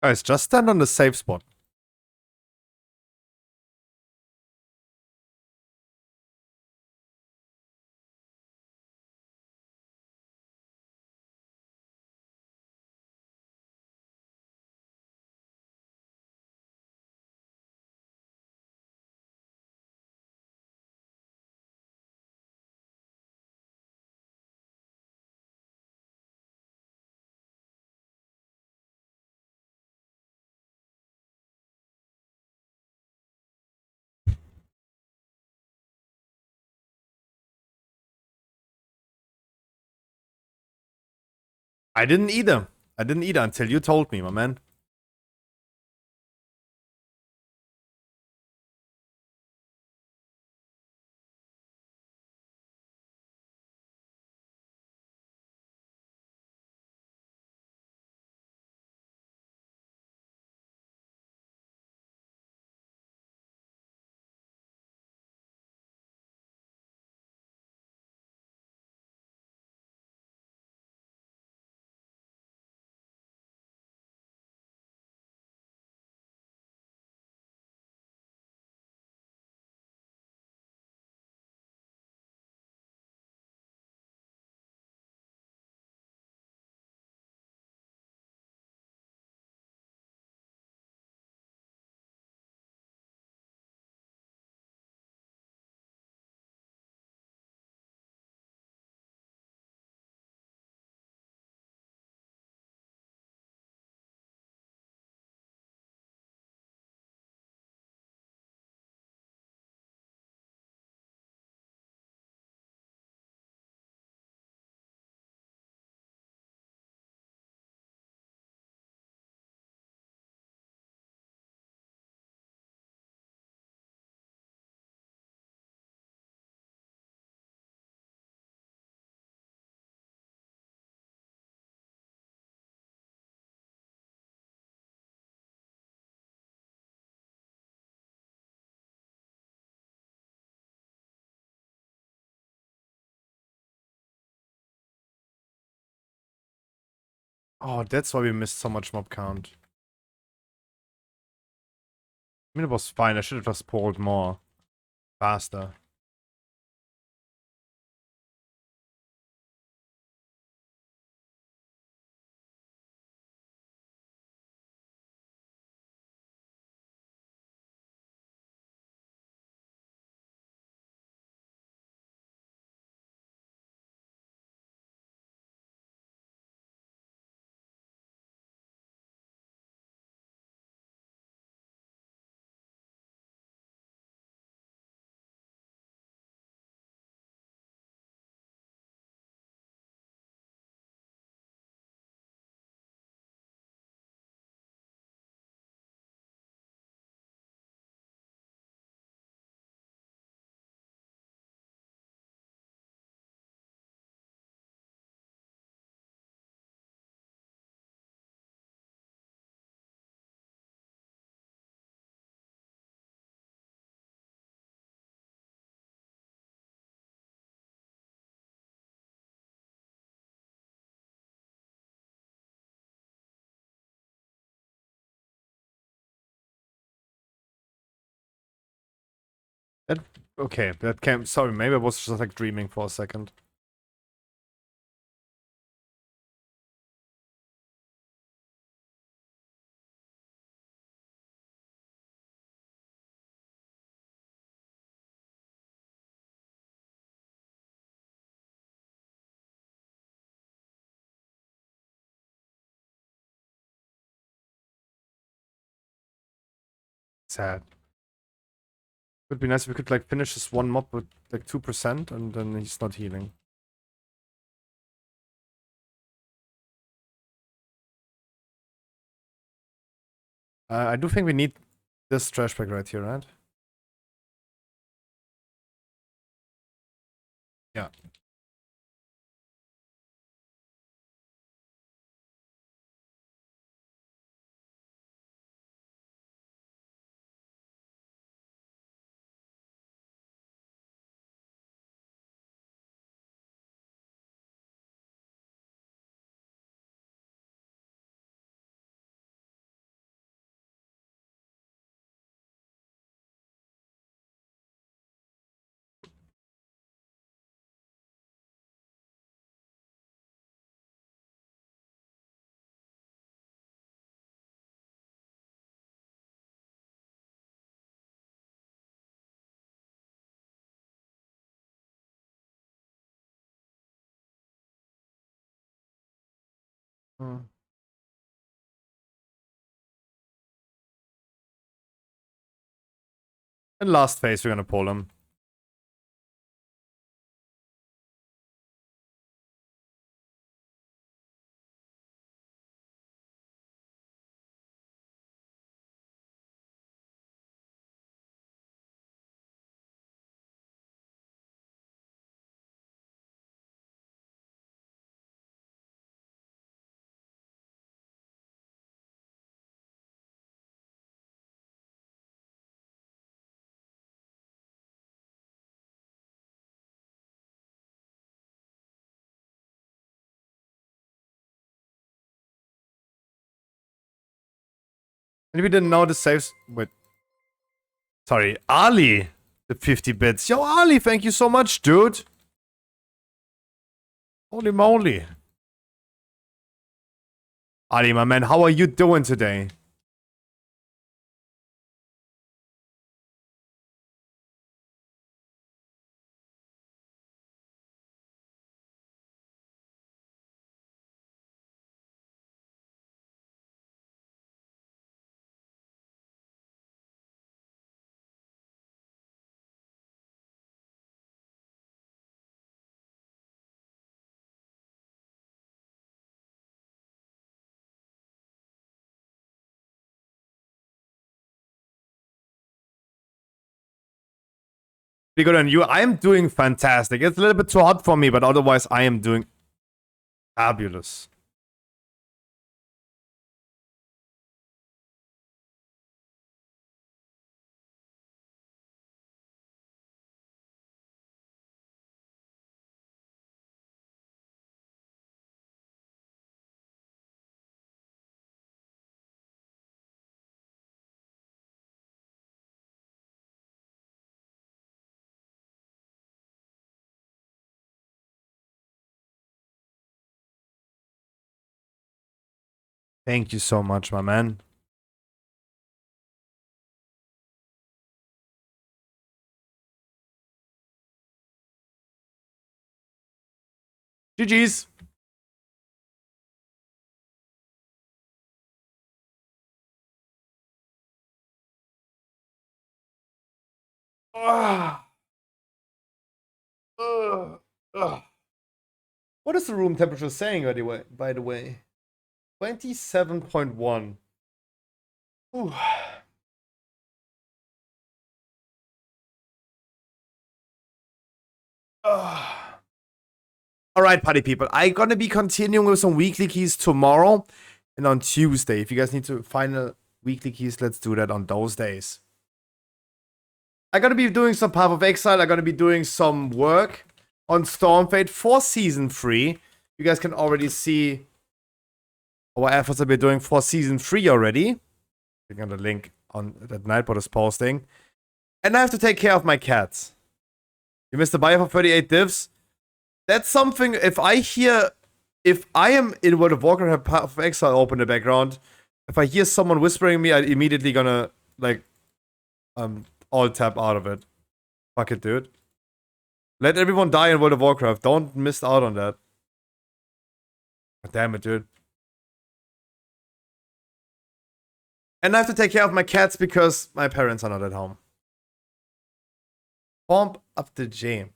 Guys, just stand on the safe spot. I didn't either. I didn't either until you told me, my man. Oh, that's why we missed so much mob count. I mean, it was fine. I should have just pulled more. Faster. That, okay, that came. Sorry, maybe I was just like dreaming for a second. Sad. Would be nice if we could like finish this one mob with like 2% and then he's not healing. I do think we need this trash bag right here, right? Yeah. Hmm. And last phase, we're gonna pull him. And we didn't know the saves. Wait. Sorry, Ali. The 50 bits. Yo, Ali, thank you so much, dude. Holy moly. Ali, my man, how are you doing today? Pretty good on you. I am doing fantastic. It's a little bit too hot for me, but otherwise I am doing fabulous. Thank you so much, my man. GG's. Ah. What is the room temperature saying, by the way? 27.1. Ooh. Alright, party people. I'm gonna be continuing with some weekly keys tomorrow and on Tuesday. If you guys need to final weekly keys, let's do that on those days. I'm gonna be doing some Path of Exile. I'm gonna be doing some work on Stormfade for Season 3. You guys can already see our efforts that we're doing for Season 3 already. Click on the link on that Nightbot is posting. And I have to take care of my cats. You missed the buyer for 38 divs. That's something, if I am in World of Warcraft, have Path of Exile open in the background, if I hear someone whispering me, I'm immediately gonna, like, all tap out of it. Fuck it, dude. Let everyone die in World of Warcraft. Don't miss out on that. God damn it, dude. And I have to take care of my cats because my parents are not at home. Pump up the jam.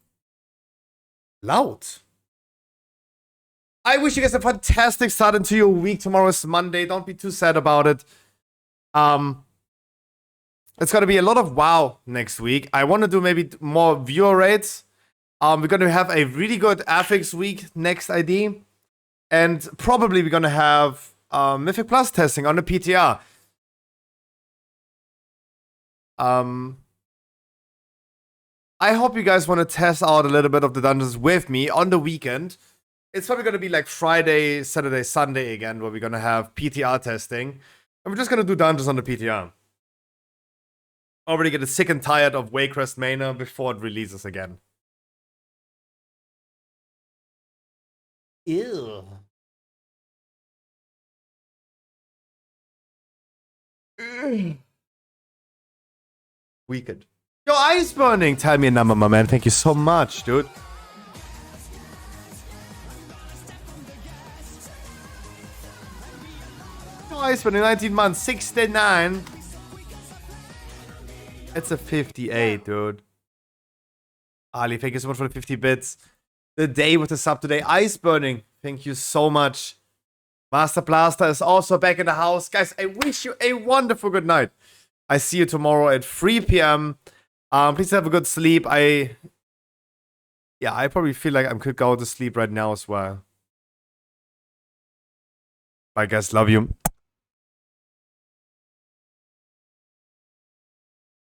Loud. I wish you guys a fantastic start into your week. Tomorrow is Monday. Don't be too sad about it. It's gonna be a lot of WoW next week. I want to do maybe more viewer rates. We're gonna have a really good affix week next ID. And probably we're gonna have Mythic Plus testing on the PTR. I hope you guys want to test out a little bit of the dungeons with me on the weekend. It's probably going to be like Friday, Saturday, Sunday again, where we're going to have PTR testing. And we're just going to do dungeons on the PTR. Already getting sick and tired of Waycrest Manor before it releases again. Ew. Weekend. Yo, Ice Burning! Tell me a number, my man. Thank you so much, dude. Yo, Ice Burning, 19 months, 69. It's a 58, dude. Ali, thank you so much for the 50 bits. The day with the sub today. Ice Burning, thank you so much. Master Blaster is also back in the house. Guys, I wish you a wonderful good night. I see you tomorrow at 3 p.m. Please have a good sleep. I probably feel like I could go to sleep right now as well. Bye, guys. Love you.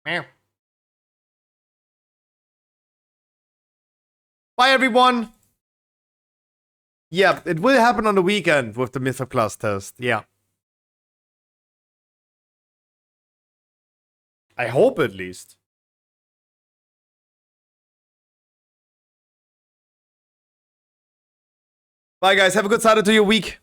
Meow. Bye, everyone. Yeah, it will happen on the weekend with the Mythic Plus test. Yeah. I hope at least. Bye, guys. Have a good start to your week.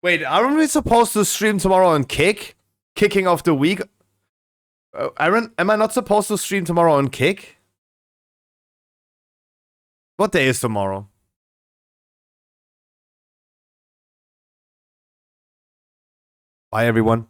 Wait, aren't we supposed to stream tomorrow on Kick? Kicking of the week? Aaron, am I not supposed to stream tomorrow on Kick? What day is tomorrow? Bye, everyone.